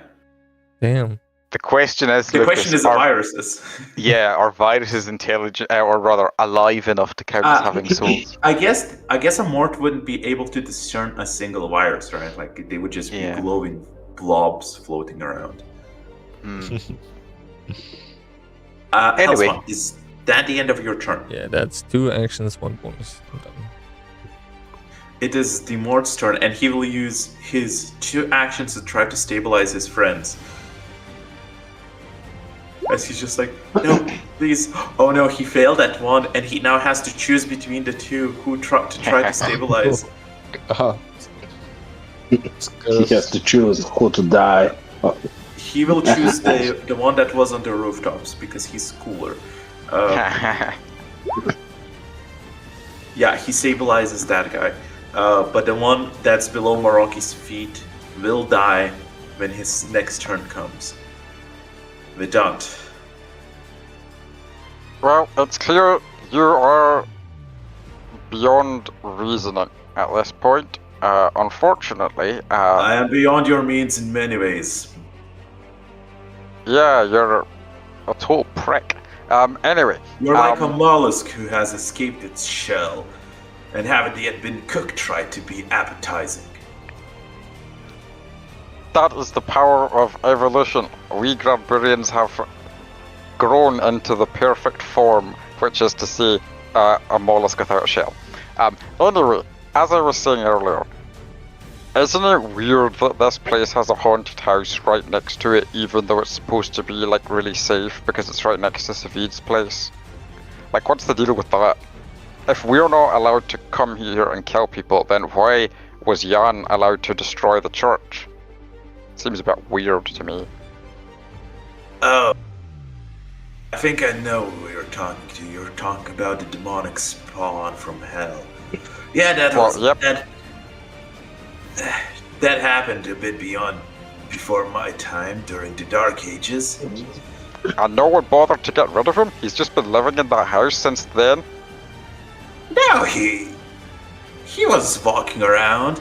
Damn. The question is, the question is viruses. Yeah, are viruses intelligent, or rather alive enough to count as having souls? I guess a Mort wouldn't be able to discern a single virus, right? Like they would just be glowing blobs floating around. Anyway, Hellspawn, is that the end of your turn? Yeah, that's 2 actions, 1 bonus. I'm done. It is the Mort's turn, and he will use his 2 actions to try to stabilize his friends. As he's just like, no, please. Oh no, he failed at 1, and he now has to choose between the 2 who try to stabilize. He has to choose who to die. He will choose the one that was on the rooftops because he's cooler. Yeah, he stabilizes that guy. But the one that's below Maroki's feet will die when his next turn comes. Vedant. Well, it's clear you are beyond reasoning at this point. Unfortunately, I am beyond your means in many ways. Yeah, you're a total prick. Anyway. You're like a mollusk who has escaped its shell and haven't yet been cooked, tried to be appetizing. That is the power of evolution. We Grandburians have grown into the perfect form, which is to say, a mollusk without a shell. Anyway, as I was saying earlier, isn't it weird that this place has a haunted house right next to it, even though it's supposed to be like really safe because it's right next to Savid's place? Like, what's the deal with that? If we're not allowed to come here and kill people, then why was Jan allowed to destroy the church? Seems a bit weird to me. Oh. I think I know who you're talking to. You're talking about the demonic spawn from hell. Yeah, that happened a bit before my time during the Dark Ages. And no one bothered to get rid of him? He's just been living in that house since then? No, he was walking around,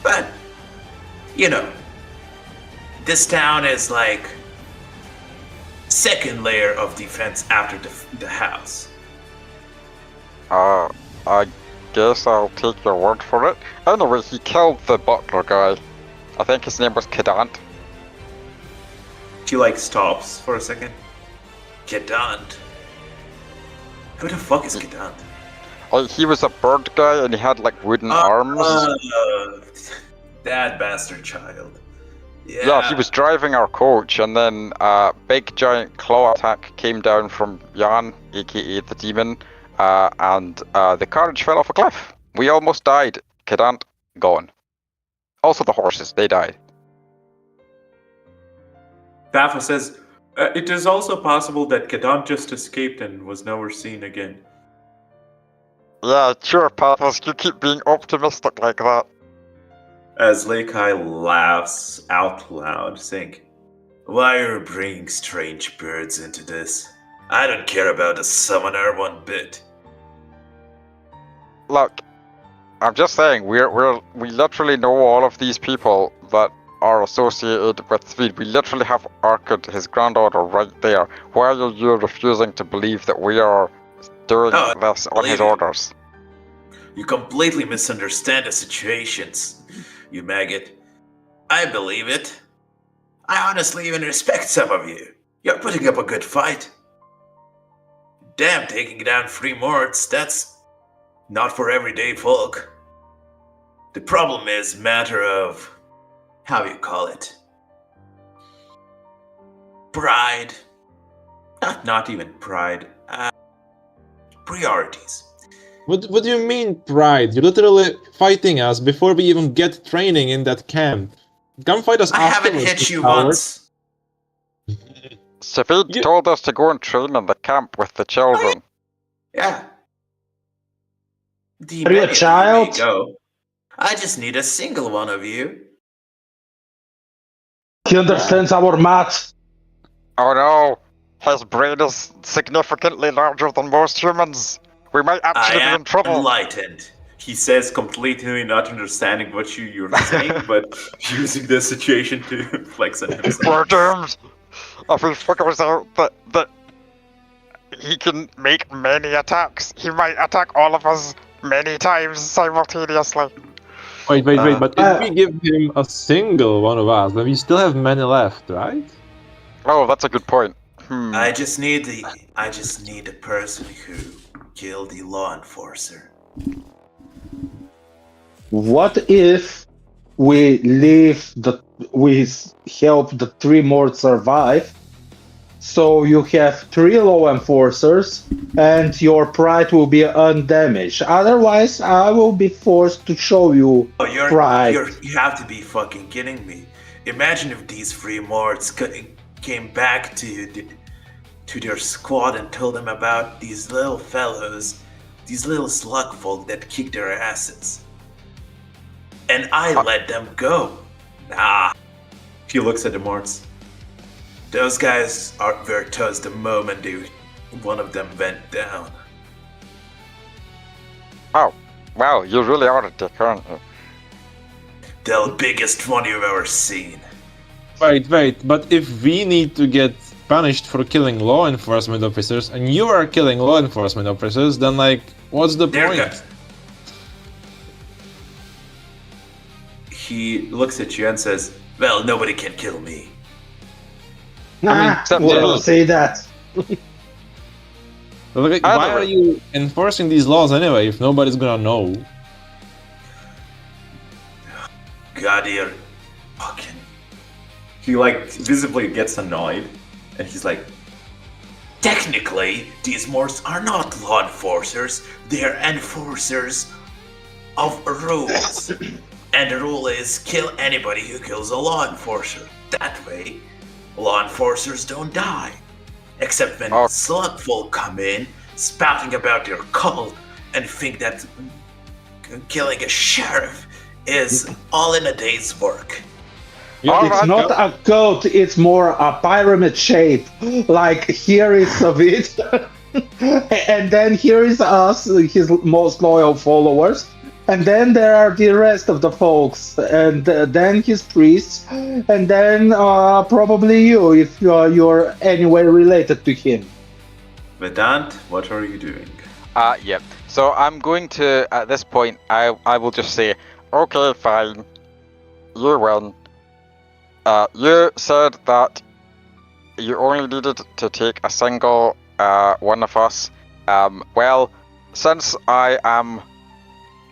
but, you know, this town is like second layer of defense after the house. I guess I'll take your word for it. Anyway, he killed the butler guy. I think his name was Kedant. She stops for a second. Kedant? Who the fuck is Kedant? He was a bird guy and he had wooden arms. That bastard child. Yeah, he was driving our coach and then a big giant claw attack came down from Jan, aka the demon, and the carriage fell off a cliff. We almost died. Kedant, gone. Also the horses, they died. Bafa says, it is also possible that Kedant just escaped and was never seen again. Yeah, sure, Pathos, you keep being optimistic like that. As Leikai laughs out loud, saying, "Why are you bringing strange birds into this? I don't care about the summoner one bit." Look, I'm just saying, we literally know all of these people that are associated with Svid. We literally have Arkad, his granddaughter, right there. Why are you refusing to believe that we are doing this on his orders? You completely misunderstand the situations, you maggot. I believe it. I honestly even respect some of you. You're putting up a good fight. Damn, taking down 3 morts, that's not for everyday folk. The problem is matter of, how you call it? Pride. Not even pride. Priorities. What do you mean pride? You're literally fighting us before we even get training in that camp. Come fight us afterwards. I haven't hit you once. Svid told us to go and train in the camp with the children. Yeah. Are you a child? Go. I just need a single one of you. He understands our math. Oh no, his brain is significantly larger than most humans. We might actually be in trouble. Enlightened. He says, completely not understanding what you're saying, but using the situation to flex on himself. We're doomed. If he figures out that he can make many attacks, he might attack all of us many times simultaneously. Wait, but if we give him a single one of us, then we still have many left, right? Oh, that's a good point. I just need the person who killed the law enforcer. What if we help the 3 more survive? So you have 3 law enforcers and your pride will be undamaged. Otherwise, I will be forced to show you pride. You have to be fucking kidding me. Imagine if these 3 morts came back to their squad and told them about these little fellows, these little slug folk that kicked their asses. And I let them go. Nah. He looks at the morts. Those guys were toast the moment one of them went down. Oh, wow, you really are a dick, aren't you? The biggest one you've ever seen. Wait, but if we need to get punished for killing law enforcement officers, and you are killing law enforcement officers, then what's the point? He looks at you and says, "Well, nobody can kill me." Well, say that. Why are you enforcing these laws anyway if nobody's gonna know? God, you're fucking... He visibly gets annoyed, and he's like, technically, these morts are not law enforcers, they're enforcers of rules. And the rule is kill anybody who kills a law enforcer. That way, law enforcers don't die. Except when slugfolk come in, spouting about their cult, and think that killing a sheriff is all in a day's work. It's not a cult, it's more a pyramid shape. Like, here is Savit, and then here is us, his most loyal followers, and then there are the rest of the folks, and then his priests, and then probably you, if you're anyway related to him. Vedant, what are you doing? Yeah. So I'm going to, at this point, I will just say, okay, fine. You win. You said that you only needed to take a single one of us. Well, since I am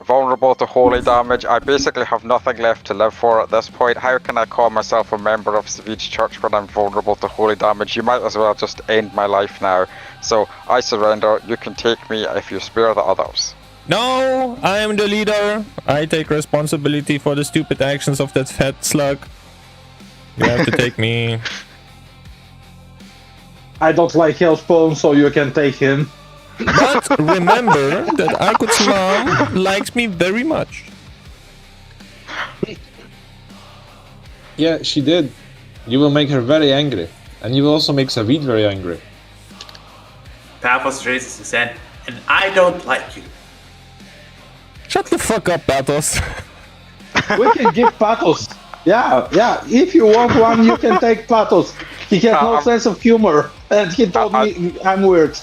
vulnerable to holy damage, I basically have nothing left to live for at this point. How can I call myself a member of Savage Church when I'm vulnerable to holy damage? You might as well just end my life now. So I surrender. You can take me if you spare the others. No, I am the leader. I take responsibility for the stupid actions of that fat slug. You have to take me. I don't like Hellspawn, so you can take him. But remember that Arkut's mom likes me very much. Yeah, she did. You will make her very angry. And you will also make Savid very angry. Paphos raises his hand, and I don't like you. Shut the fuck up, Pathos. We can give Pathos. Yeah. If you want one, you can take Pathos. He has no sense of humor, and he told me I'm weird.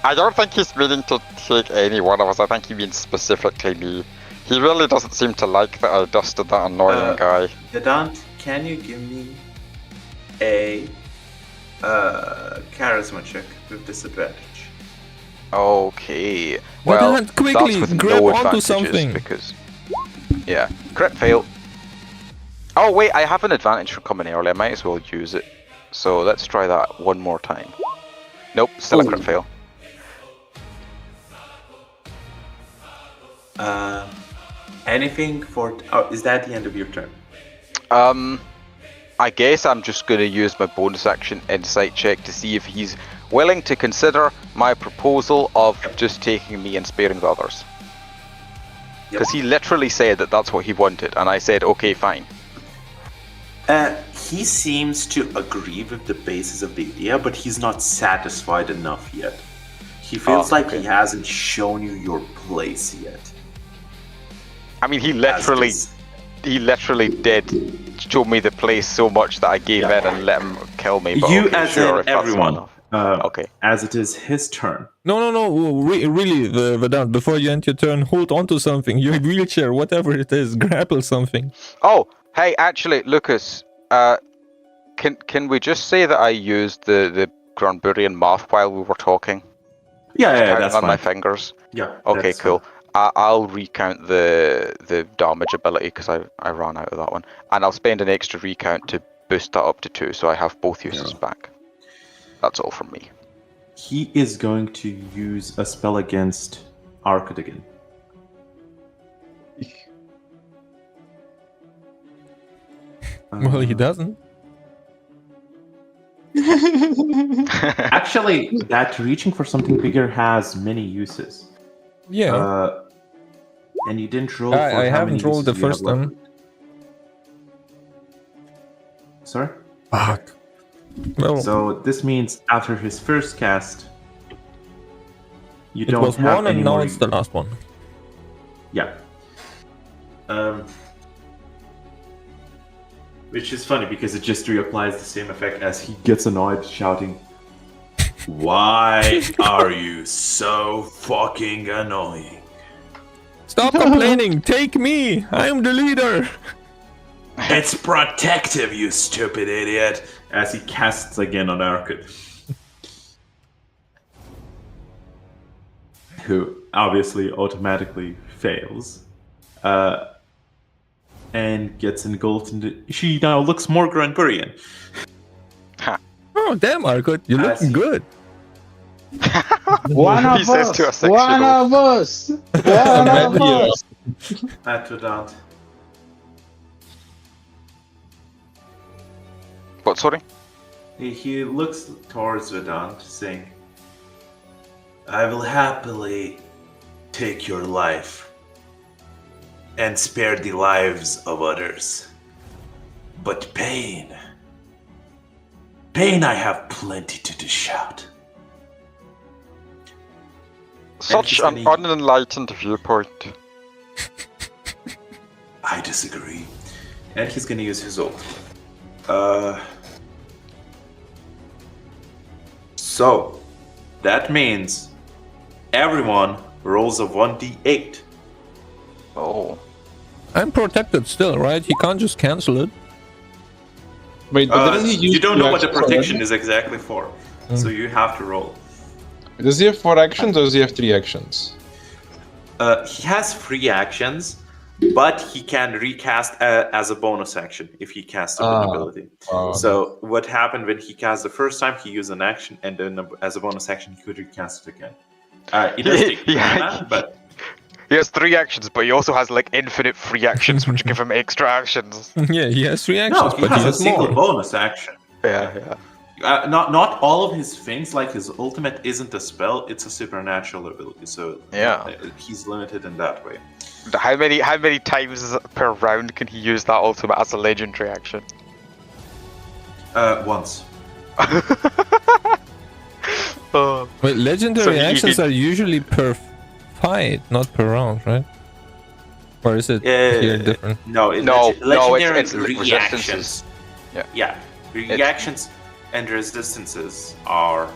I don't think he's meaning to take any one of us. I think he means specifically me. He really doesn't seem to like that I dusted that annoying guy. Vedant, can you give me a charisma check with disadvantage? Okay. Well, Vedant, quickly that's with grab no onto advantages something. because yeah, crit fail. Oh wait, I have an advantage for coming early. I might as well use it. So let's try that one more time. Nope, still a crit fail. Anything for... Oh, is that the end of your turn? I guess I'm just going to use my bonus action insight check to see if he's willing to consider my proposal of just taking me and sparing the others. Because he literally said that that's what he wanted, and I said, okay, fine. He seems to agree with the basis of the idea, but he's not satisfied enough yet. He feels like he hasn't shown you your place yet. I mean, he literally did show me the place so much that I gave in and let him kill me. But you as in everyone. Okay. As it is his turn. No. Really, Vedant, before you end your turn, hold on to something. Your wheelchair, whatever it is, grapple something. Oh, hey, actually, Lucas, can we just say that I used the Granburian math while we were talking? Yeah, that's on fine. my fingers. Yeah. Okay, cool. I'll recount the damage ability because I ran out of that one, and I'll spend an extra recount to boost that up to 2, so I have both uses back. That's all from me. He is going to use a spell against Arkut again. Well, he doesn't. Actually, that reaching for something bigger has many uses. Yeah. And you didn't roll. I haven't rolled the first one. Sorry? Fuck. Well, so this means after his first cast, you it don't was have one, and now it's the last one. Yeah. Which is funny because it just reapplies the same effect as he gets annoyed, shouting, "Why are you so fucking annoying? Stop complaining! Take me! I'm the leader!" It's protective, you stupid idiot! As he casts again on Arkut. Who obviously automatically fails. And gets engulfed. She now looks more Granburian. Oh, damn, Arkut, you're looking good. One of us! One of us! One of us! At Vedant. What, sorry? He looks towards Vedant, saying, I will happily take your life and spare the lives of others. But pain I have plenty to dish out. Such an unenlightened viewpoint. I disagree. And he's gonna use his ult. So, that means everyone rolls a 1d8. Oh. I'm protected still, right? He can't just cancel it. Wait, but didn't he use you don't know what the reactions protection already? is exactly for, so you have to roll. Does he have 4 actions or does he have 3 actions? He has 3 actions, but he can recast as a bonus action if he casts an ability. So what happened when he cast the first time, he used an action, and then as a bonus action, he could recast it again. It does take mana, but... He has 3 actions, but he also has like infinite free actions, which give him extra actions. Yeah, he has 3 actions, No, but he has he a has single more. bonus action. Yeah. Not all of his things, like his ultimate, isn't a spell; it's a supernatural ability. So he's limited in that way. How many times per round can he use that ultimate as a legendary action? Once. Wait, legendary actions are usually per fight, not per round, right? Or is it here different? No, legendary it's reactions. Yeah. Reactions and resistances are.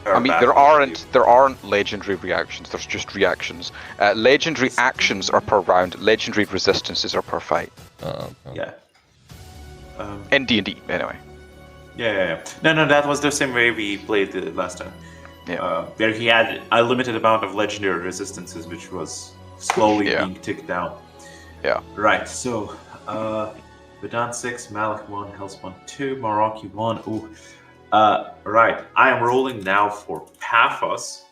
I mean, there aren't legendary reactions. There's just reactions. Legendary actions are per round. Legendary resistances are per fight. Yeah. In D&D, anyway. Yeah. No, that was the same way we played it last time. Yeah. Where he had a limited amount of legendary resistances, which was slowly being ticked down. Yeah. Right. So, Vedant 6, Malik 1, Hellspawn 2, Meraki 1. Ooh. Right. I am rolling now for Paphos.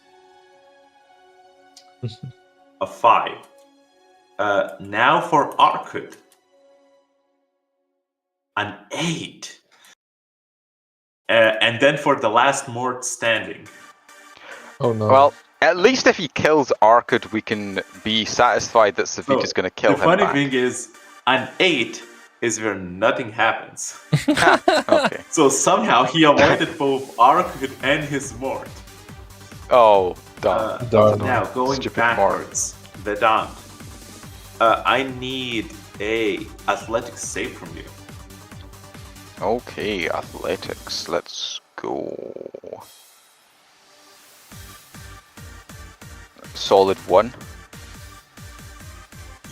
A 5. Now for Arkut. An 8. And then for the last Mort standing. Oh no. Well, at least if he kills Arkut, we can be satisfied that Savit is going to kill him. The funny back. thing is, an 8 is where nothing happens. Okay. So somehow he avoided both Arkut and his Mort. Oh, darn. Now, going backwards, Vedant. I need a athletics save from you. Okay, athletics. Let's go. Solid 1.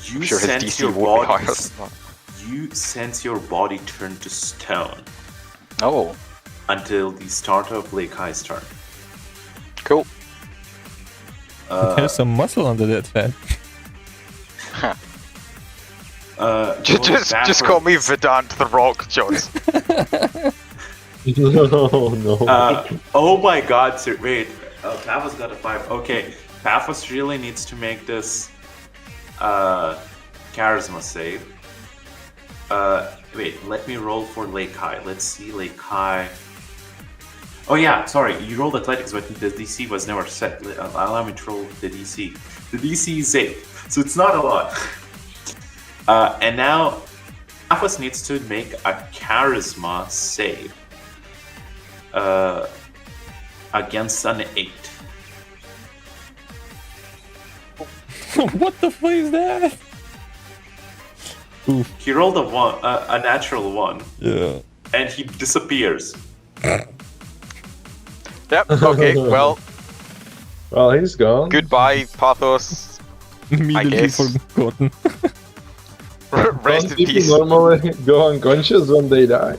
You sure his sense DC your won't be body. higher than that. You sense your body turn to stone. Oh. Until the start of Lake High's turn. Cool. There's some muscle under that fat. Just call me Vedant the Rock, Jones. No. Oh my god, sir. Wait. Paphos got a 5. Okay. Paphos really needs to make this charisma save. Wait, let me roll for Lake High. Let's see Lake High. Oh yeah, sorry, you rolled athletics, but the DC was never set. Allow me to roll the DC. The DC is 8, so it's not a lot. And now, Paphos needs to make a charisma save against an 8. What the fuck is that? Oof. He rolled a natural 1. Yeah. And he disappears. Yep, okay, well. Well, he's gone. Goodbye, Paphos. Immediately forgotten. Rest in People peace. normally go unconscious when they die.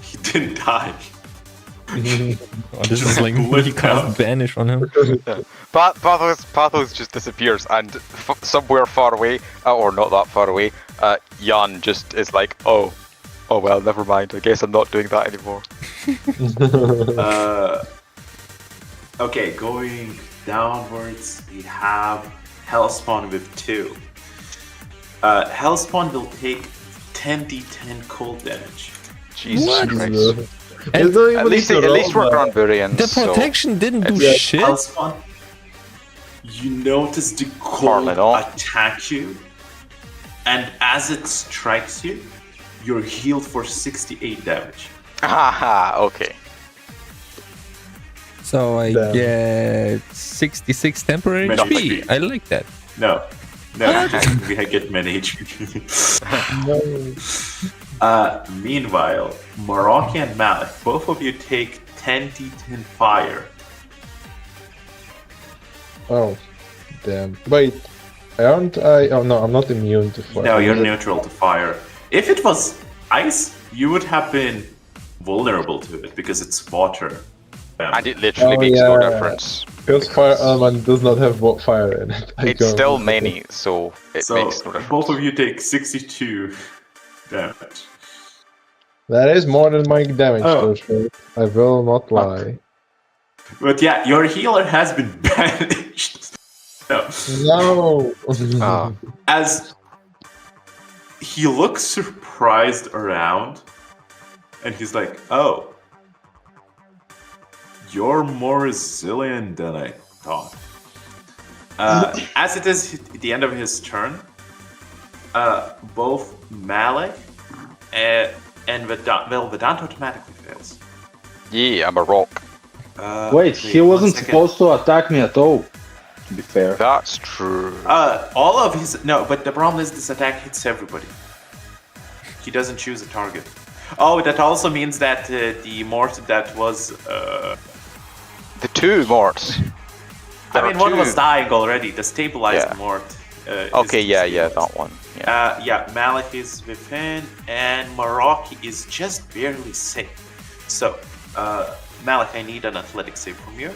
He didn't die. Oh, this is like he can't banish on him. Yeah. Pathos just disappears, and somewhere far away, or not that far away, Jan just is like, oh well, never mind. I guess I'm not doing that anymore. Okay, going downwards, we have Hellspawn with 2. Hellspawn will take 10d10 cold damage. Jesus Christ. At least we're Granburians. The protection didn't do shit. Elspawn, you notice the cold attack you, and as it strikes you, you're healed for 68 damage. Haha, okay. So I get 66 temporary HP. I like that. No, we get many HP. Meanwhile, Meraki and Malik, both of you take 10 D10 fire. Oh, damn. Wait, aren't I? Oh no, I'm not immune to fire. No, you're neutral to fire. If it was ice, you would have been vulnerable to it because it's water. And it literally makes no difference. Because fire element does not have fire in it. It's still many, so it makes no difference. Both of you take 62 damage. That is more than my damage, though. I will not lie. But yeah, your healer has been banished. No. As he looks surprised around, and he's like, "Oh, you're more resilient than I thought." As it is at the end of his turn, both Malik and Vedant automatically fails. Yeah, I'm a rock. Wait, he wasn't supposed to attack me at all, to be fair. That's true. All of his... No, but the problem is this attack hits everybody. He doesn't choose a target. Oh, that also means that the mort that was... The two morts. I mean, one was dying already. The stabilized mort. Okay, yeah, that one. Yeah, Malik is within, and Meraki is just barely safe. So, Malik, I need an athletics save from you.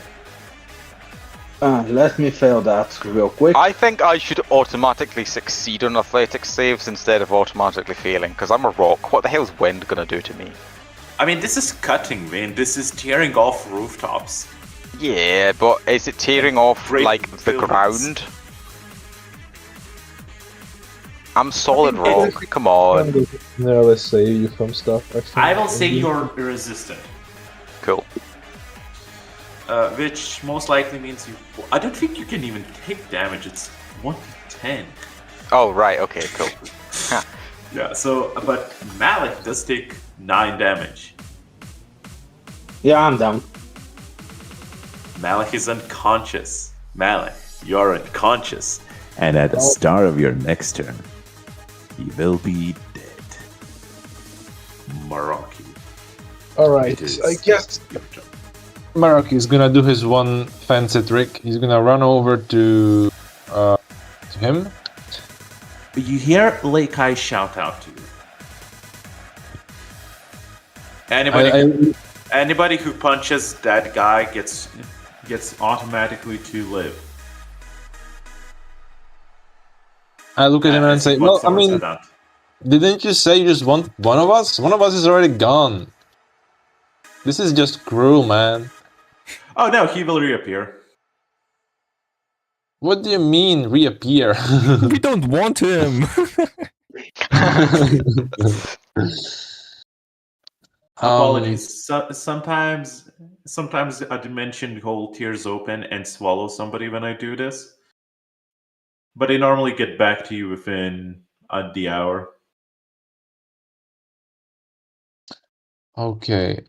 Let me fail that real quick. I think I should automatically succeed on athletics saves instead of automatically failing, because I'm a rock. What the hell's wind gonna do to me? I mean, this is cutting wind. This is tearing off rooftops. Yeah, but is it tearing off, like, the ground? I'm solid rock, come on. No, let's save you from stuff. I will say you're resistant. Cool. Which most likely means you... I don't think you can even take damage, it's 1 to 10. Oh, right, okay, cool. Yeah, so, but Malik does take 9 damage. Yeah, I'm down. Malik is unconscious. Malik, you're unconscious. And at the start of your next turn, he will be dead. Meraki. Alright, I guess Meraki is gonna do his one fancy trick. He's gonna run over to him. You hear Leikai shout out to you. Anybody who punches that guy gets automatically to live. I look at him and say, well, I mean, didn't you say you just want one of us? One of us is already gone. This is just cruel, man. Oh no, he will reappear. What do you mean, reappear? We don't want him. Apologies. Sometimes a dimension hole tears open and swallows somebody when I do this. But I normally get back to you within the hour. Okay,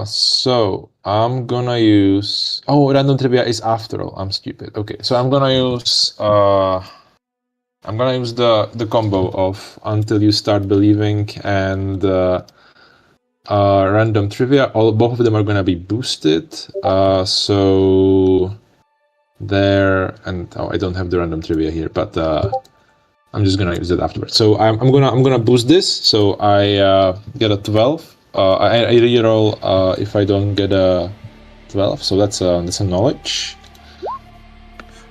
so I'm gonna use... Oh, random trivia is after all. I'm stupid. Okay, so I'm gonna use the combo of Until You Start Believing and random trivia. Both of them are gonna be boosted. So there, and I don't have the random trivia here, but I'm just gonna use it afterwards. So I'm gonna boost this. So I get a 12. I reroll if I don't get a 12, so that's a knowledge.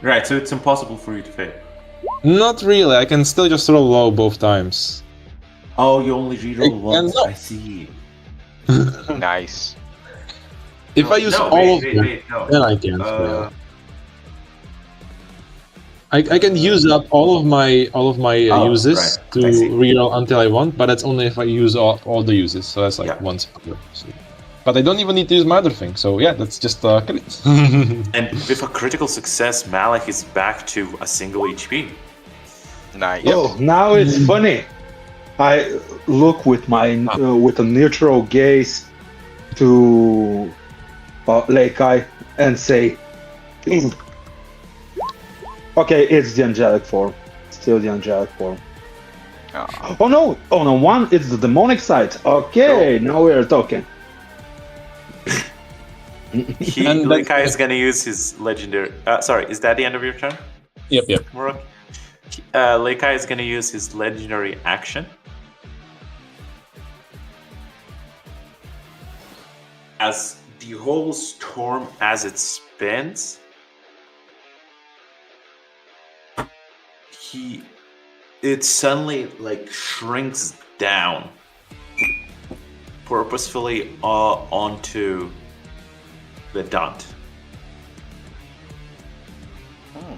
Right, so it's impossible for you to fail. Not really. I can still just roll low both times. Oh, you only reroll once. I see. Nice. If I use all of them, then I can fail. I can use up all of my uses to reroll until I want, but that's only if I use all the uses. So that's like once per. So. But I don't even need to use my other thing. So yeah, that's just kill it. And with a critical success, Malik is back to a single HP. Nice. Oh, now it's funny. I look with my with a neutral gaze to Leikai and say, "Okay, it's the angelic form. Still the angelic form." Oh no! One it's the demonic side. Okay, now we are talking. Leikai is gonna use his legendary. Sorry, is that the end of your turn? Yep. Murok? Leikai is gonna use his legendary action. As the whole storm, as it spins, it suddenly like shrinks down purposefully onto the Dant.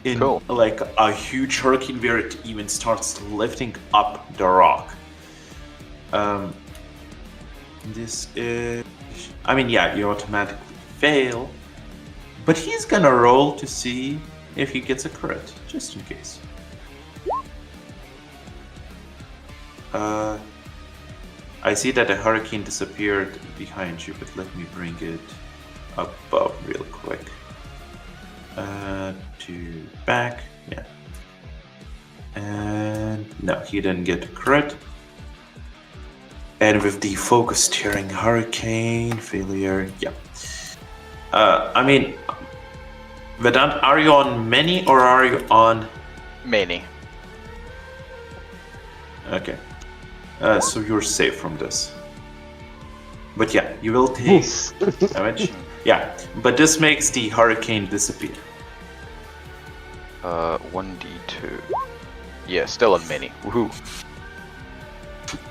In cool. like a huge hurricane where it even starts lifting up the rock. This is, I mean, yeah, you automatically fail, but he's gonna roll to see if he gets a crit, just in case. I see that the hurricane disappeared behind you, but let me bring it above real quick. To back, yeah. And no, he didn't get a crit. And with the focus tearing hurricane failure, yeah. I mean, Vedant, are you on many or are you on many? Okay. So you're safe from this. But yeah, you will take damage. Yeah, but this makes the hurricane disappear. 1d2. Yeah, still on many. Woohoo.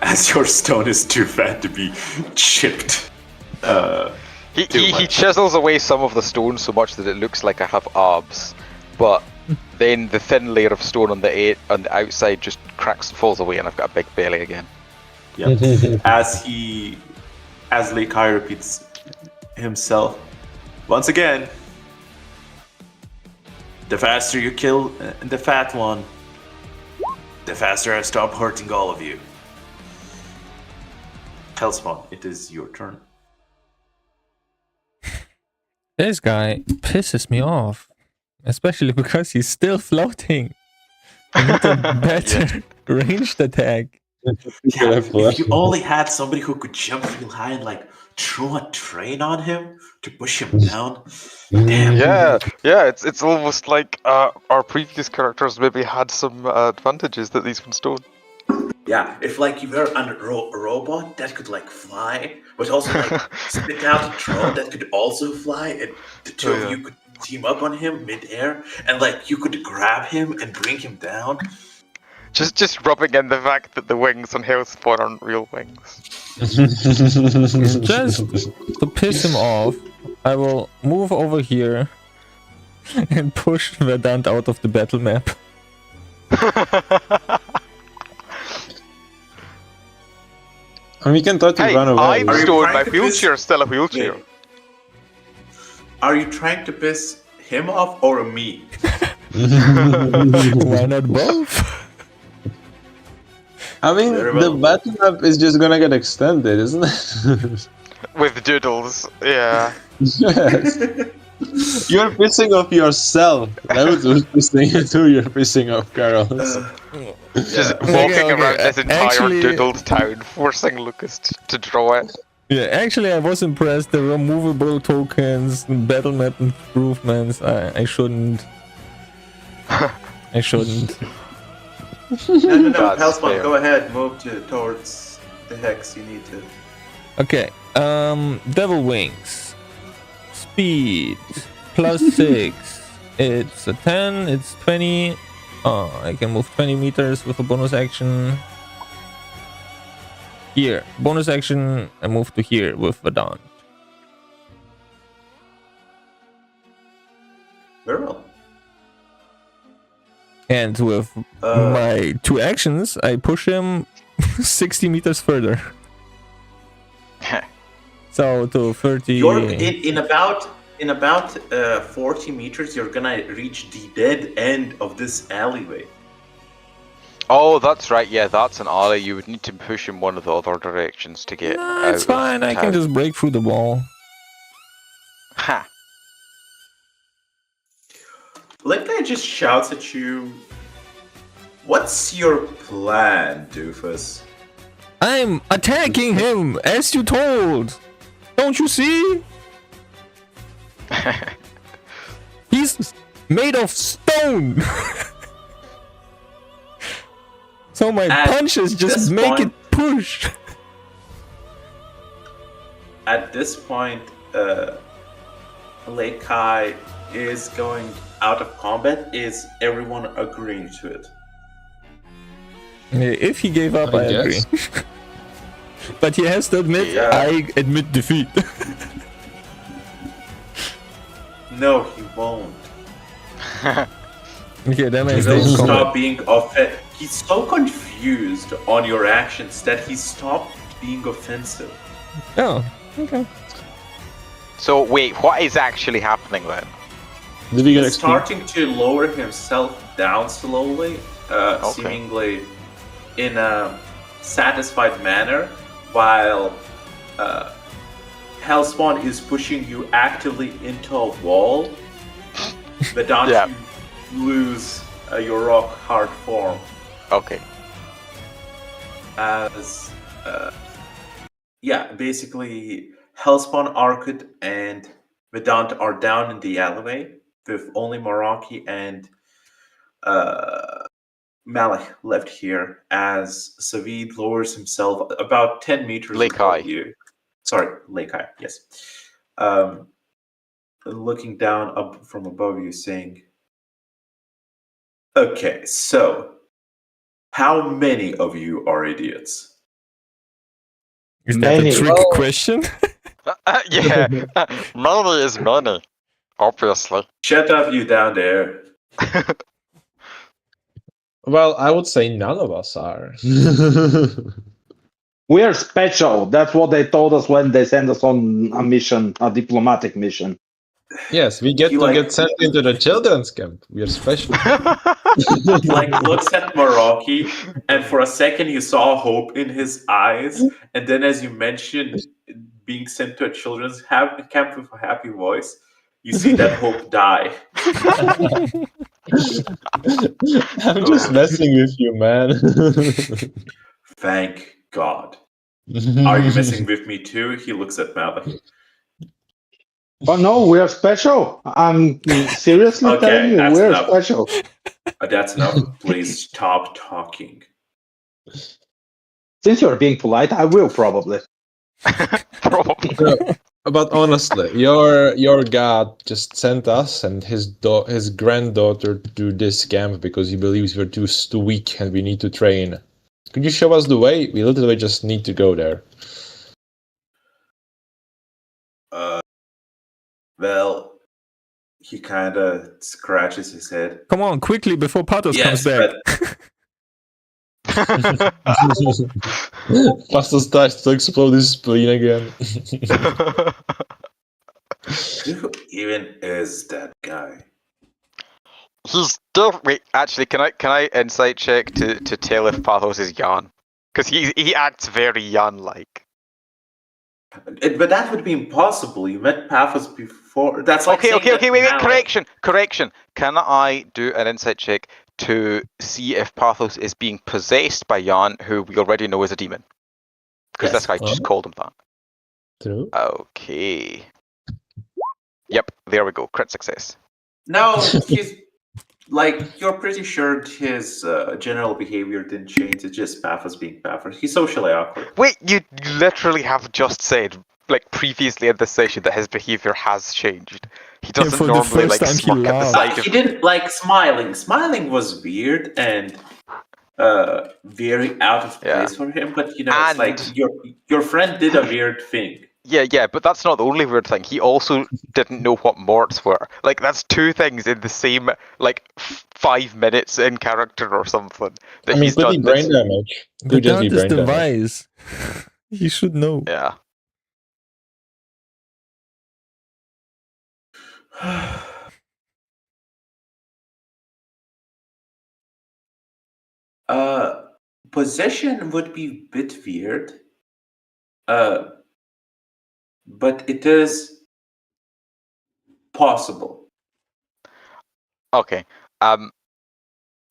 As your stone is too fat to be chipped. He chisels away some of the stone so much that it looks like I have abs, but then the thin layer of stone on the outside just cracks and falls away, and I've got a big belly again. Yeah. As Leikai repeats himself once again. The faster you kill the fat one, the faster I stop hurting all of you. Hellspawn, it is your turn. This guy pisses me off, especially because he's still floating. I need a better ranged attack. Yeah, if you only had somebody who could jump real high and like throw a train on him to push him down. Damn. Yeah, it's almost like our previous characters maybe had some advantages that these ones don't. Yeah, if like you were a robot that could like fly, but also like spit out a drone that could also fly, and the two of you could team up on him mid-air, and like you could grab him and bring him down. Just rubbing in the fact that the wings on Hellspawn aren't real wings. Just to piss him off, I will move over here and push Vedant out of the battle map. And we can try to run away. I'm stored, my wheelchair is still a wheelchair. Are you trying to piss him off or me? Why not both? I mean, the battle map is just gonna get extended, isn't it? With doodles, yeah. Yes. You're pissing off yourself. That was pissing too. You're pissing off Carol. Just walking around this entire doodled town, forcing Lucas to draw it. Yeah, actually, I was impressed. The removable tokens, battle map improvements. I shouldn't. I shouldn't. No, Hellspawn, go ahead. Move towards the hex. You need to. Okay. Devil Wings. Speed. +6. It's a 10. It's 20. Oh, I can move 20 meters with a bonus action. Here. Bonus action. I move to here with Vedant. Very well. And with my 2 actions, I push him 60 meters further. So to 30. You're in about 40 meters. You're gonna reach the dead end of this alleyway. Oh, that's right. Yeah, that's an alley. You would need to push in one of the other directions to get. No, it's fine. I can just break through the wall. Ha! Lip guy just shouts at you. What's your plan, doofus? I'm attacking him, as you told. Don't you see? He's made of stone. So my punches just make it push. At this point, Leikai is going out of combat. Is everyone agreeing to it? If he gave up, I agree. But he has to admit, I admit defeat. No, he won't. Okay, then I will stop being offensive. He's so confused on your actions that he stopped being offensive. Oh, okay. So wait, what is actually happening then? He's starting to lower himself down slowly, seemingly in a satisfied manner, while Hellspawn is pushing you actively into a wall. But don't you lose your rock hard form. Okay. As basically Hellspawn, Arkut, and Vedant are down in the alleyway with only Meraki and Malik left here as Savid lowers himself about 10 meters above you. Sorry, Leikai, yes. Looking down up from above you, saying, okay, so how many of you are idiots? Is that a trick question? Yeah, money is money, obviously. Shut up, you down there. Well, I would say none of us are. We are special. That's what they told us when they sent us on a mission, a diplomatic mission. Yes, we get to get sent into the children's camp. We are special. Looks at Meraki, and for a second you saw hope in his eyes, and then as you mentioned being sent to a children's camp with a happy voice, you see that hope die. I'm just messing with you, man. Thank God. Are you messing with me too? He looks at Malik. Oh no, we are special. I'm seriously telling you, we are special. That's enough. Please stop talking. Since you're being polite, I will probably. But honestly, your god just sent us and his granddaughter to this camp because he believes we're too weak and we need to train. Could you show us the way? We literally just need to go there. Well, he kind of scratches his head. Come on, quickly before Patos comes back. Patos starts to explode his spleen again. Who even is that guy? He's wait, actually, can I insight check to tell if Pathos is Jan? Because he acts very Jan-like. But that would be impossible. You met Pathos before. That's like okay. Wait. Correction. Can I do an insight check to see if Pathos is being possessed by Jan, who we already know is a demon? Because this guy just called him that. True. Okay. Yep. There we go. Crit success. No, he's like, you're pretty sure his general behavior didn't change. It's just Paphos being Paphos. He's socially awkward. Wait, you literally have just said, like, previously in this session that his behavior has changed. He doesn't normally, like, smirk at the sight of... He didn't like smiling. Smiling was weird and very out of place for him. But, you know, it's like, your friend did a weird thing. Yeah, but that's not the only weird thing. He also didn't know what morts were. Like, that's two things in the same, like, 5 minutes in character or something. That he's done. Brain damage. But now this device, he should know. Yeah. Possession would be a bit weird. But it is possible. Okay.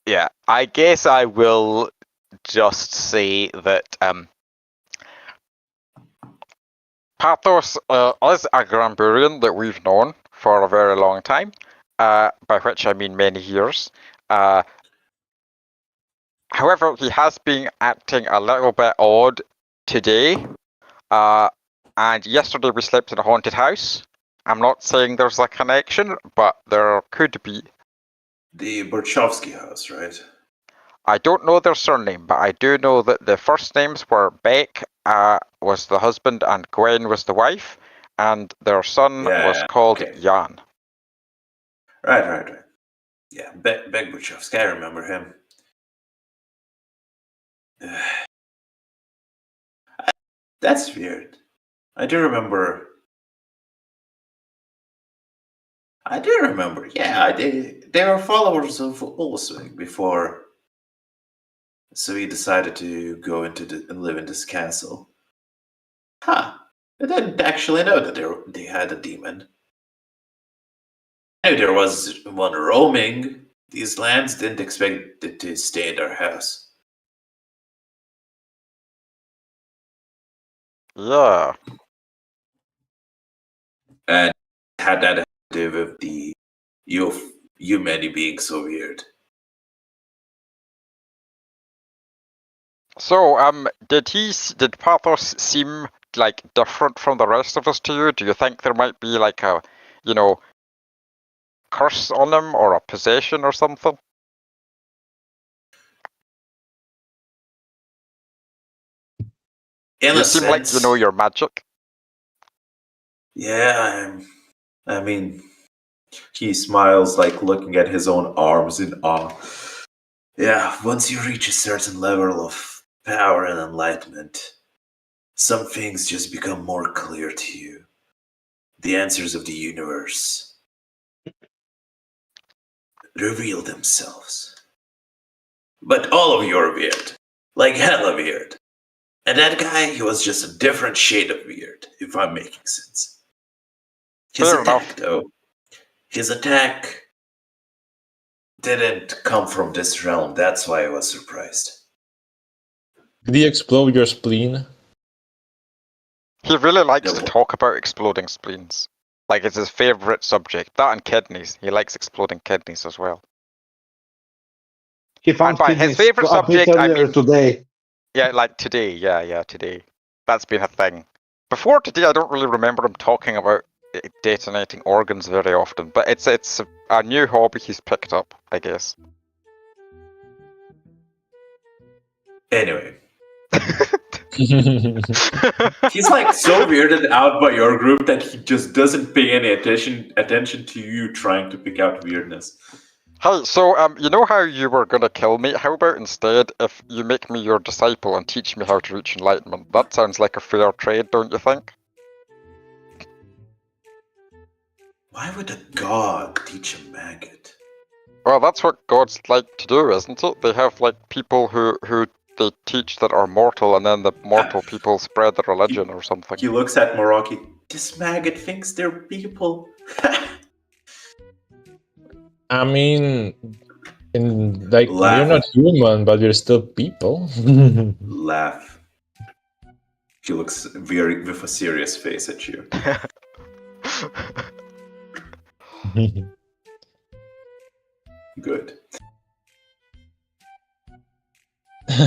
Yeah, I guess I will just say that Pathos is a Gramburian that we've known for a very long time, by which I mean many years. However, he has been acting a little bit odd today, and yesterday we slept in a haunted house. I'm not saying there's a connection, but there could be. The Borchovsky house, right? I don't know their surname, but I do know that the first names were Beck was the husband and Gwen was the wife, and their son was called Jan. Right. Yeah, Beck Borchovsky, I remember him. That's weird. I do remember. Yeah, they were followers of Olswig before. So he decided to go and live in this castle. Huh. I didn't actually know that they had a demon. I knew there was one roaming these lands, didn't expect it to stay in their house. Yeah. And had that to do with the humanity being so weird. So, did Pathos seem like different from the rest of us to you? Do you think there might be like a, curse on him or a possession or something? You seem like you know your magic. Yeah, I mean, he smiles like looking at his own arms in awe. Yeah, once you reach a certain level of power and enlightenment, some things just become more clear to you. The answers of the universe reveal themselves. But all of you are weird. Like hella weird. And that guy, he was just a different shade of weird, if I'm making sense. His attack didn't come from this realm. That's why I was surprised. Did he explode your spleen? He really likes to talk about exploding spleens. Like, it's his favorite subject. That and kidneys. He likes exploding kidneys as well. He found his favorite subject, I mean, today. Yeah, like today. Yeah, today. That's been a thing. Before today, I don't really remember him talking about detonating organs very often. But it's a new hobby he's picked up, I guess. Anyway. He's like so weirded out by your group that he just doesn't pay any attention to you trying to pick out weirdness. Hey, so you know how you were gonna kill me? How about instead if you make me your disciple and teach me how to reach enlightenment? That sounds like a fair trade, don't you think? Why would a god teach a maggot? Well, that's what gods like to do, isn't it? They have like people who they teach that are mortal, and then the mortal people spread the religion or something. He looks at Moroki. This maggot thinks they're people. I mean, we're not human, but we're still people. Laugh. He looks with a serious face at you. Good.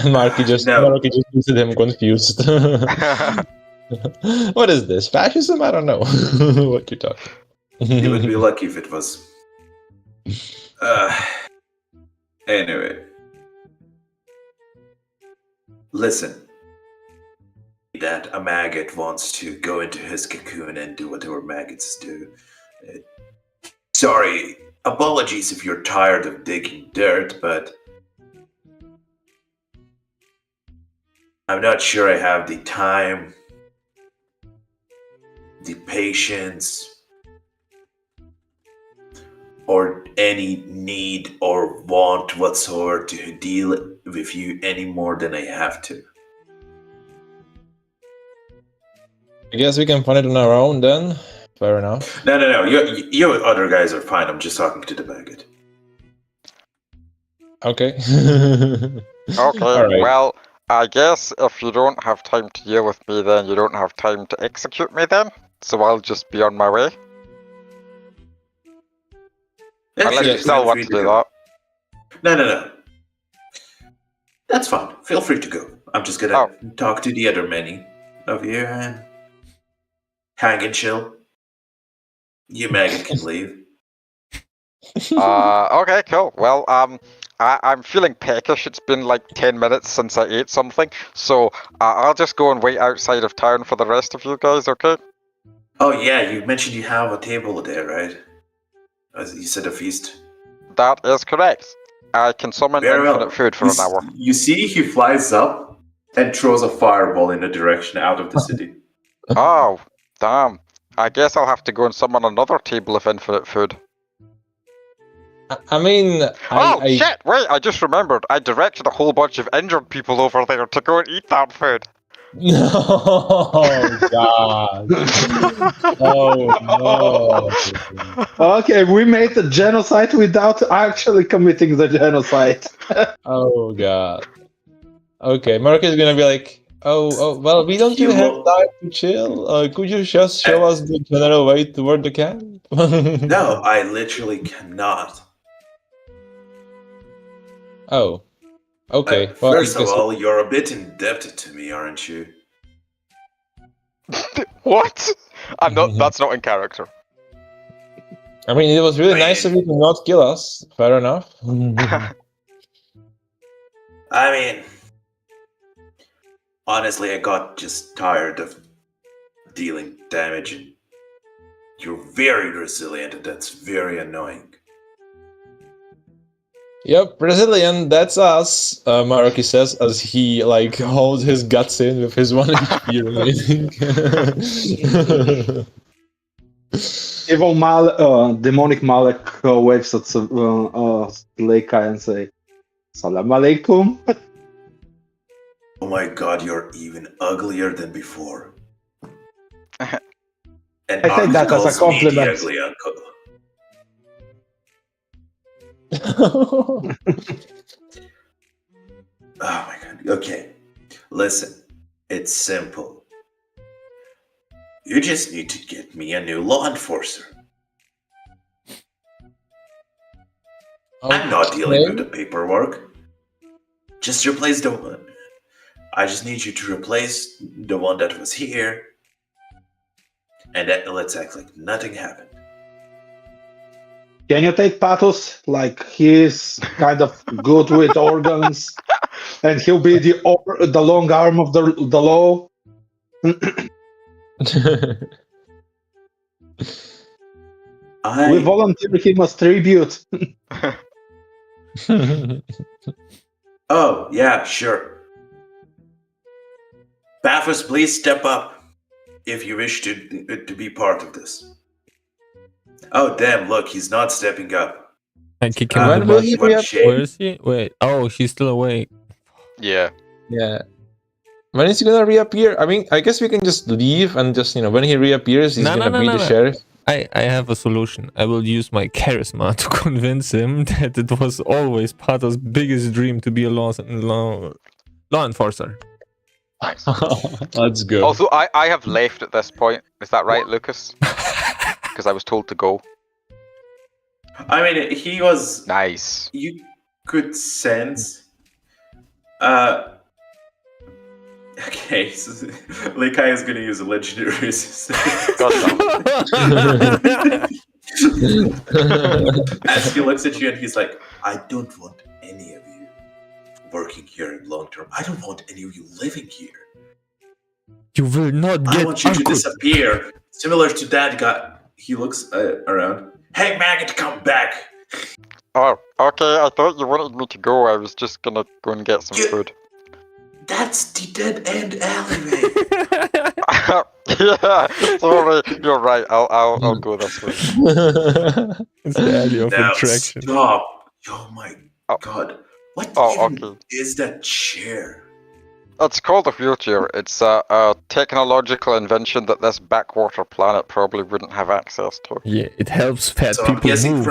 Marky just looks at him confused. What is this? Fascism? I don't know what you're talking. You would be lucky if it was. Anyway. Listen. that a maggot wants to go into his cocoon and do whatever maggots do. Sorry, apologies if you're tired of digging dirt, but I'm not sure I have the time, the patience, or any need or want whatsoever to deal with you any more than I have to. I guess we can find it on our own then. Fair enough. No. You other guys are fine. I'm just talking to the maggot. Okay. Okay, All right. well, I guess if you don't have time to deal with me, then you don't have time to execute me then. So I'll just be on my way. Unless you still want to do that. No. That's fine. Feel free to go. I'm just gonna talk to the other many of you and hang and chill. You maggot can leave. Okay, cool. Well, I'm feeling peckish. It's been like 10 minutes since I ate something, so I'll just go and wait outside of town for the rest of you guys, okay? Oh yeah, you mentioned you have a table there, right? As you said, a feast. That is correct. I can summon infinite food for an hour. You see, he flies up and throws a fireball in a direction out of the city. Oh, damn. I guess I'll have to go and summon another table of infinite food. I mean... Shit! Wait, I just remembered. I directed a whole bunch of injured people over there to go and eat that food. No, God. Oh, no. Okay, we made the genocide without actually committing the genocide. Oh, God. Okay, Mark is gonna be like, well, we don't even have time to chill. Could you just show us the general way toward the camp? No, I literally cannot. Oh. Okay. Well, first of all, you're a bit indebted to me, aren't you? What? I'm not. That's not in character. I mean, it was really nice of you to not kill us. Fair enough. I mean, honestly, I got just tired of dealing damage, and you're very resilient, and that's very annoying. Yep, Brazilian, that's us, Maroki says as he like holds his guts in with his 1 HP remaining. Evil demonic Malek waves at Leikai and say, Salam alaikum. Oh my god, you're even uglier than before. And I take that as a compliment. Ugly uncle. Oh my god. Okay. Listen, it's simple. You just need to get me a new law enforcer. Okay. I'm not dealing with the paperwork. Just replace the one. I just need you to replace the one that was here. And let's act like nothing happened. Can you take Patos? Like, he's kind of good with organs, and he'll be the long arm of the law. We volunteer him as tribute. Oh, yeah, sure. Paphos, please step up if you wish to be part of this. Oh, damn, look, he's not stepping up. And kick him out. Where is he? Wait, oh, he's still awake. Yeah. Yeah. When is he gonna reappear? I mean, I guess we can just leave and just, when he reappears, he's gonna be the sheriff. I have a solution. I will use my charisma to convince him that it was always Pato's biggest dream to be a law enforcer. Nice. Let's go. Also, I have left at this point. Is that right, Lucas? Because I was told to go. I mean, he was... Nice. You could sense... Okay, so Leikai is going to use a legendary resistance. As he looks at you and he's like, I don't want any of you working here in long term. I don't want any of you living here. You will not get. I want you to disappear. Similar to that guy. He looks around. Hey, maggot, come back. Oh, okay. I thought you wanted me to go. I was just gonna go and get some food. That's the dead end alleyway. Yeah, sorry. You're right. I'll go this way. It's the alley of now attraction. Stop. Oh my god. What even is that chair? It's called a wheelchair. It's a technological invention that this backwater planet probably wouldn't have access to. Yeah, it helps fat people move.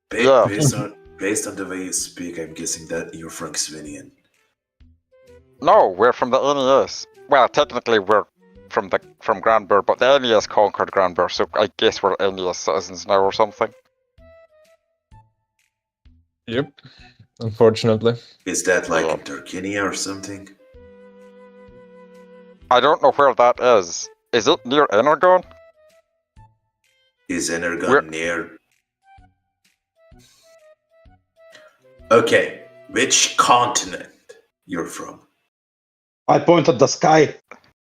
Based on the way you speak, I'm guessing that you're Franksvinian. No, we're from the NES. Well, technically we're from Granbur, but the NES conquered Granbur, so I guess we're NES citizens now or something. Yep. Unfortunately. Is that like in Turkey or something? I don't know where that is. Is it near Energon? Is Energon near? Okay, which continent you're from? I point at the sky.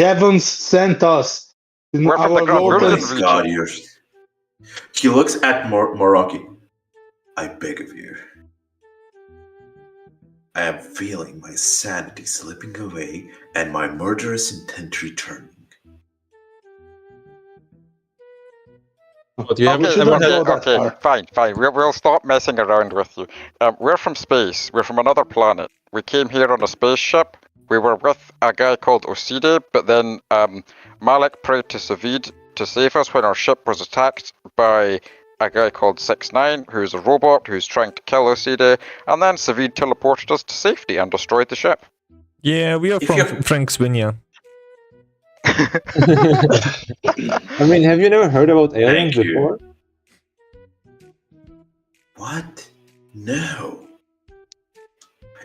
Heavens sent us. We're from the Lord God, he looks at Moroccan. I beg of you. I am feeling my sanity slipping away and my murderous intent returning. But you okay, fine. We'll stop messing around with you. We're from space. We're from another planet. We came here on a spaceship. We were with a guy called Oside, but then Malik prayed to Savid to save us when our ship was attacked by a guy called 6ix9ine, who's a robot who's trying to kill Oside, and then Savid teleported us to safety and destroyed the ship. Yeah, we are from Franksvinia. I mean, have you never heard about aliens before? What? No.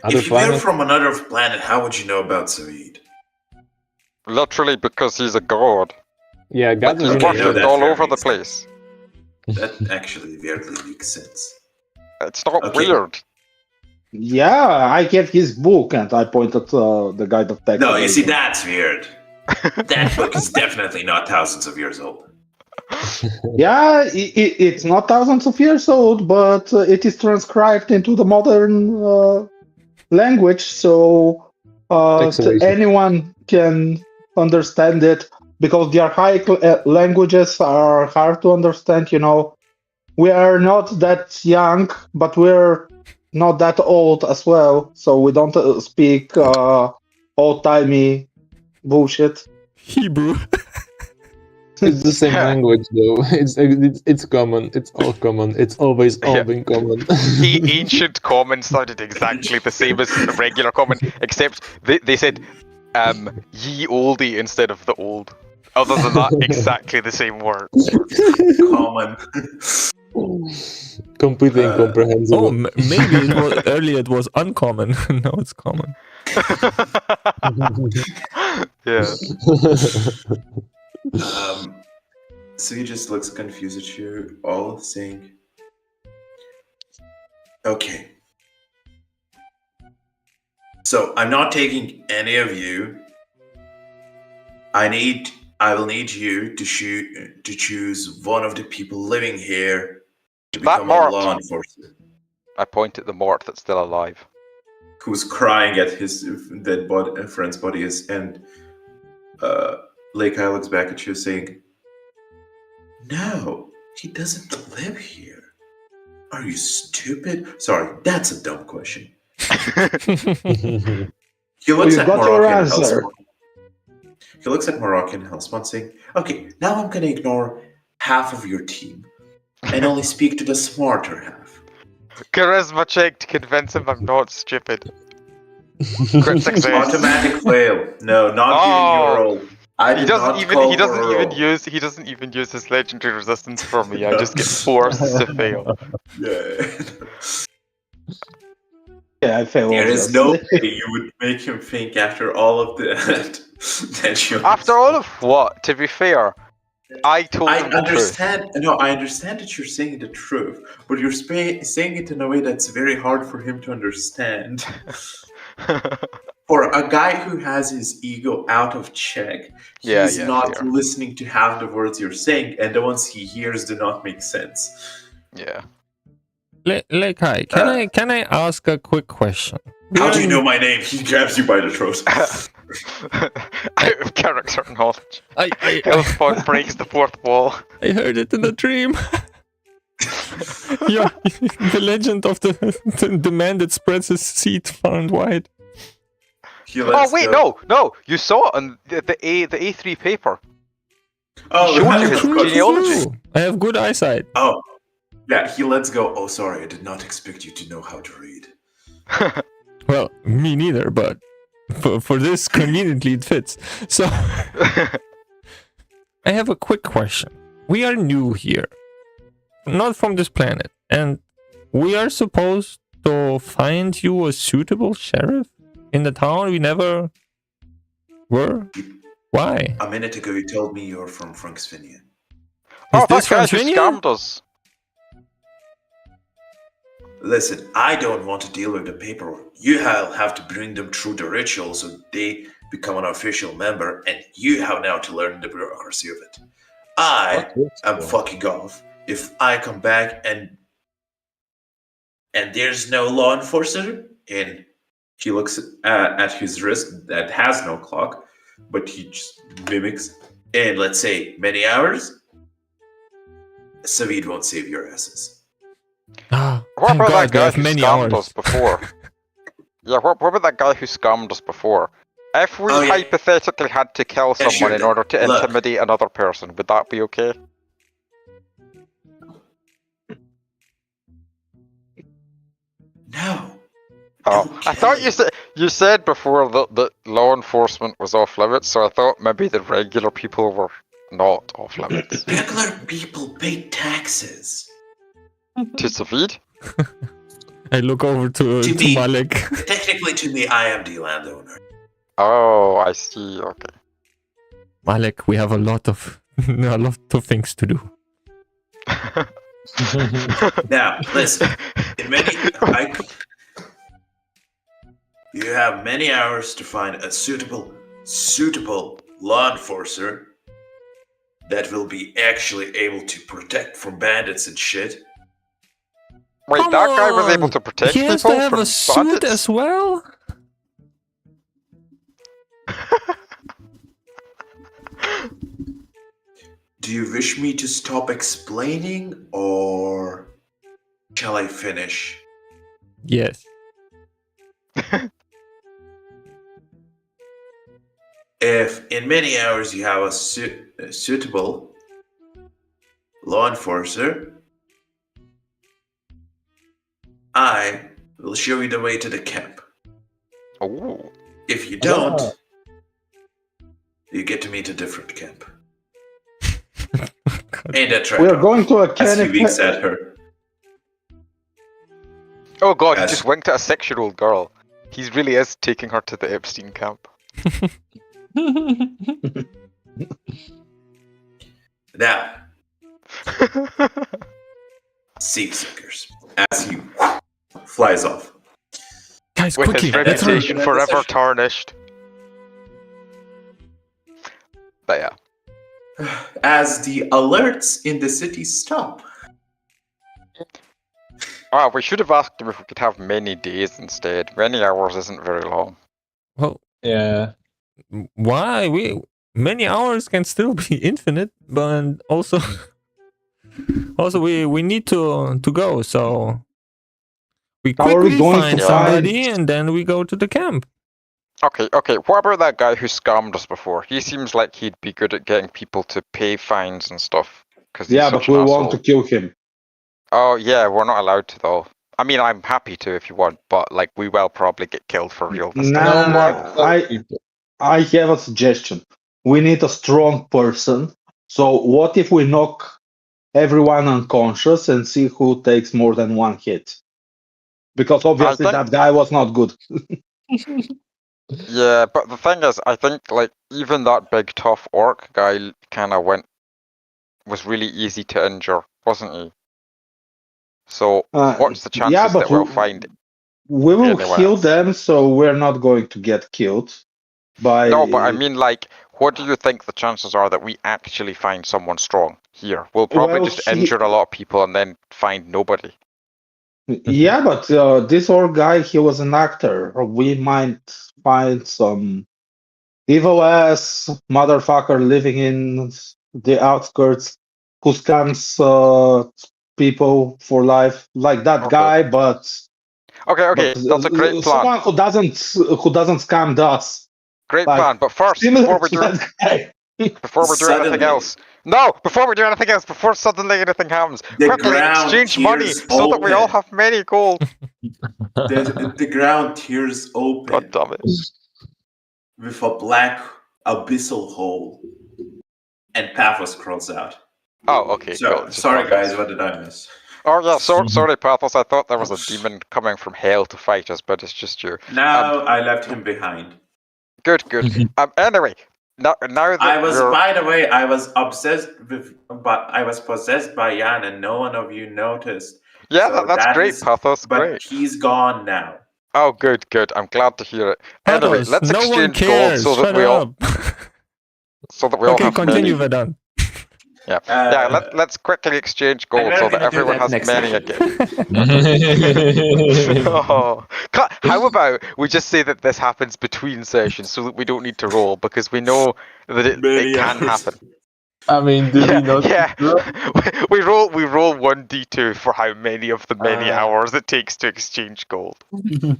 Other if you're from another planet, how would you know about Savid? Literally because he's a god. Yeah, God is worshipped all over the place. That actually weirdly makes sense. It's not weird. Yeah, I get his book and I point at the guy that takes. No, you see, that's weird. That book is definitely not thousands of years old. Yeah, it's not thousands of years old, but it is transcribed into the modern language, so anyone can understand it. Because the archaic languages are hard to understand, you know. We are not that young, but we're not that old as well, so we don't speak old-timey bullshit. Hebrew. It's the same language, though. It's common. It's all common. It's always all been common. The ancient common sounded exactly the same as the regular common, except they said ye oldie instead of the old. Other than that, exactly the same word. Common. Completely incomprehensible. Oh, maybe earlier it was uncommon. Now it's common. Yeah. So he just looks confused at you, all saying, okay. So I'm not taking any of you. I will need you to choose one of the people living here to become a law enforcer. I point at the Mort that's still alive. Who's crying at his dead friend's body, and Lekai looks back at you saying, no, he doesn't live here. Are you stupid? Sorry, that's a dumb question. He looks at Moroccan Hellspawn. He looks at Moroccan Hellspawn saying, okay, now I'm going to ignore half of your team and only speak to the smarter half. Charisma check to convince him I'm not stupid. Automatic fail. No, not giving you a roll. He doesn't even use his legendary resistance for me. I just get forced to fail. Yeah, I fail. There is no way you would make him think after all of that. After all of what? To be fair, I told him the understand. truth. No, I understand that you're saying the truth, but you're saying it in a way that's very hard for him to understand. For a guy who has his ego out of check, he's not fair. listening to half the words you're saying, and the ones he hears do not make sense. Yeah. Lekai, can I ask a quick question? How do you know my name? He grabs you by the throat. Out of character knowledge. Hellspawn breaks the fourth wall. I heard it in a dream. Yeah, the legend of the man that spreads his seed far and wide. Oh wait, no! You saw it on the A3 paper. Oh, he showed you his genealogy. I have good eyesight. Oh, yeah. He lets go. Oh, sorry, I did not expect you to know how to read. Well, me neither, but for this, conveniently it fits. So, I have a quick question. We are new here, not from this planet, and we are supposed to find you a suitable sheriff in the town we never were. Why? A minute ago, you told me you're from Franksvinia. Oh, that guy who scammed us. Listen, I don't want to deal with the paperwork. You have to bring them through the ritual so they become an official member, and you have now to learn the bureaucracy of it. I am fucking off. If I come back and there's no law enforcer, and he looks at his wrist that has no clock, but he just mimics, in let's say many hours, Savid won't save your asses. What about that guy who scammed us before? Yeah, what about that guy who scammed us before? If we hypothetically had to kill someone in order to intimidate another person, would that be okay? No. Oh, I thought you said before that law enforcement was off limits, so I thought maybe the regular people were not off limits. Regular people pay taxes. To Savid? I look over to Malik. Technically, to me, I am the landowner. Oh, I see. Okay. Malik, we have a lot of things to do. Now, listen. You have many hours to find a suitable law enforcer that will be actually able to protect from bandits and shit. Wait, Come that guy was on. able to protect He people has to have from a suit bandits? as well? Do you wish me to stop explaining, or shall I finish? Yes. If in many hours you have a suitable law enforcer, I will show you the way to the camp. Oh. If you don't, you get to meet a different camp. Ain't that right? We are going to a As he winks at her. Oh god, he just winked at a 6-year-old girl. He really is taking her to the Epstein camp. Now, seatsuckers, as he flies off. Guys, with quickly, his reputation forever tarnished. But yeah. As the alerts in the city stop. Ah, we should have asked him if we could have many days instead. Many hours isn't very long. Well, yeah. Why? Many hours can still be infinite, but also we need to go, so we quickly find somebody and then we go to the camp. Okay. What about that guy who scammed us before? He seems like he'd be good at getting people to pay fines and stuff. Yeah, but we want to kill him. Oh yeah, we're not allowed to though. I mean, I'm happy to if you want, but like we will probably get killed for real. I have a suggestion. We need a strong person. So what if we knock everyone unconscious and see who takes more than one hit? Because obviously that guy was not good. Yeah, but the thing is, I think like even that big tough orc guy kind of was really easy to injure, wasn't he? So what's the chances that we'll find We will kill them, so we're not going to get killed. No, but I mean, like, what do you think the chances are that we actually find someone strong here? We'll probably just injure a lot of people and then find nobody. Yeah, but this old guy, he was an actor. We might find some evil ass motherfucker living in the outskirts who scams people for life, like that guy. But okay, that's a great plan. Someone who doesn't scam us. Great plan. But first, before we do anything else, before suddenly anything happens, quickly exchange money so that we all have many gold. The ground tears open. God damn it. With a black abyssal hole. And Paphos crawls out. Oh, okay. So, cool. Sorry guys, what did I miss? Oh yeah, sorry Paphos, I thought there was a demon coming from hell to fight us, but it's just you. No, I left him behind. Good. Anyway, now that by the way, I was possessed by Jan and no one of you noticed. Yeah, so that's great, Paphos. But great. He's gone now. Oh, good. I'm glad to hear it. Anyway, let's exchange gold so that we all okay, continue, Vedant. Yeah. Let's quickly exchange gold so that everyone has many again. How about we just say that this happens between sessions so that we don't need to roll because we know that it can happen. I mean, we not? Yeah, we roll 1d2 for how many of the many hours it takes to exchange gold.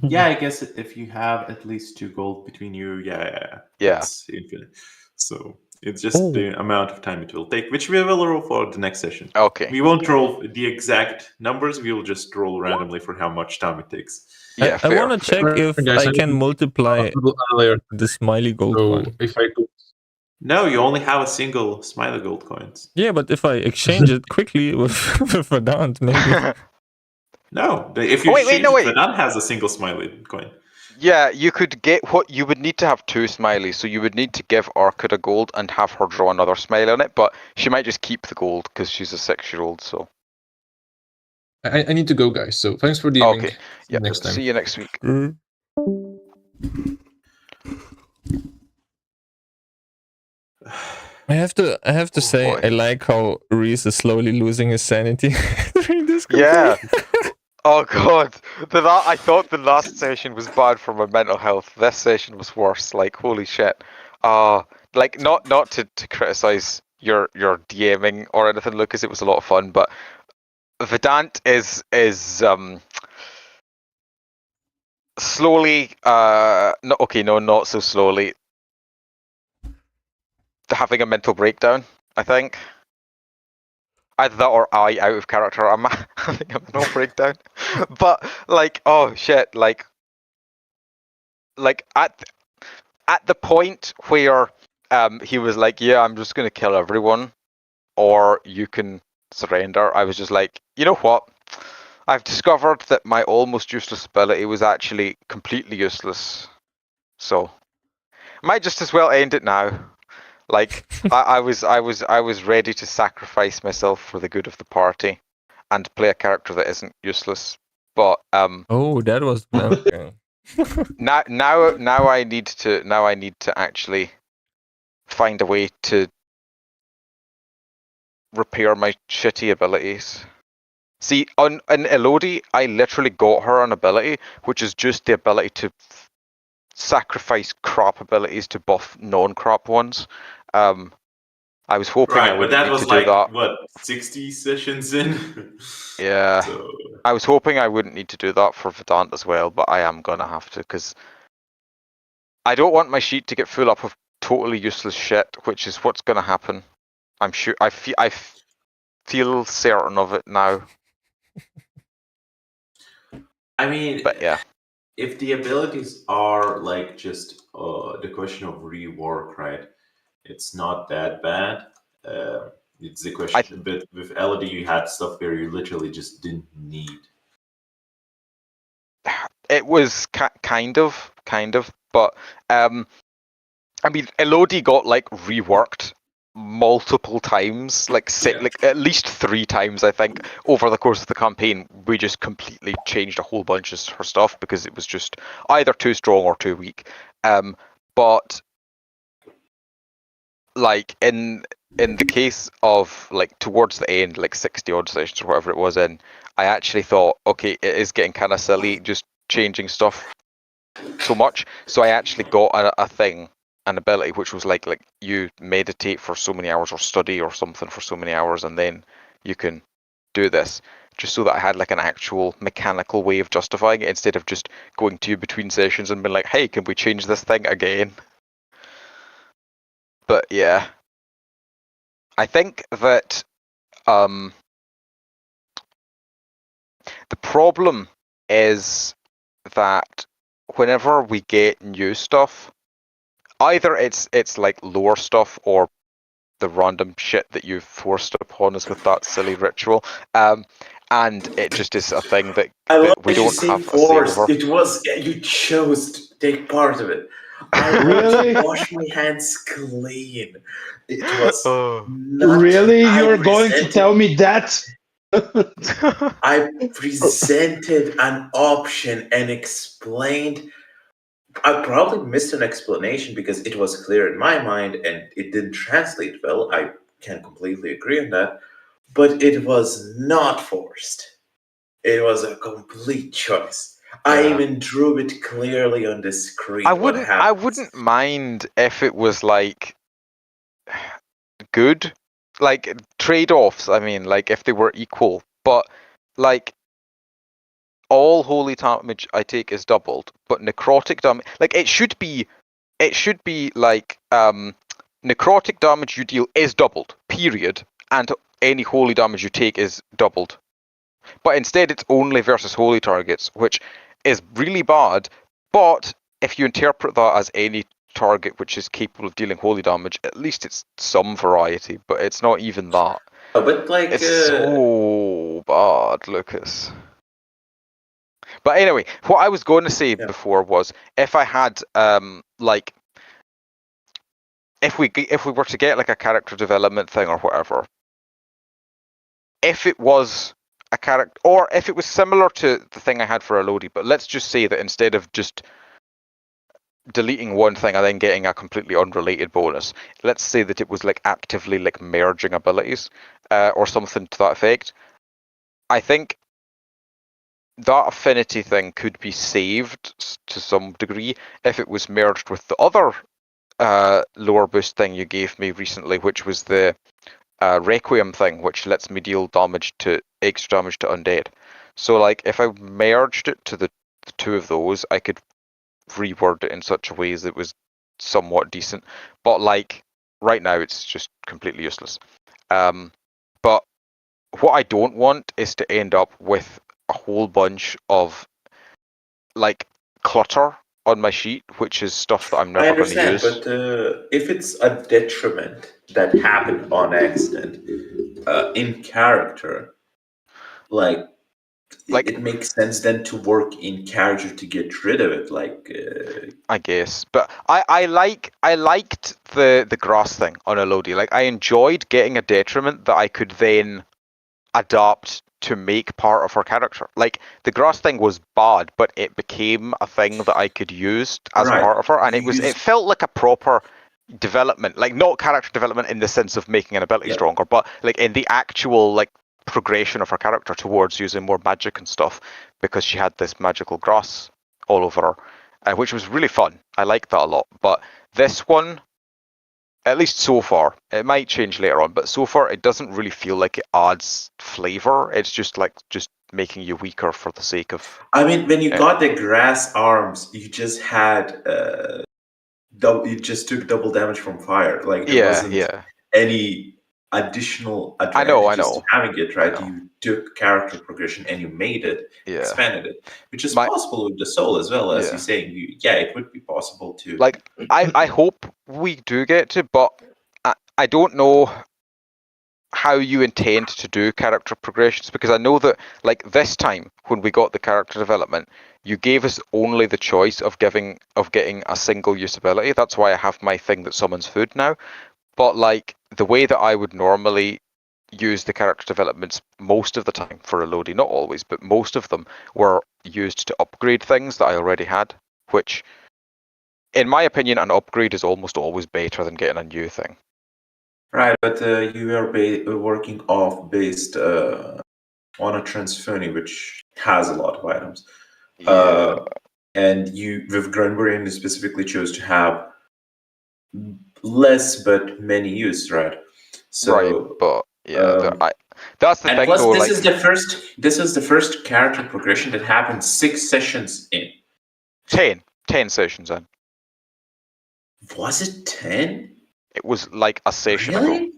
Yeah, I guess if you have at least 2 gold between you, yeah. It's infinite. So it's just the amount of time it will take, which we will roll for the next session. Okay. We won't roll the exact numbers. We will just roll randomly for how much time it takes. Yeah, I want to check if I can multiply the smiley gold coin. If I could. No, you only have a single smiley gold coins. Yeah, but if I exchange it quickly with Vedant, maybe. No, if you Vedant has a single smiley coin. Yeah, you could get you would need to have 2 smileys, so you would need to give Orchid a gold and have her draw another smiley on it, but she might just keep the gold because she's a 6-year-old, so. I need to go, guys, so thanks for DMing. Okay, yeah, next time. See you next week. I have to say, I like how Reese is slowly losing his sanity during this campaign. Yeah. Oh god, I thought the last session was bad for my mental health. This session was worse. Like holy shit. Like not to criticize your DMing or anything, Lucas. It was a lot of fun, but Vedant is slowly. Not so slowly. Having a mental breakdown, I think. Either that or I out of character. I'm having a mental breakdown. But like, oh shit, like at the point where he was like, yeah, I'm just gonna kill everyone, or you can surrender. I was just like, you know what? I've discovered that my almost useless ability was actually completely useless. So, might just as well end it now. Like I was ready to sacrifice myself for the good of the party, and play a character that isn't useless. But oh, that was okay. now I need to actually find a way to repair my shitty abilities. See, in Elodie, I literally got her an ability, which is just the ability to sacrifice crop abilities to buff non-crop ones. I was hoping I wouldn't need to do that. What, 60 sessions in? Yeah. So... I was hoping I wouldn't need to do that for Vedant as well, but I am gonna have to because I don't want my sheet to get full up of totally useless shit, which is what's gonna happen. I'm sure. I feel certain of it now. I mean, but yeah. If the abilities are like just the question of rework, right? It's not that bad. It's the question. But with Elodie, you had stuff where you literally just didn't need. It was kind of, but I mean, Elodie got like reworked multiple times, like at least 3 times, I think, over the course of the campaign. We just completely changed a whole bunch of her stuff because it was just either too strong or too weak. But like in the case of like towards the end, like 60 odd sessions or whatever it was in, I actually thought, okay, it is getting kind of silly just changing stuff so much. So I actually got an ability which was like you meditate for so many hours or study or something for so many hours, and then you can do this, just so that I had like an actual mechanical way of justifying it instead of just going to you between sessions and being like, hey, can we change this thing again? But yeah, I think that the problem is that whenever we get new stuff, either it's like lore stuff or the random shit that you've forced upon us with that silly ritual, and it just is a thing that we don't have a say over. It was you chose to take part of it. I really want to wash my hands clean. It was really. You're going to tell me that? I presented an option and explained. I probably missed an explanation because it was clear in my mind and it didn't translate well. I can completely agree on that. But it was not forced. It was a complete choice. I even drew it clearly on the screen. I wouldn't mind if it was like good, like trade-offs. I mean, like if they were equal, but like all holy damage I take is doubled, but necrotic damage, like it should be like necrotic damage you deal is doubled, period, and any holy damage you take is doubled. But instead it's only versus holy targets, which is really bad. But if you interpret that as any target which is capable of dealing holy damage, at least it's some variety, but it's not even that. But like it's so bad, Lucas. But anyway, what I was going to say before was, if I had like if we were to get like a character development thing or whatever, if it was a character, or if it was similar to the thing I had for Elodie, but let's just say that instead of just deleting one thing and then getting a completely unrelated bonus, let's say that it was like actively like merging abilities or something to that effect. I think that affinity thing could be saved to some degree if it was merged with the other lore boost thing you gave me recently, which was the Requiem thing, which lets me deal extra damage to undead. So like if I merged it to the two of those, I could reword it in such a way that it was somewhat decent. But like right now it's just completely useless. But what I don't want is to end up with a whole bunch of like clutter on my sheet, which is stuff that I'm never going to use. But if it's a detriment that happened on accident in character, like it makes sense then to work in character to get rid of it. Like I guess, but I liked the grass thing on Elodie. Like I enjoyed getting a detriment that I could then adapt to make part of her character. Like the grass thing was bad, but it became a thing that I could use as part of her, and it felt like a proper development, like not character development in the sense of making an ability stronger, but like in the actual like progression of her character towards using more magic and stuff, because she had this magical grass all over her, which was really fun. I liked that a lot. But this one, at least so far, it might change later on, but so far it doesn't really feel like it adds flavor. It's just making you weaker for the sake of. I mean, when you got the grass arms, you just had you just took double damage from fire. Like there wasn't any additional advantages to having it, right? You took character progression and you made it, expanded it, which is possible with the soul as well, as you're saying. It would be possible to. Like, I hope we do get to, but I don't know how you intend to do character progressions, because I know that like this time when we got the character development, you gave us only the choice of getting a single use ability. That's why I have my thing that summons food now. But like the way that I would normally use the character developments most of the time for Elodie, not always, but most of them were used to upgrade things that I already had, which, in my opinion, an upgrade is almost always better than getting a new thing. Right, but you are working off based on a Transphony, which has a lot of items. Yeah. And you, with Granbury, you specifically chose to have less but many use, right? So, right, but yeah, that's the and thing. plus, though, this is the first character progression that happened 6 sessions in. 10 sessions in. Was it 10? It was like a session really?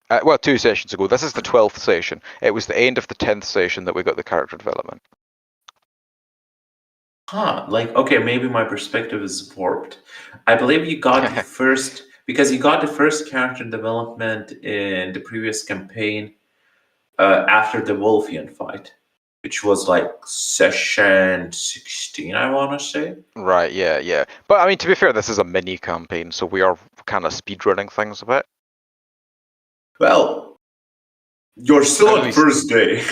ago. Well, 2 sessions ago. This is the 12th session. It was the end of the 10th session that we got the character development. Huh, like, okay, maybe my perspective is warped. I believe you got the first, because you got the first character development in the previous campaign after the Wolfian fight, which was like session 16, I want to say. Right, yeah. But I mean, to be fair, this is a mini campaign, so we are kind of speedrunning things a bit. Well, you're still on the first day.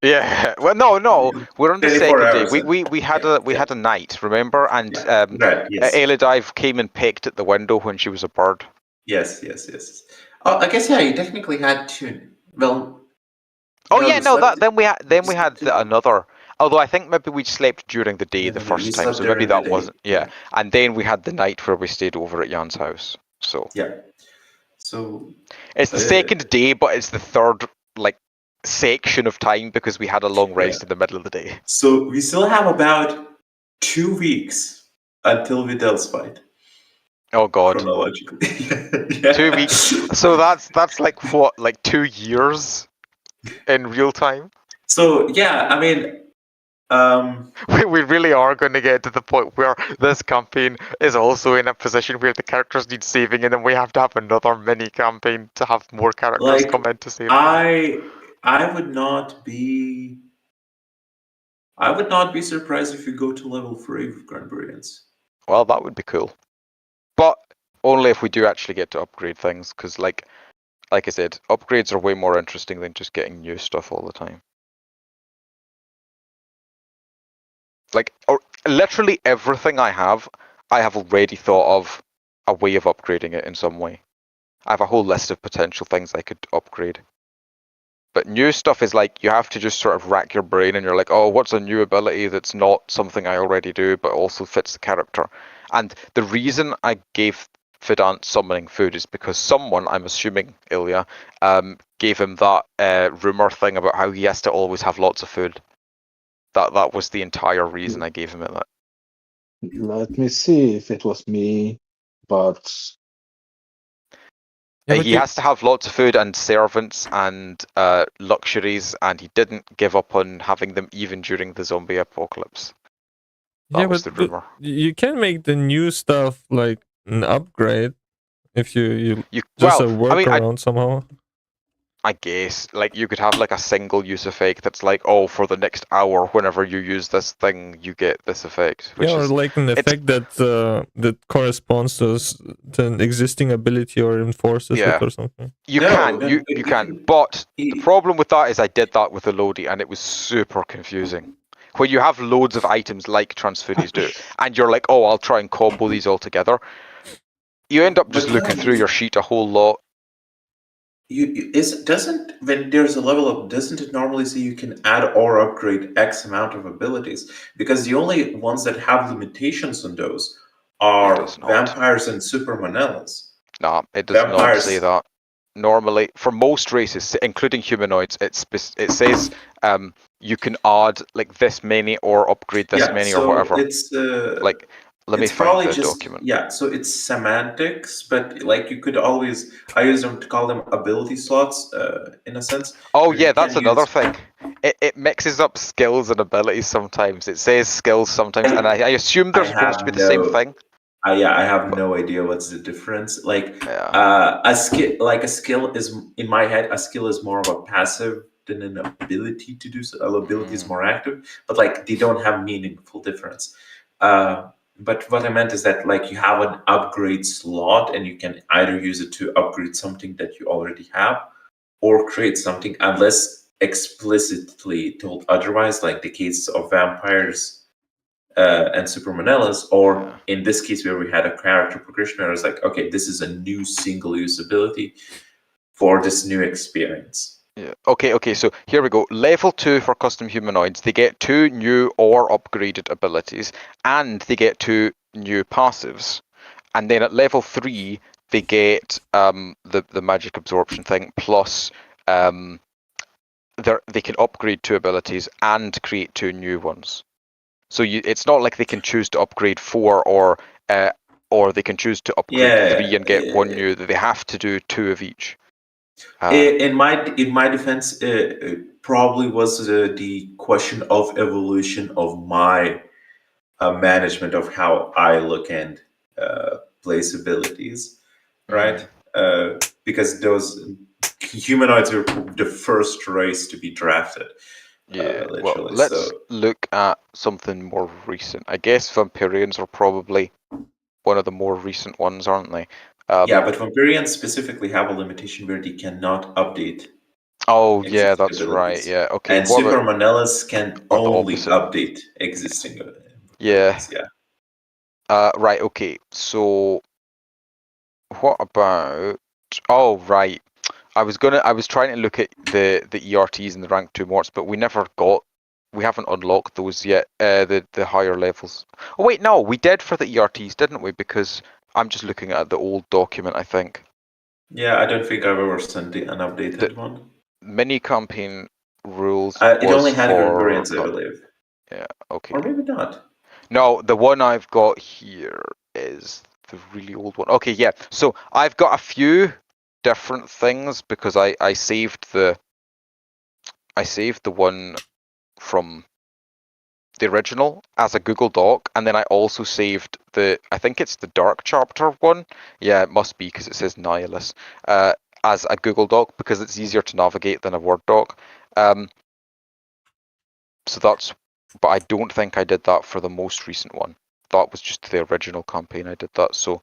Yeah. Well, no. We're on the second day. We had a night, remember? And right, yes. Elodive came and pecked at the window when she was a bird. Yes. Oh, I guess you technically had 2. Well. Oh yeah, no. Then we had another. Although I think maybe we slept during the day the first time, so maybe that wasn't. Yeah. And then we had the night where we stayed over at Jan's house. So. Yeah. So. It's the second day, but it's the third section of time because we had a long rest in the middle of the day. So we still have about 2 weeks until Vidal's fight. Oh God. Chronologically. 2 weeks. So that's like what, like 2 years in real time? So yeah, I mean we really are going to get to the point where this campaign is also in a position where the characters need saving, and then we have to have another mini campaign to have more characters come in to save them. I would not be surprised if you go to level 3 with Granburians. Well, that would be cool. But only if we do actually get to upgrade things, because like I said, upgrades are way more interesting than just getting new stuff all the time. Literally everything I have already thought of a way of upgrading it in some way. I have a whole list of potential things I could upgrade. But new stuff is like, you have to just sort of rack your brain and you're like, oh, what's a new ability that's not something I already do but also fits the character? And the reason I gave Fidant summoning food is because someone, I'm assuming Ilya, gave him that rumor thing about how he has to always have lots of food. That was the entire reason I gave him that. Let me see if it was me, but... He has to have lots of food and servants and luxuries, and he didn't give up on having them even during the zombie apocalypse. That was the rumor. You can make the new stuff like an upgrade if you just a workaround somehow. I guess, you could have a single use effect that's like, oh, for the next hour, whenever you use this thing, you get this effect. Or an effect that corresponds to an existing ability or enforces it or something. You can. But the problem with that is I did that with Elodie, and it was super confusing. When you have loads of items like Transphonies do, and you're like, oh, I'll try and combo these all together, you end up just looking through your sheet a whole lot. When there's a level up, doesn't it normally say you can add or upgrade X amount of abilities? Because the only ones that have limitations on those are vampires and supermanellas. No, it does not say that. Normally, for most races, including humanoids, it says you can add this many or upgrade this many or whatever. It's let me find the document. Yeah, so it's semantics, but you could always, I use them to call them ability slots, in a sense. Oh yeah, that's another thing. It mixes up skills and abilities sometimes. It says skills sometimes, and I assume they're supposed to be the same thing. I have no idea what's the difference. A skill is, in my head, a skill is more of a passive than an ability to do so. An ability is more active, but they don't have meaningful difference. But what I meant is that like you have an upgrade slot and you can either use it to upgrade something that you already have or create something, unless explicitly told otherwise, like the case of vampires and Supermanellas, or in this case where we had a character progression where I was like, okay, this is a new single use ability for this new experience. Yeah. Okay, so here we go. Level 2 for custom humanoids. They get 2 new or upgraded abilities, and they get 2 new passives. And then at level 3, they get the magic absorption thing, plus they can upgrade 2 abilities and create 2 new ones. So it's not like they can choose to upgrade 4 or they can choose to upgrade 3 and get 1 new. They have to do 2 of each. In my defense, probably was the question of evolution of my management of how I look and place abilities, right? Because those humanoids are the first race to be drafted. Literally. Well, let's look at something more recent. I guess Vampirians are probably one of the more recent ones, aren't they? Yeah, but Vampirians specifically have a limitation where they cannot update. Oh, yeah, that's right. Yeah, okay. And Supermanellas can only update existing abilities. Yeah. Right, okay. So, what about... Oh, right. I was trying to look at the ERTs and the rank 2 morts, but we haven't unlocked those yet, the higher levels. Oh wait, no, we did for the ERTs, didn't we? Because I'm just looking at the old document, I think. Yeah, I don't think I've ever sent an updated one. Mini campaign rules it only had variants, I believe. Yeah, okay. Or maybe not. No, the one I've got here is the really old one. Okay, yeah. So I've got a few different things because I saved the one from the original as a Google Doc, and then I also saved I think it's the Dark Chapter one. Yeah, it must be because it says Nihilus as a Google Doc because it's easier to navigate than a Word doc. So that's, but I don't think I did that for the most recent one. That was just the original campaign I did that. So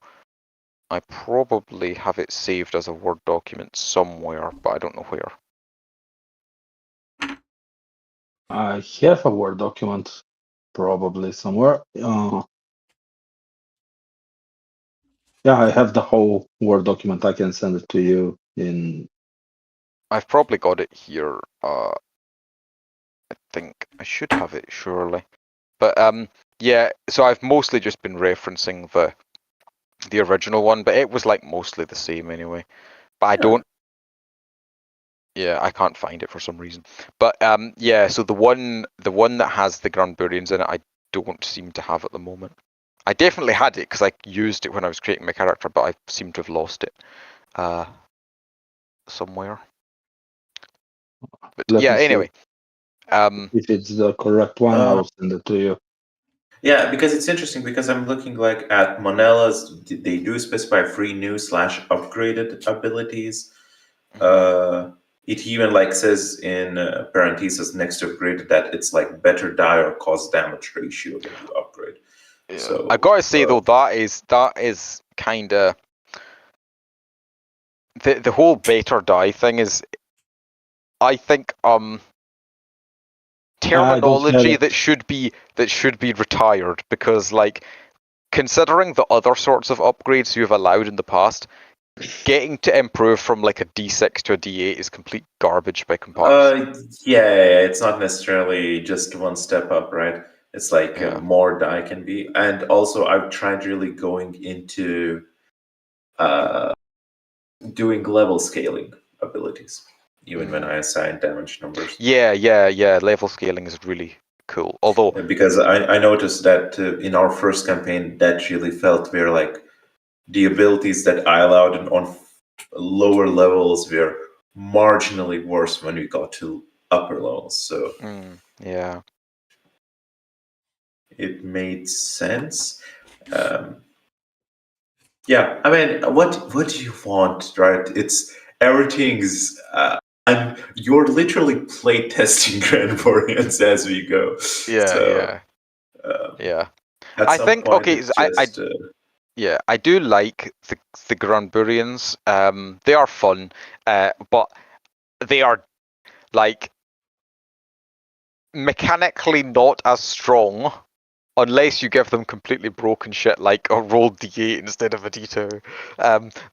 I probably have it saved as a Word document somewhere, but I don't know where. I have a Word document probably somewhere. Yeah, I have the whole Word document. I can send it to you in... I've probably got it here. I think I should have it surely. But yeah, so I've mostly just been referencing the original one, but it was like mostly the same anyway. But I don't... Yeah, I can't find it for some reason. But yeah, so the one that has the Granburians in it, I don't seem to have at the moment. I definitely had it because I used it when I was creating my character, but I seem to have lost it somewhere. But yeah, anyway. If it's the correct one, I'll send it to you. Yeah, because it's interesting because I'm looking like at Monellas, they do specify 3 new / upgraded abilities. It even like says in parentheses next to upgraded that it's like better die or cause damage ratio when you upgrade. Yeah. So I gotta say though, that is kind of the whole better die thing is, I think terminology that should be retired, because like considering the other sorts of upgrades you've allowed in the past, getting to improve from like a D6 to a D8 is complete garbage by comparison. Yeah, it's not necessarily just one step up, right? It's like more die can be. And also I've tried really going into doing level scaling abilities, even when I assign damage numbers. Yeah. Level scaling is really cool. Although because I noticed that in our first campaign, that really felt where like the abilities that I allowed on lower levels were marginally worse when we got to upper levels. So yeah, it made sense. Yeah, I mean, what do you want, right? It's everything's. And you're literally play testing Grand Variants as we go. Yeah. I think okay. Yeah, I do like the Granburians. They are fun, but they are like mechanically not as strong unless you give them completely broken shit like a rolled D8 instead of a D2.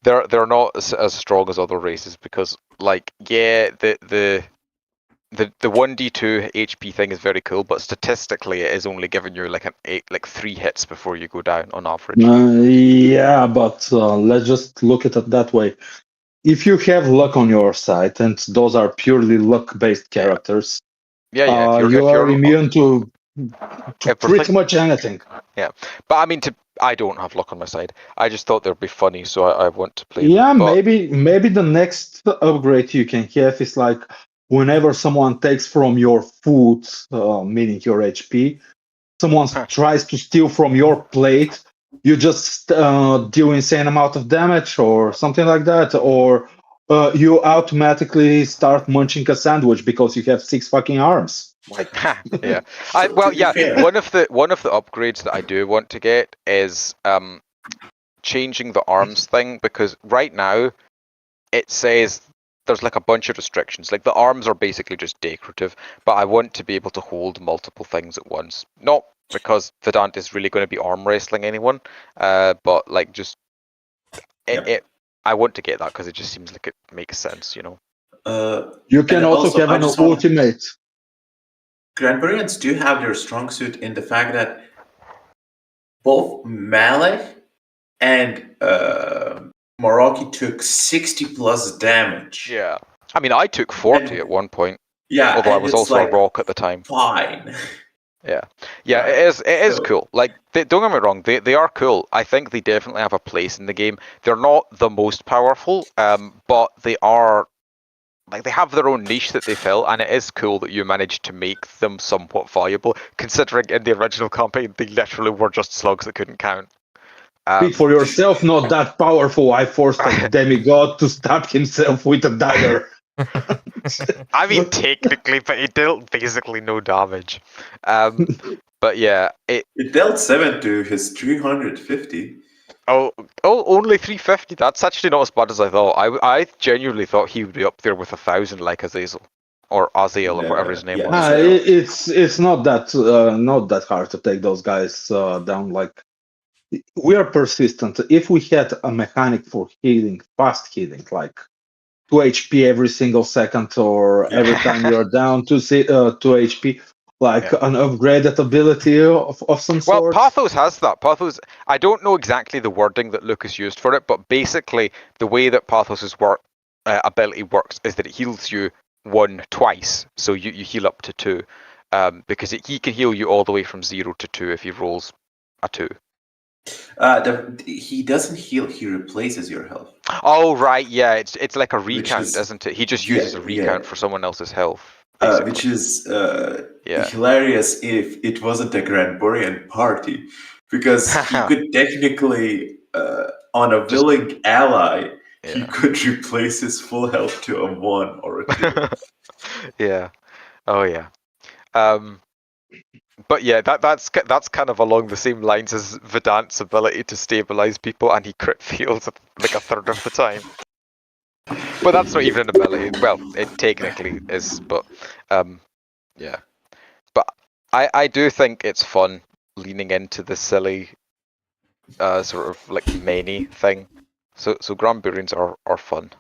They're not as strong as other races because like the 1d2 HP thing is very cool, but statistically it is only giving you like 3 hits before you go down on average. Yeah, but let's just look at it that way. If you have luck on your side, and those are purely luck-based characters, you are immune to pretty much anything. Yeah, but I mean, I don't have luck on my side. I just thought they'd be funny, so I want to play. Yeah, maybe the next upgrade you can have is like whenever someone takes from your food, meaning your HP, someone tries to steal from your plate, you just deal insane amount of damage or something like that, or you automatically start munching a sandwich because you have 6 fucking arms. Like, yeah. One of the upgrades that I do want to get is changing the arms thing, because right now it says there's like a bunch of restrictions. Like the arms are basically just decorative, but I want to be able to hold multiple things at once. Not because Vedant is really going to be arm wrestling anyone, but like just I want to get that because it just seems like it makes sense, you know. You can also have an ultimate. Granburians do have their strong suit in the fact that both Malek and Moraki took 60 plus damage. Yeah. I mean, I took 40 at one point. Yeah. Although I was also a rock at the time. Fine. Yeah. Yeah, right. It is cool. Like, don't get me wrong, they are cool. I think they definitely have a place in the game. They're not the most powerful, but they are, like, they have their own niche that they fill, and it is cool that you managed to make them somewhat valuable, considering in the original campaign, they literally were just slugs that couldn't count. Speak for yourself, not that powerful. I forced a demigod to stab himself with a dagger. I mean, technically, but it dealt basically no damage. But yeah, it dealt 7 to his 350. Oh, only 350. That's actually not as bad as I thought. I genuinely thought he would be up there with 1,000, like Azazel or Azael or whatever his name was. It's not that hard to take those guys down. Like, we are persistent. If we had a mechanic for healing, fast healing, like 2 HP every single second, or every time you're down to 2 HP, like an upgraded ability of some sort. Well, Pathos has that. Pathos, I don't know exactly the wording that Lucas used for it, but basically the way that Pathos's ability works is that it heals you 1 twice, so you heal up to 2, because he can heal you all the way from 0 to 2 if he rolls a 2. He doesn't heal; he replaces your health. Oh right, yeah, it's like a recount, isn't it? He just uses a recount for someone else's health. Which is hilarious if it wasn't a Granburian party, because he could technically, on a willing ally, he could replace his full health to a 1 or a 2. Yeah. Oh yeah. But yeah, that's kind of along the same lines as Vedant's ability to stabilize people, and he crit fails like a third of the time. But that's not even an ability. Well, it technically is, but yeah. But I do think it's fun leaning into the silly sort of like many thing. So Granburians are fun.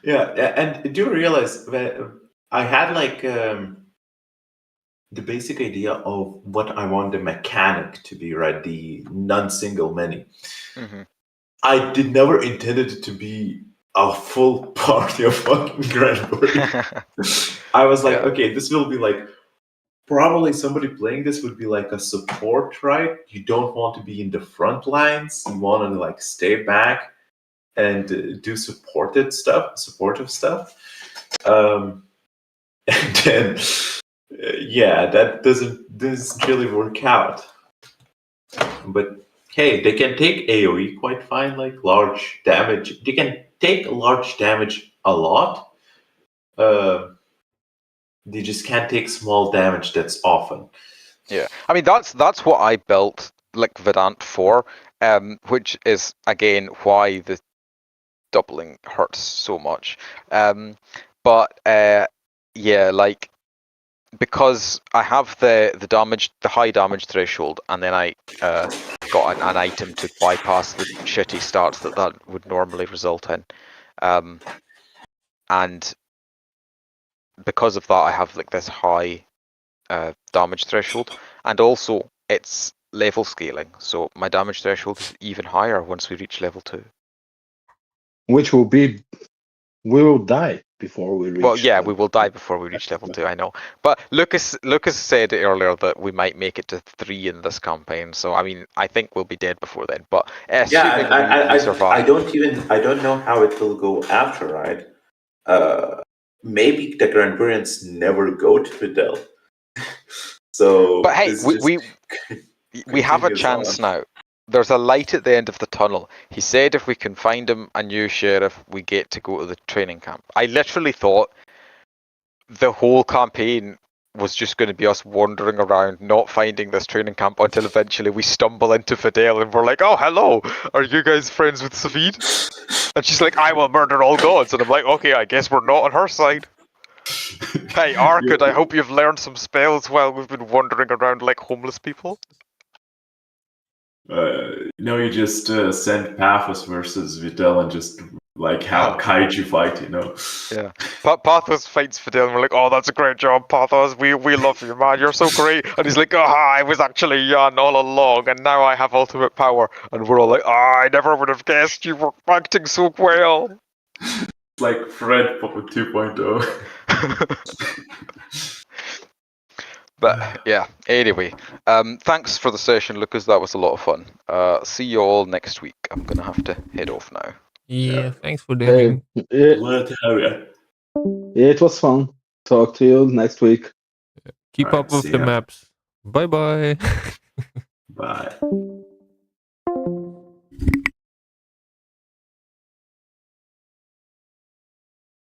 Yeah, and do you realize that I had like the basic idea of what I want the mechanic to be, right? The non-single many. Mm-hmm. I did never intended it to be a full party of fucking Granburian. I was like, okay, this will be like, probably somebody playing this would be like a support, right? You don't want to be in the front lines. You want to like stay back and do supportive stuff. And then, that doesn't really work out. But hey, they can take AoE quite fine, like large damage. They can take large damage a lot. They just can't take small damage that's often. Yeah, I mean that's what I built like Vedant for, which is again why the doubling hurts so much. But yeah, like because I have the high damage threshold, and then I got an item to bypass the shitty starts that would normally result in, and because of that I have like this high damage threshold, and also it's level scaling, so my damage threshold is even higher once we reach level 2. Which will be, we will die before we reach. Well, yeah, we will die before we reach level 2. I know, but Lucas said earlier that we might make it to 3 in this campaign. So I mean, I think we'll be dead before then. But assuming we survive, I don't know how it will go after, right? Maybe the Grandparents never go to Fidel. So, but hey, we have a chance now. There's a light at the end of the tunnel. He said if we can find him a new sheriff, we get to go to the training camp. I literally thought the whole campaign was just going to be us wandering around, not finding this training camp until eventually we stumble into Fidel and we're like, oh, hello, are you guys friends with Savid? And she's like, I will murder all gods. And I'm like, okay, I guess we're not on her side. Hey, Arkad, I hope you've learned some spells while we've been wandering around like homeless people. No, you just send Paphos versus Videl and just like how kaiju fight, you know? Yeah. Pathos fights Fidel and we're like, oh, that's a great job, Pathos. We love you, man. You're so great. And he's like, I was actually Jan all along and now I have ultimate power. And we're all like, I never would have guessed you were acting so well. It's like Fred 2.0. But yeah, anyway, thanks for the session, Lucas. That was a lot of fun. See you all next week. I'm gonna have to head off now. Yeah, thanks for having. It was fun. Talk to you next week. Keep up with the maps. Bye bye. Bye.